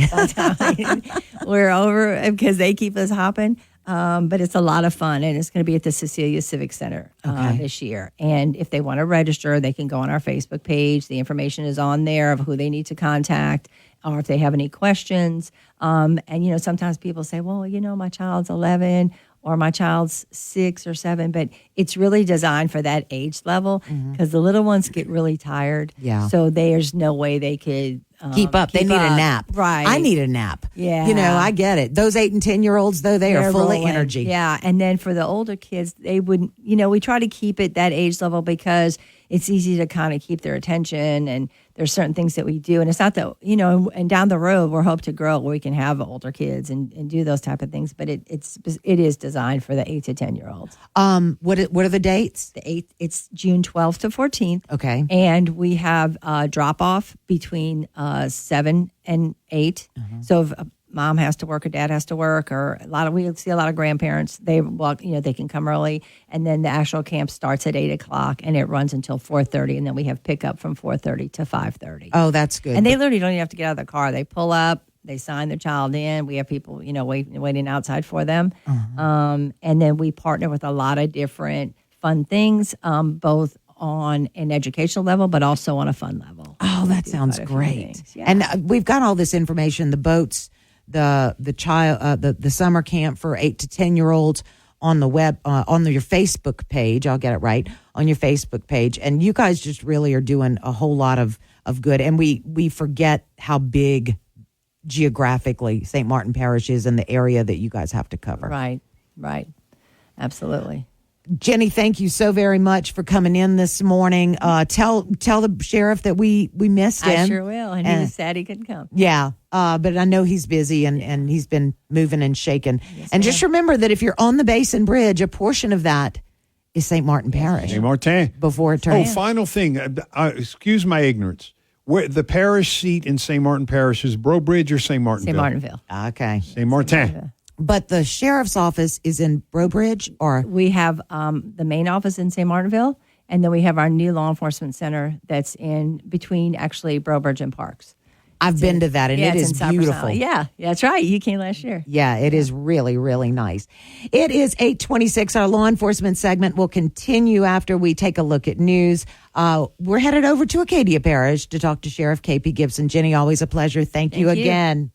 We're over because they keep us hopping. But it's a lot of fun, and it's going to be at the Cecilia Civic Center this year. And if they want to register, they can go on our Facebook page. The information is on there of who they need to contact, or if they have any questions. And, sometimes people say, well, my child's 11 or my child's 6 or 7, but it's really designed for that age level because the little ones get really tired. Yeah. So there's no way they could keep up. They need a nap. Right. I need a nap. Yeah. I get it. Those 8 and 10-year-olds, though, they're full rolling. of energy. Yeah. And then for the older kids, they wouldn't, we try to keep it that age level because it's easy to kind of keep their attention, and there's certain things that we do. And it's not that, and down the road, we're hope to grow where we can have older kids and do those type of things. But it is designed for the 8 to 10-year-olds. What are the dates? The 8th, it's June 12th to 14th. Okay. And we have drop off between 7 and 8. So if mom has to work or dad has to work, or we see a lot of grandparents, they can come early, and then the actual camp starts at 8:00 and it runs until 4:30, and then we have pickup from 4:30 to 5:30. Oh, that's good. And they literally don't even have to get out of the car. They pull up, they sign their child in. We have people, waiting outside for them. And then we partner with a lot of different fun things, both on an educational level, but also on a fun level. Oh, that sounds great. Yeah. And we've got all this information, the boats, the child, the summer camp for 8 to 10-year-olds on the web, on your Facebook page. I'll get it right, on your Facebook page. And you guys just really are doing a whole lot of good. And we forget how big geographically St. Martin Parish is in the area that you guys have to cover. Right. Absolutely. Jenny, thank you so very much for coming in this morning. Tell the sheriff that we missed him. I sure will. And he was sad he couldn't come. Yeah, but I know he's busy and he's been moving and shaking. Yes, and just remember that if you're on the Basin Bridge, a portion of that is St. Martin Parish. St. Martin. Before it turns. Oh, final thing. Excuse my ignorance. Where the parish seat in St. Martin Parish is Brobridge or St. Martinville? St. Martinville. Okay. St. Martin. But the sheriff's office is in Brobridge, or we have the main office in St. Martinville, and then we have our new law enforcement center that's in between actually Brobridge and Parks. I've been to that, and it is beautiful. Yeah, that's right. You came last year. Yeah, it is really, really nice. It is 8:26. Our law enforcement segment will continue after we take a look at news. We're headed over to Acadia Parish to talk to Sheriff KP Gibson. Jenny, always a pleasure. Thank you again.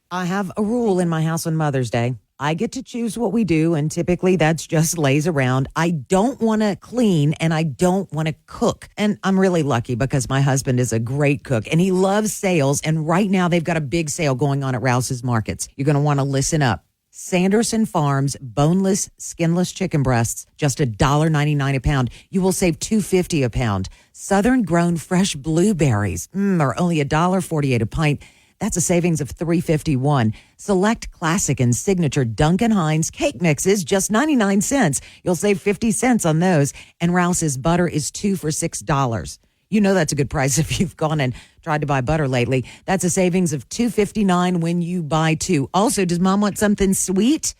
I have a rule in my house on Mother's Day. I get to choose what we do, and typically that's just lays around. I don't want to clean, and I don't want to cook. And I'm really lucky because my husband is a great cook, and he loves sales. And right now they've got a big sale going on at Rouse's Markets. You're going to want to listen up. Sanderson Farms boneless, skinless chicken breasts, just $1.99 a pound. You will save $2.50 a pound. Southern grown fresh blueberries are only $1.48 a pint. That's a savings of $3.51. Select classic and signature Duncan Hines cake mixes, just 99 cents. You'll save 50 cents on those. And Rouse's butter is 2 for $6. You know that's a good price if you've gone and tried to buy butter lately. That's a savings of $2.59 when you buy 2. Also, does Mom want something sweet?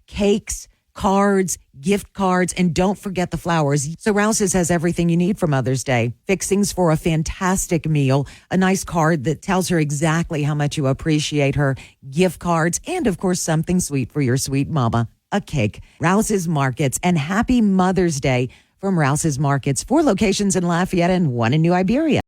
Cakes, cards, gift cards, and don't forget the flowers. So Rouse's has everything you need for Mother's Day. Fixings for a fantastic meal, a nice card that tells her exactly how much you appreciate her, gift cards, and of course something sweet for your sweet mama, a cake. Rouse's Markets, and happy Mother's Day from Rouse's Markets. 4 locations in Lafayette and 1 in New Iberia.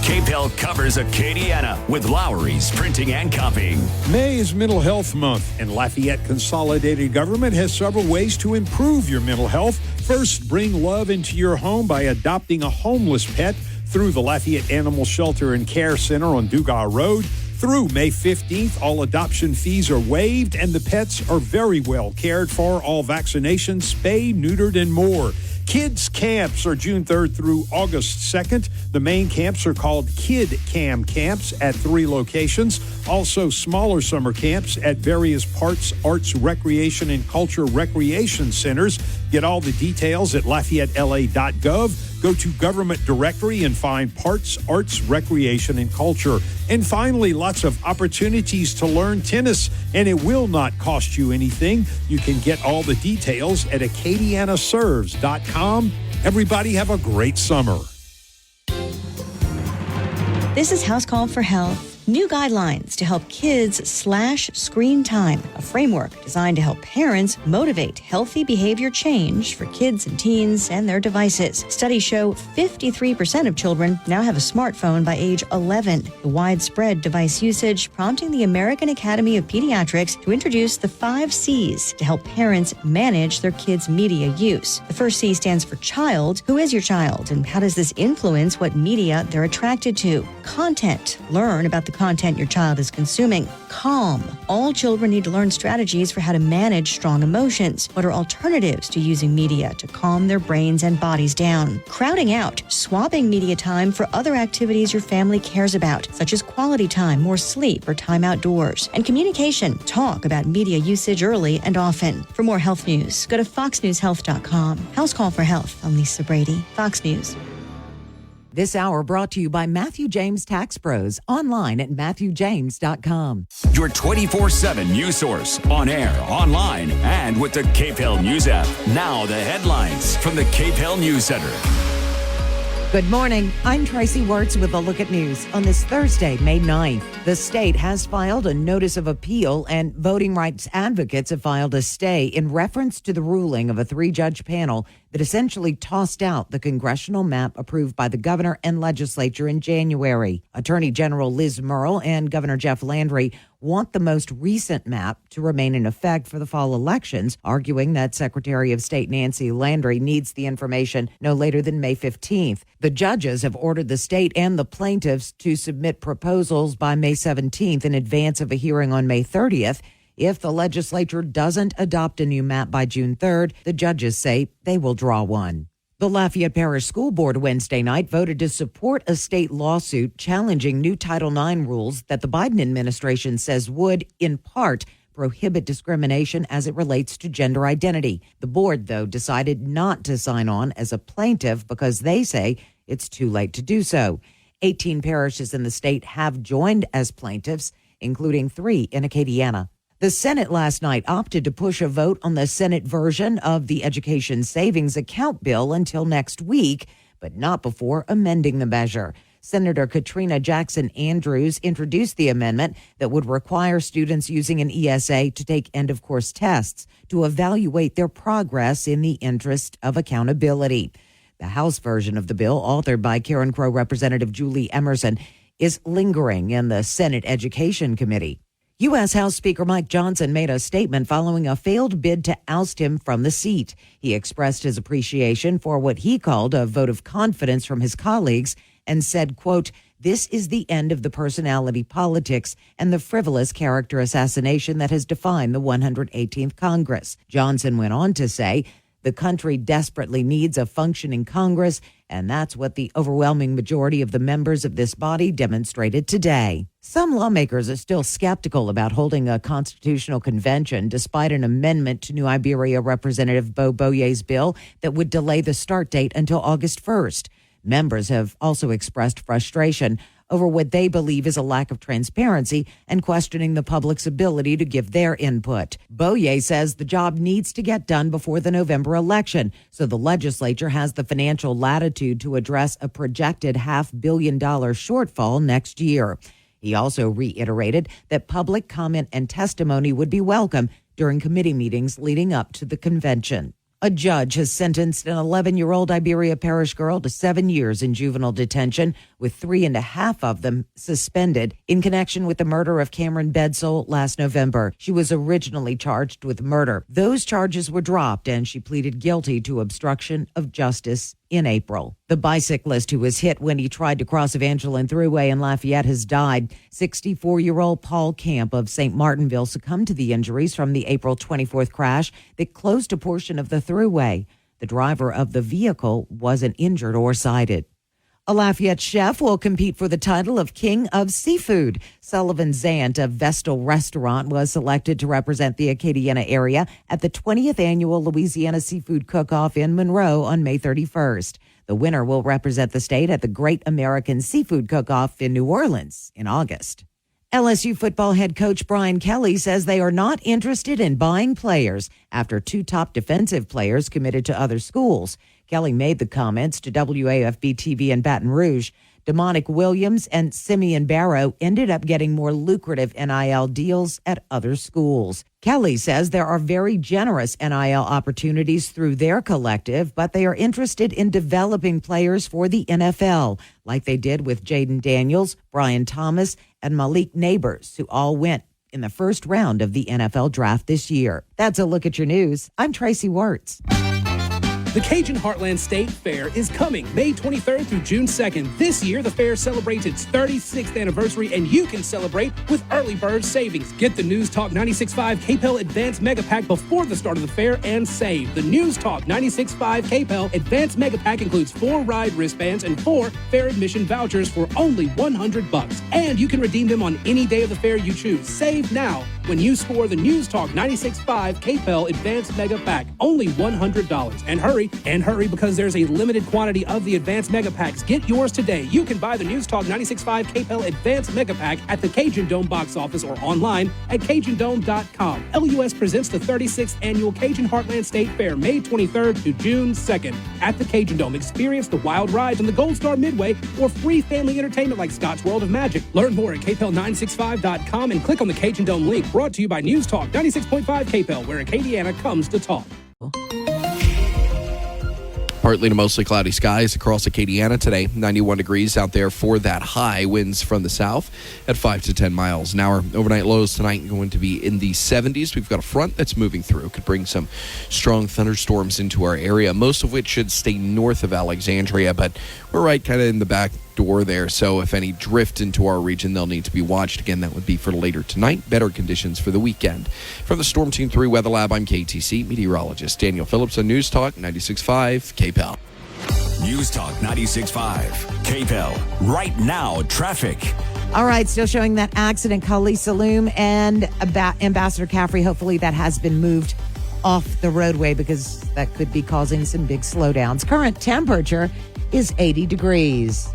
KPEL covers Acadiana with Lowry's Printing and Copying. May is Mental Health Month, and Lafayette Consolidated Government has several ways to improve your mental health. First, bring love into your home by adopting a homeless pet through the Lafayette Animal Shelter and Care Center on Dugas Road. Through May 15th, all adoption fees are waived, and the pets are very well cared for. All vaccinations, spayed, neutered, and more. Kids camps are June 3rd through August 2nd. The main camps are called Kid Cam Camps at 3 locations. Also, smaller summer camps at various Parts, Arts, Recreation, and Culture Recreation Centers. Get all the details at LafayetteLA.gov. Go to Government Directory and find Parts, Arts, Recreation, and Culture. And finally, lots of opportunities to learn tennis, and it will not cost you anything. You can get all the details at AcadianaServes.com. Everybody have a great summer. This is House Call for Health. New guidelines to help kids slash screen time, a framework designed to help parents motivate healthy behavior change for kids and teens and their devices. Studies show 53% of children now have a smartphone by age 11. The widespread device usage prompting the American Academy of Pediatrics to introduce the 5 C's to help parents manage their kids' media use. The first C stands for child. Who is your child, and how does this influence what media they're attracted to? Content. Learn about the content your child is consuming. Calm. All children need to learn strategies for how to manage strong emotions. What are alternatives to using media to calm their brains and bodies down? Crowding out. Swapping media time for other activities your family cares about, such as quality time, more sleep, or time outdoors. And communication. Talk about media usage early and often. For more health news, go to foxnewshealth.com. House Call for Health. I'm Lisa Brady, Fox News. This hour brought to you by Matthew James Tax Pros, online at MatthewJames.com. Your 24/7 news source, on air, online, and with the KPEL News app. Now the headlines from the KPEL News Center. Good morning. I'm Tracy Wirtz with a look at news on this Thursday, May 9th. The state has filed a notice of appeal, and voting rights advocates have filed a stay in reference to the ruling of a 3-judge panel that essentially tossed out the congressional map approved by the governor and legislature in January. Attorney General Liz Murrill and Governor Jeff Landry want the most recent map to remain in effect for the fall elections, arguing that Secretary of State Nancy Landry needs the information no later than May 15th. The judges have ordered the state and the plaintiffs to submit proposals by May 17th in advance of a hearing on May 30th. If the legislature doesn't adopt a new map by June 3rd, the judges say they will draw one. The Lafayette Parish School Board Wednesday night voted to support a state lawsuit challenging new Title IX rules that the Biden administration says would, in part, prohibit discrimination as it relates to gender identity. The board, though, decided not to sign on as a plaintiff because they say it's too late to do so. 18 parishes in the state have joined as plaintiffs, including 3 in Acadiana. The Senate last night opted to push a vote on the Senate version of the Education Savings Account bill until next week, but not before amending the measure. Senator Katrina Jackson Andrews introduced the amendment that would require students using an ESA to take end-of-course tests to evaluate their progress in the interest of accountability. The House version of the bill, authored by Karen Crow Representative Julie Emerson, is lingering in the Senate Education Committee. U.S. House Speaker Mike Johnson made a statement following a failed bid to oust him from the seat. He expressed his appreciation for what he called a vote of confidence from his colleagues and said, quote, "This is the end of the personality politics and the frivolous character assassination that has defined the 118th Congress." Johnson went on to say, "The country desperately needs a functioning Congress, and that's what the overwhelming majority of the members of this body demonstrated today." Some lawmakers are still skeptical about holding a constitutional convention despite an amendment to New Iberia Representative Bo Boyer's bill that would delay the start date until August 1st. Members have also expressed frustration over what they believe is a lack of transparency and questioning the public's ability to give their input. Boyer says the job needs to get done before the November election, so the legislature has the financial latitude to address a projected $500 million shortfall next year. He also reiterated that public comment and testimony would be welcome during committee meetings leading up to the convention. A judge has sentenced an 11-year-old Iberia Parish girl to 7 years in juvenile detention, with 3.5 of them suspended in connection with the murder of Cameron Bedsole last November. She was originally charged with murder. Those charges were dropped, and she pleaded guilty to obstruction of justice in April. The bicyclist who was hit when he tried to cross Evangeline Thruway in Lafayette has died. 64-year-old Paul Camp of St. Martinville succumbed to the injuries from the April 24th crash that closed a portion of the Thruway. The driver of the vehicle wasn't injured or cited. A Lafayette chef will compete for the title of King of Seafood. Sullivan Zant of Vestal Restaurant was selected to represent the Acadiana area at the 20th annual Louisiana Seafood Cook-Off in Monroe on May 31st. The winner will represent the state at the Great American Seafood Cook-Off in New Orleans in August. LSU football head coach Brian Kelly says they are not interested in buying players after 2 top defensive players committed to other schools. Kelly made the comments to WAFB-TV in Baton Rouge. Demonic Williams and Simeon Barrow ended up getting more lucrative NIL deals at other schools. Kelly says there are very generous NIL opportunities through their collective, but they are interested in developing players for the NFL, like they did with Jaden Daniels, Brian Thomas, and Malik Neighbors, who all went in the first round of the NFL draft this year. That's a look at your news. I'm Tracy Wirtz. The Cajun Heartland State Fair is coming May 23rd through June 2nd. This year, the fair celebrates its 36th anniversary, and you can celebrate with early bird savings. Get the News Talk 96.5 KPEL Advanced Mega Pack before the start of the fair and save. The News Talk 96.5 KPEL Advanced Mega Pack includes 4 ride wristbands and 4 fair admission vouchers for only $100. And you can redeem them on any day of the fair you choose. Save now when you score the News Talk 96.5 KPEL Advanced Mega Pack. Only $100. And hurry because there's a limited quantity of the Advanced Mega Packs. Get yours today. You can buy the News Talk 96.5 KPEL Advanced Mega Pack at the Cajun Dome box office or online at CajunDome.com. LUS presents the 36th Annual Cajun Heartland State Fair, May 23rd to June 2nd. At the Cajun Dome, experience the wild rides on the Gold Star Midway or free family entertainment like Scott's World of Magic. Learn more at KPEL965.com and click on the Cajun Dome link. Brought to you by News Talk 96.5 KPEL, where Acadiana comes to talk. Partly to mostly cloudy skies across Acadiana today. 91 degrees out there for that high. Winds from the south at 5 to 10 miles an hour. Overnight lows tonight going to be in the 70s. We've got a front that's moving through. Could bring some strong thunderstorms into our area, most of which should stay north of Alexandria, but we're right kind of in the back door there. So if any drift into our region, they'll need to be watched. Again, that would be for later tonight. Better conditions for the weekend. From the Storm Team 3 Weather Lab, I'm KTC meteorologist Daniel Phillips on News Talk 96.5 KPEL. News Talk 96.5 KPEL. Right now, traffic. All right, still showing that accident, Cully Saloom and Ambassador Caffrey. Hopefully that has been moved off the roadway because that could be causing some big slowdowns. Current temperature is 80 degrees.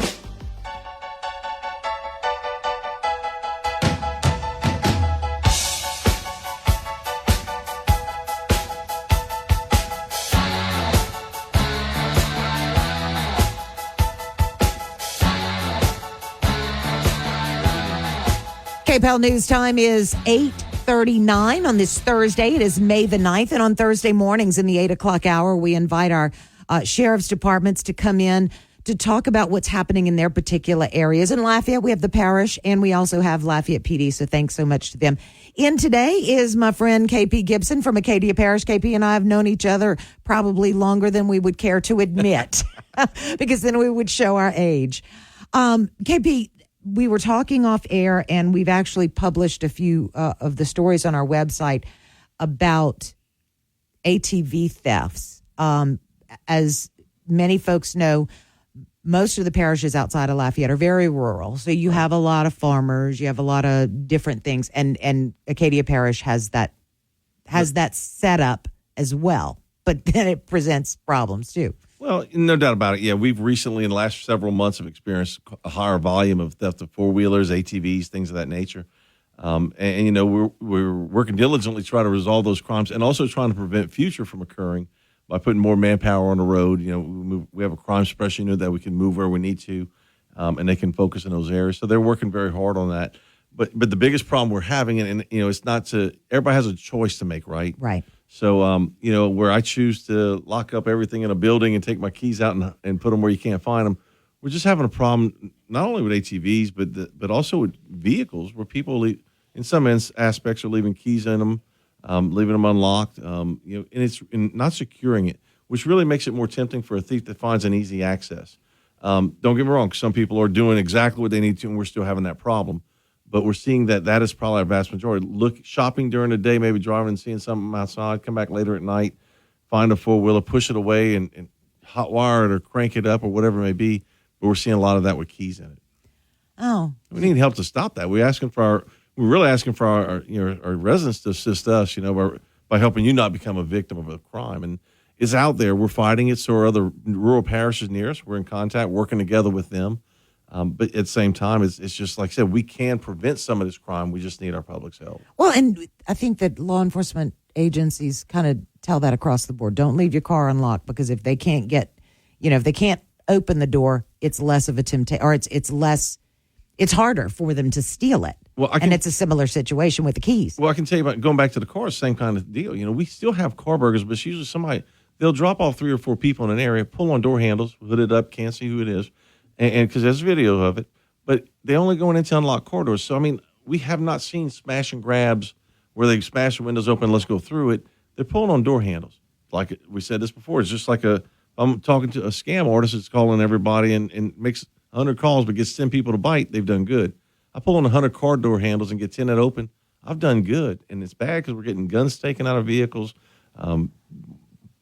KPEL News Time is 8:39 on this Thursday. It is May the 9th, and on Thursday mornings in the 8 o'clock hour, we invite our sheriff's departments to come in to talk about what's happening in their particular areas. In Lafayette, we have the parish, and we also have Lafayette PD, so thanks so much to them. In today is my friend KP Gibson from Acadia Parish. KP and I have known each other probably longer than we would care to admit, because then we would show our age. KP, we were talking off air, and we've actually published a few of the stories on our website about ATV thefts. As many folks know, most of the parishes outside of Lafayette are very rural. So you have a lot of farmers, you have a lot of different things, and Acadia Parish has that set up as well. But then it presents problems too. Well, no doubt about it. Yeah, we've recently, in the last several months, have experienced a higher volume of theft of four-wheelers, ATVs, things of that nature. And you know, we're working diligently to try to resolve those crimes and also trying to prevent future from occurring by putting more manpower on the road. You know, we have a crime suppression unit that we can move where we need to, and they can focus in those areas. So they're working very hard on that. But the biggest problem we're having, and you know, it's not to everybody has a choice to make, right? Right. So, you know, where I choose to lock up everything in a building and take my keys out and put them where you can't find them, we're just having a problem not only with ATVs, but also with vehicles where people, in some aspects, are leaving keys in them, leaving them unlocked, you know, and it's not securing it, which really makes it more tempting for a thief that finds an easy access. Don't get me wrong, some people are doing exactly what they need to, and we're still having that problem. But we're seeing that is probably a vast majority. Shopping during the day, maybe driving and seeing something outside, come back later at night, find a four-wheeler, push it away, and hot wire it or crank it up or whatever it may be. But we're seeing a lot of that with keys in it. Oh. We need help to stop that. We're really asking for our residents to assist us, you know, by helping you not become a victim of a crime. And it's out there. We're fighting it. So are other rural parishes near us. We're in contact, working together with them. But at the same time, it's just like I said, we can prevent some of this crime. We just need our public's help. Well, and I think that law enforcement agencies kind of tell that across the board. Don't leave your car unlocked, because if they can't if they can't open the door, it's less of a temptation, or it's harder for them to steal it. Well, and it's a similar situation with the keys. Well, I can tell you about going back to the cars, same kind of deal. You know, we still have car burglars, but it's usually they'll drop off 3 or 4 people in an area, pull on door handles, hood it up, can't see who it is. And because there's video of it, but they only going into unlocked corridors. So, I mean, we have not seen smash and grabs where they smash the windows open, let's go through it. They're pulling on door handles. Like we said this before, it's just like I'm talking to a scam artist that's calling everybody and makes 100 calls but gets 10 people to bite. They've done good. I pull on 100 car door handles and get 10 that open. I've done good. And it's bad because we're getting guns taken out of vehicles,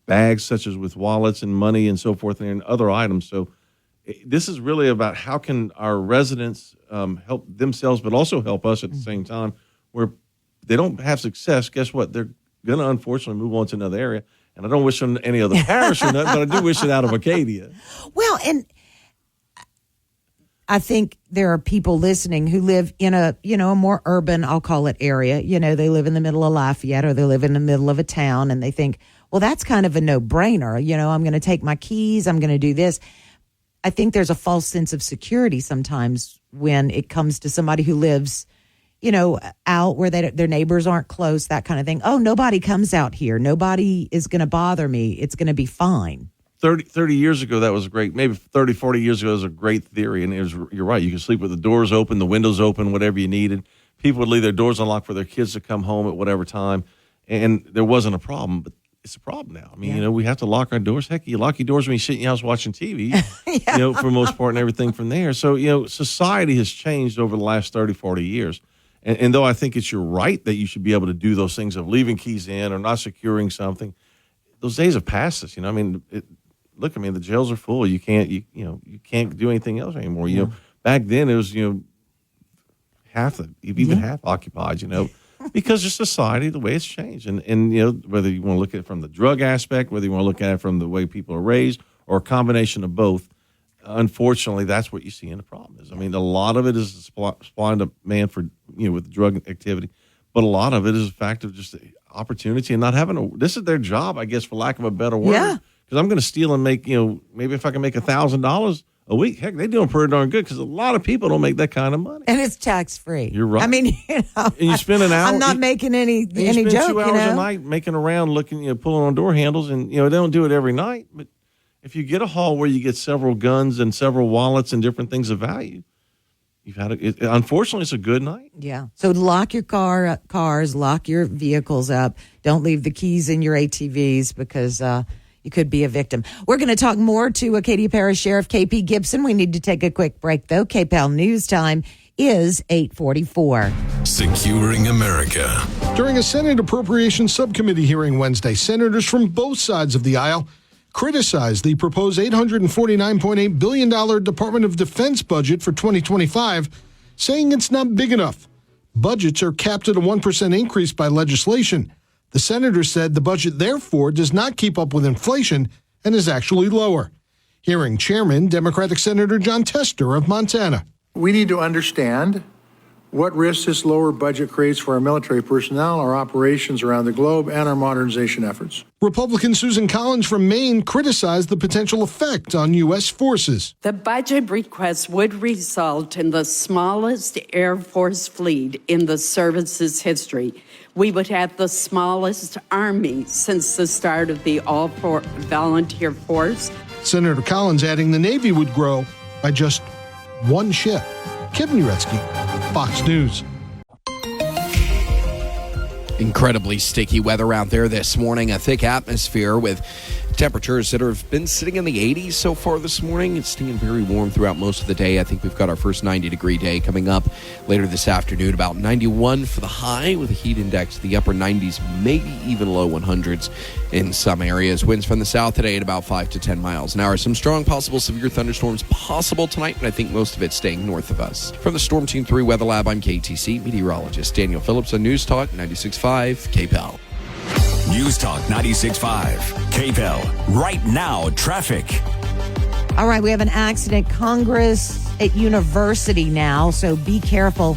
bags such as with wallets and money and so forth, and other items. So, this is really about how can our residents help themselves, but also help us at the same time. Where they don't have success, guess what? They're going to unfortunately move on to another area. And I don't wish them any other parish or nothing, but I do wish it out of Acadia. Well, and I think there are people listening who live in a more urban, I'll call it, area. You know, they live in the middle of Lafayette, or they live in the middle of a town, and they think, well, that's kind of a no-brainer. You know, I'm going to take my keys, I'm going to do this. I think there's a false sense of security sometimes when it comes to somebody who lives, you know, out where their neighbors aren't close, that kind of thing. Oh, nobody comes out here. Nobody is going to bother me. It's going to be fine. 30 years ago, that was great. Maybe 30, 40 years ago, it was a great theory. And you're right. You could sleep with the doors open, the windows open, whatever you needed. People would leave their doors unlocked for their kids to come home at whatever time. And there wasn't a problem. But it's a problem now. I mean, we have to lock our doors. Heck, you lock your doors when you sit in your house watching TV, for the most part, and everything from there. So, society has changed over the last 30, 40 years. And though I think it's your right that you should be able to do those things of leaving keys in or not securing something, those days have passed us. The jails are full. You can't do anything else anymore. Back then it was, half occupied, because of society, the way it's changed. And whether you want to look at it from the drug aspect, whether you want to look at it from the way people are raised, or a combination of both, unfortunately, that's what you see in the problem is. I mean, a lot of it is supply and demand for, with drug activity, but a lot of it is a fact of just opportunity and not having this is their job, I guess, for lack of a better word. Yeah. Because I'm going to steal and make, maybe if I can make $1,000 a week, heck, they're doing pretty darn good because a lot of people don't make that kind of money. And it's tax free. You're right. I mean, and you spend an hour. I'm not making any joke. You spend 2 hours a night making around, looking, pulling on door handles, and they don't do it every night. But if you get a haul where you get several guns and several wallets and different things of value, unfortunately, it's a good night. Yeah. So lock your cars, lock your vehicles up. Don't leave the keys in your ATVs because you could be a victim. We're going to talk more to Acadia Parish Sheriff KP Gibson. We need to take a quick break, though. KPEL News Time is 8:44. Securing America. During a Senate Appropriations Subcommittee hearing Wednesday, senators from both sides of the aisle criticized the proposed $849.8 billion Department of Defense budget for 2025, saying it's not big enough. Budgets are capped at a 1% increase by legislation. The senator said the budget, therefore, does not keep up with inflation and is actually lower. Hearing Chairman, Democratic Senator John Tester of Montana. We need to understand what risks this lower budget creates for our military personnel, our operations around the globe, and our modernization efforts. Republican Susan Collins from Maine criticized the potential effect on U.S. forces. The budget request would result in the smallest Air Force fleet in the service's history. We would have the smallest Army since the start of the all-volunteer force. Senator Collins adding the Navy would grow by just one ship. Kevin Uretsky, Fox News. Incredibly sticky weather out there this morning. A thick atmosphere with temperatures that have been sitting in the 80s so far this morning. It's staying very warm throughout most of the day. I think we've got our first 90-degree day coming up later this afternoon. About 91 for the high with a heat index to the upper 90s, maybe even low 100s in some areas. Winds from the south today at about 5 to 10 miles an hour. Some strong possible severe thunderstorms possible tonight, but I think most of it staying north of us. From the Storm Team 3 Weather Lab, I'm KTC meteorologist Daniel Phillips on News Talk 96.5 KPEL. News Talk 96.5 KPEL. Right now, traffic. All right, we have an accident. Congress at University now, so be careful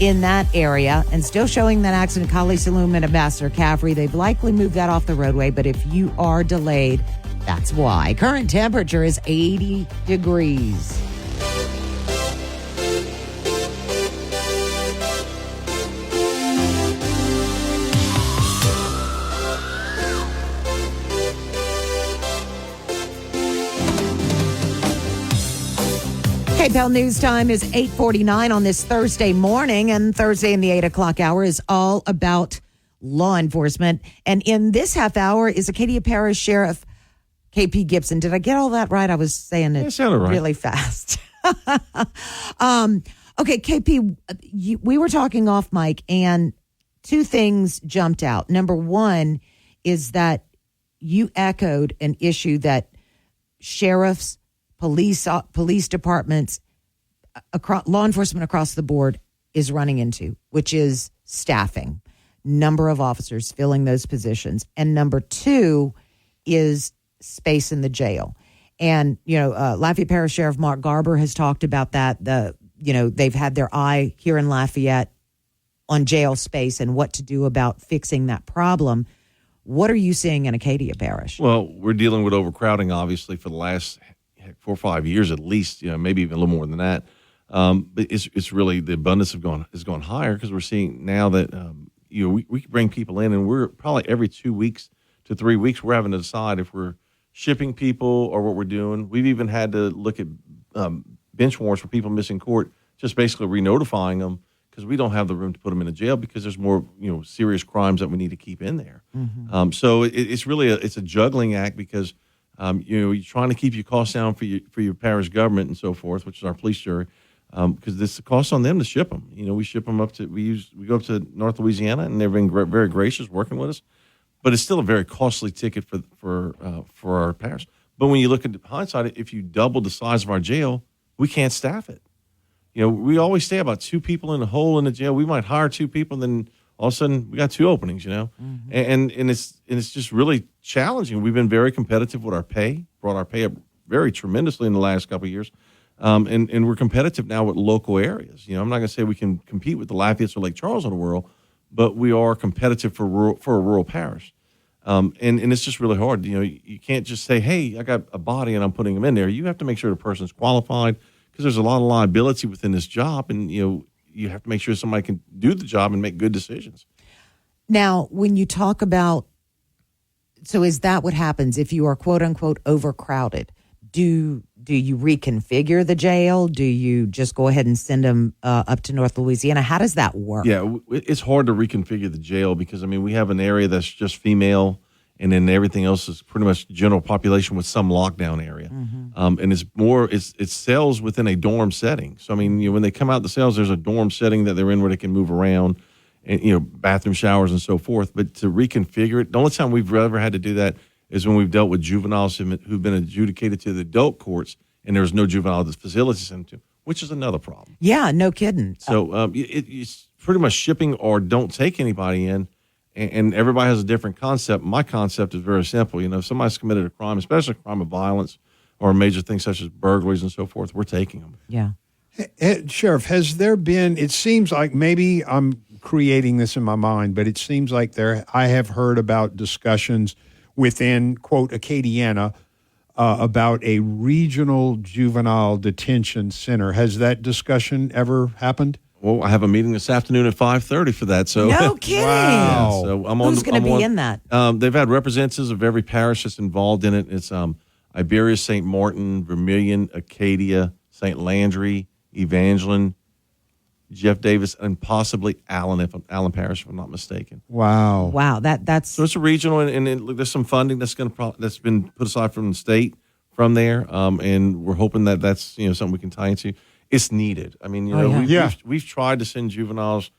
in that area. And still showing that accident, Kali Saloom and Ambassador Caffrey. They've likely moved that off the roadway, but if you are delayed, that's why. Current temperature is 80 degrees. KPEL News Time is 8:49 on this Thursday morning, and Thursday in the 8 o'clock hour is all about law enforcement. And in this half hour is Acadia Parish Sheriff KP Gibson. Did I get all that right? I was saying it really fast. Okay, KP, we were talking off mic, and two things jumped out. Number one is that you echoed an issue that sheriffs, police departments, law enforcement across the board is running into, which is staffing, number of officers filling those positions. And number two is space in the jail. And, Lafayette Parish Sheriff Mark Garber has talked about that. They've had their eye here in Lafayette on jail space and what to do about fixing that problem. What are you seeing in Acadia Parish? Well, we're dealing with overcrowding, obviously, for the last 4 or 5 years at least, maybe even a little more than that. But it's really the abundance has gone higher because we're seeing now that we can bring people in, and we're probably every 2 weeks to 3 weeks we're having to decide if we're shipping people or what we're doing. We've even had to look at bench warrants for people missing court, just basically re-notifying them because we don't have the room to put them in a jail because there's more, serious crimes that we need to keep in there. So it's really it's a juggling act because, you're trying to keep your costs down for your parish government and so forth, which is our police jury, because this costs on them to ship them. We ship them we go up to North Louisiana, and they've been very gracious working with us, but it's still a very costly ticket for our parish. But when you look at hindsight, if you double the size of our jail, we can't staff it. We always say about 2 people in a hole in the jail. We might hire 2 people, then all of a sudden we got 2 openings. And it's just really challenging. We've been very competitive with our pay, brought our pay up very tremendously in the last couple of years, and we're competitive now with local areas. I'm not going to say we can compete with the Lafayette or Lake Charles of the world, but we are competitive for a rural parish. And it's just really hard. You can't just say, hey, I got a body and I'm putting them in there. You have to make sure the person's qualified, because there's a lot of liability within this job, and you have to make sure somebody can do the job and make good decisions. Now, when you talk about, so is that what happens if you are quote unquote overcrowded? Do you reconfigure the jail? Do you just go ahead and send them up to North Louisiana? How does that work? Yeah, it's hard to reconfigure the jail because we have an area that's just female, and then everything else is pretty much general population with some lockdown area. And it's cells within a dorm setting. So, when they come out the cells, there's a dorm setting that they're in where they can move around and, bathroom, showers, and so forth. But to reconfigure it, the only time we've ever had to do that is when we've dealt with juveniles who've been adjudicated to the adult courts, and there's no juvenile facility sent to, which is another problem. Yeah, no kidding. So it's pretty much shipping or don't take anybody in. And everybody has a different concept. My concept is very simple. If somebody's committed a crime, especially a crime of violence or major things such as burglaries and so forth, we're taking them. Yeah. Sheriff, has there been, it seems like maybe I'm creating this in my mind, but it seems like I have heard about discussions within, quote, Acadiana about a regional juvenile detention center. Has that discussion ever happened? Well, I have a meeting this afternoon at 5:30 for that. So no kidding. Wow. So who's going to be in that? They've had representatives of every parish that's involved in it. It's Iberia, St. Martin, Vermilion, Acadia, St. Landry, Evangeline, Jeff Davis, and possibly Allen Parish, if I'm not mistaken. Wow. Wow. That's so it's a regional, and there's some funding that's been put aside from the state from there, and we're hoping that that's something we can tie into. It's needed. We've tried to send juveniles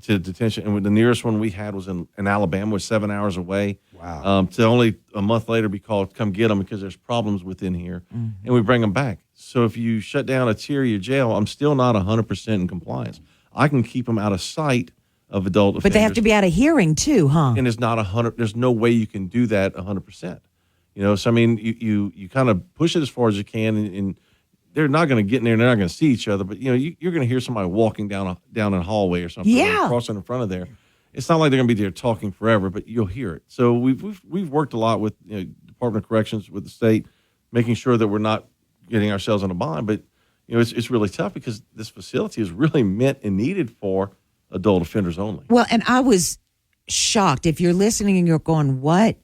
to detention, and the nearest one we had was in Alabama, was 7 hours away. Wow. To only a month later be called, come get them because there's problems within here, and we bring them back. So if you shut down a tier of your jail, I'm still not 100% in compliance. I can keep them out of sight of adult offenders. But they have to be out of hearing too, huh? And it's not 100. There's no way you can do that 100%. So you kind of push it as far as you can, and they're not going to get in there, and they're not going to see each other, but you're going to hear somebody walking down a hallway or something, yeah, crossing in front of there. It's not like they're going to be there talking forever, but you'll hear it. So we've worked a lot with Department of Corrections, with the state, making sure that we're not getting ourselves in a bind. But it's really tough because this facility is really meant and needed for adult offenders only. Well, and I was shocked. If you're listening and you're going, what?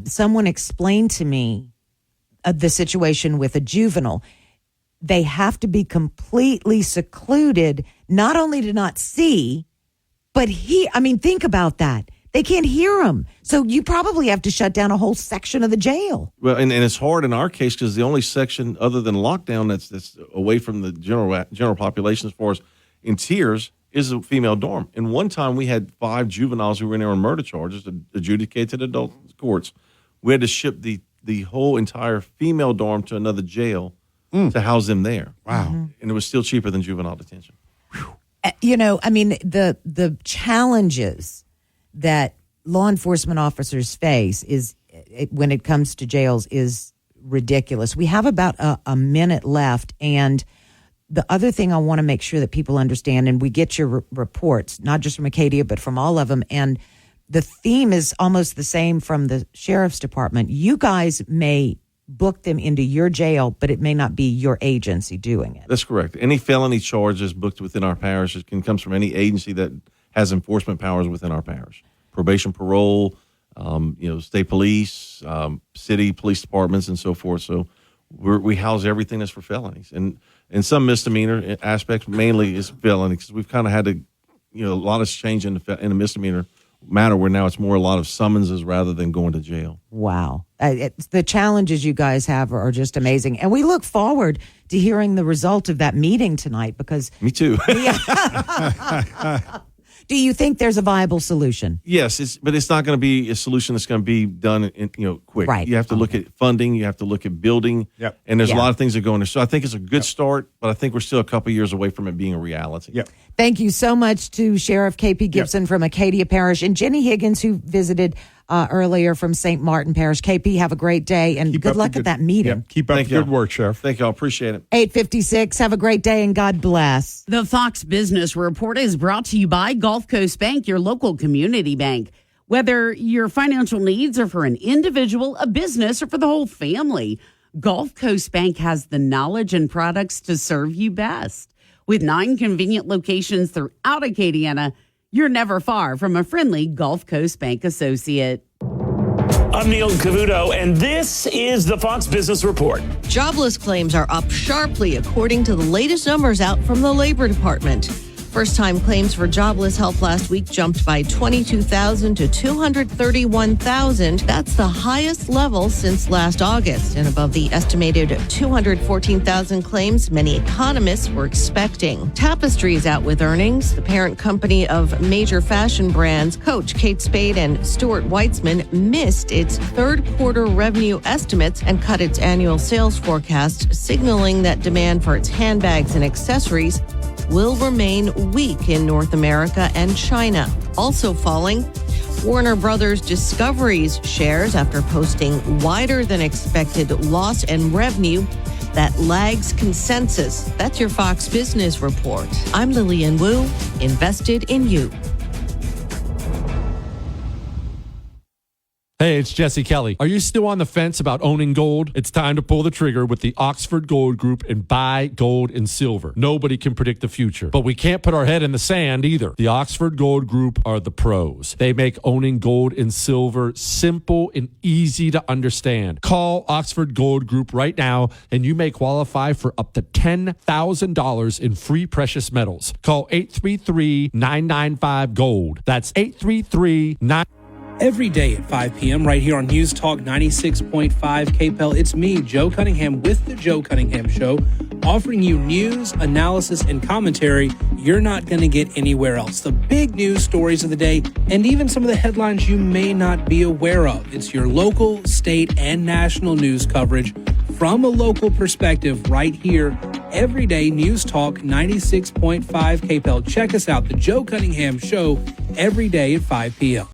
Someone explained to me the situation with a juvenile. They have to be completely secluded, not only to not see, but think about that. They can't hear him. So you probably have to shut down a whole section of the jail. Well, and it's hard in our case because the only section other than lockdown that's away from the general population as far as in tiers is a female dorm. And one time we had 5 juveniles who were in there on murder charges adjudicated to the adult courts. We had to ship the whole entire female dorm to another jail to house them there. Wow. Mm-hmm. And it was still cheaper than juvenile detention. The challenges that law enforcement officers face when it comes to jails is ridiculous. We have about a minute left, and the other thing I want to make sure that people understand, and we get your reports, not just from Acadia, but from all of them, and the theme is almost the same from the sheriff's department. You guys may book them into your jail, but it may not be your agency doing it. That's correct. Any felony charges booked within our parish comes from any agency that has enforcement powers within our parish. Probation, parole, state police, city police departments, and so forth. So we house everything that's for felonies, and some misdemeanor aspects, mainly is felonies. We've kind of had to, a lot has changed in the misdemeanor matter where now it's more a lot of summonses rather than going to jail. Wow. The challenges you guys have are just amazing. And we look forward to hearing the result of that meeting tonight because... Me too. Do you think there's a viable solution? Yes, but it's not going to be a solution that's going to be done in quick. Right. You have to look at funding. You have to look at building. Yep. And there's a lot of things that go in there. So I think it's a good start, but I think we're still a couple years away from it being a reality. Yep. Thank you so much to Sheriff KP Gibson from Acadia Parish and Jenny Higgins, who visited earlier from St. Martin Parish. KP, have a great day and good luck at that meeting. Yep. Keep up the good work, Sheriff. Thank y'all. Appreciate it. 8:56. Have a great day and God bless. The Fox Business Report is brought to you by Gulf Coast Bank, your local community bank. Whether your financial needs are for an individual, a business, or for the whole family, Gulf Coast Bank has the knowledge and products to serve you best. With 9 convenient locations throughout Acadiana, you're never far from a friendly Gulf Coast Bank associate. I'm Neil Cavuto, and this is the Fox Business Report. Jobless claims are up sharply, according to the latest numbers out from the Labor Department. First-time claims for jobless help last week jumped by 22,000 to 231,000. That's the highest level since last August, and above the estimated 214,000 claims many economists were expecting. Tapestry is out with earnings. The parent company of major fashion brands Coach, Kate Spade, and Stuart Weitzman missed its third-quarter revenue estimates and cut its annual sales forecast, signaling that demand for its handbags and accessories will remain weak in North America and China. Also falling, Warner Brothers Discovery's shares after posting wider than expected loss and revenue that lags consensus. That's your Fox Business Report. I'm Lillian Wu, invested in you. Hey, it's Jesse Kelly. Are you still on the fence about owning gold? It's time to pull the trigger with the Oxford Gold Group and buy gold and silver. Nobody can predict the future, but we can't put our head in the sand either. The Oxford Gold Group are the pros. They make owning gold and silver simple and easy to understand. Call Oxford Gold Group right now, and you may qualify for up to $10,000 in free precious metals. Call 833-995-GOLD. That's 833-9... Every day at 5 p.m. right here on News Talk 96.5 KPEL, it's me, Joe Cunningham, with The Joe Cunningham Show, offering you news, analysis, and commentary you're not going to get anywhere else. The big news stories of the day, and even some of the headlines you may not be aware of. It's your local, state, and national news coverage from a local perspective right here. Every day, News Talk 96.5 KPEL. Check us out, The Joe Cunningham Show, every day at 5 p.m.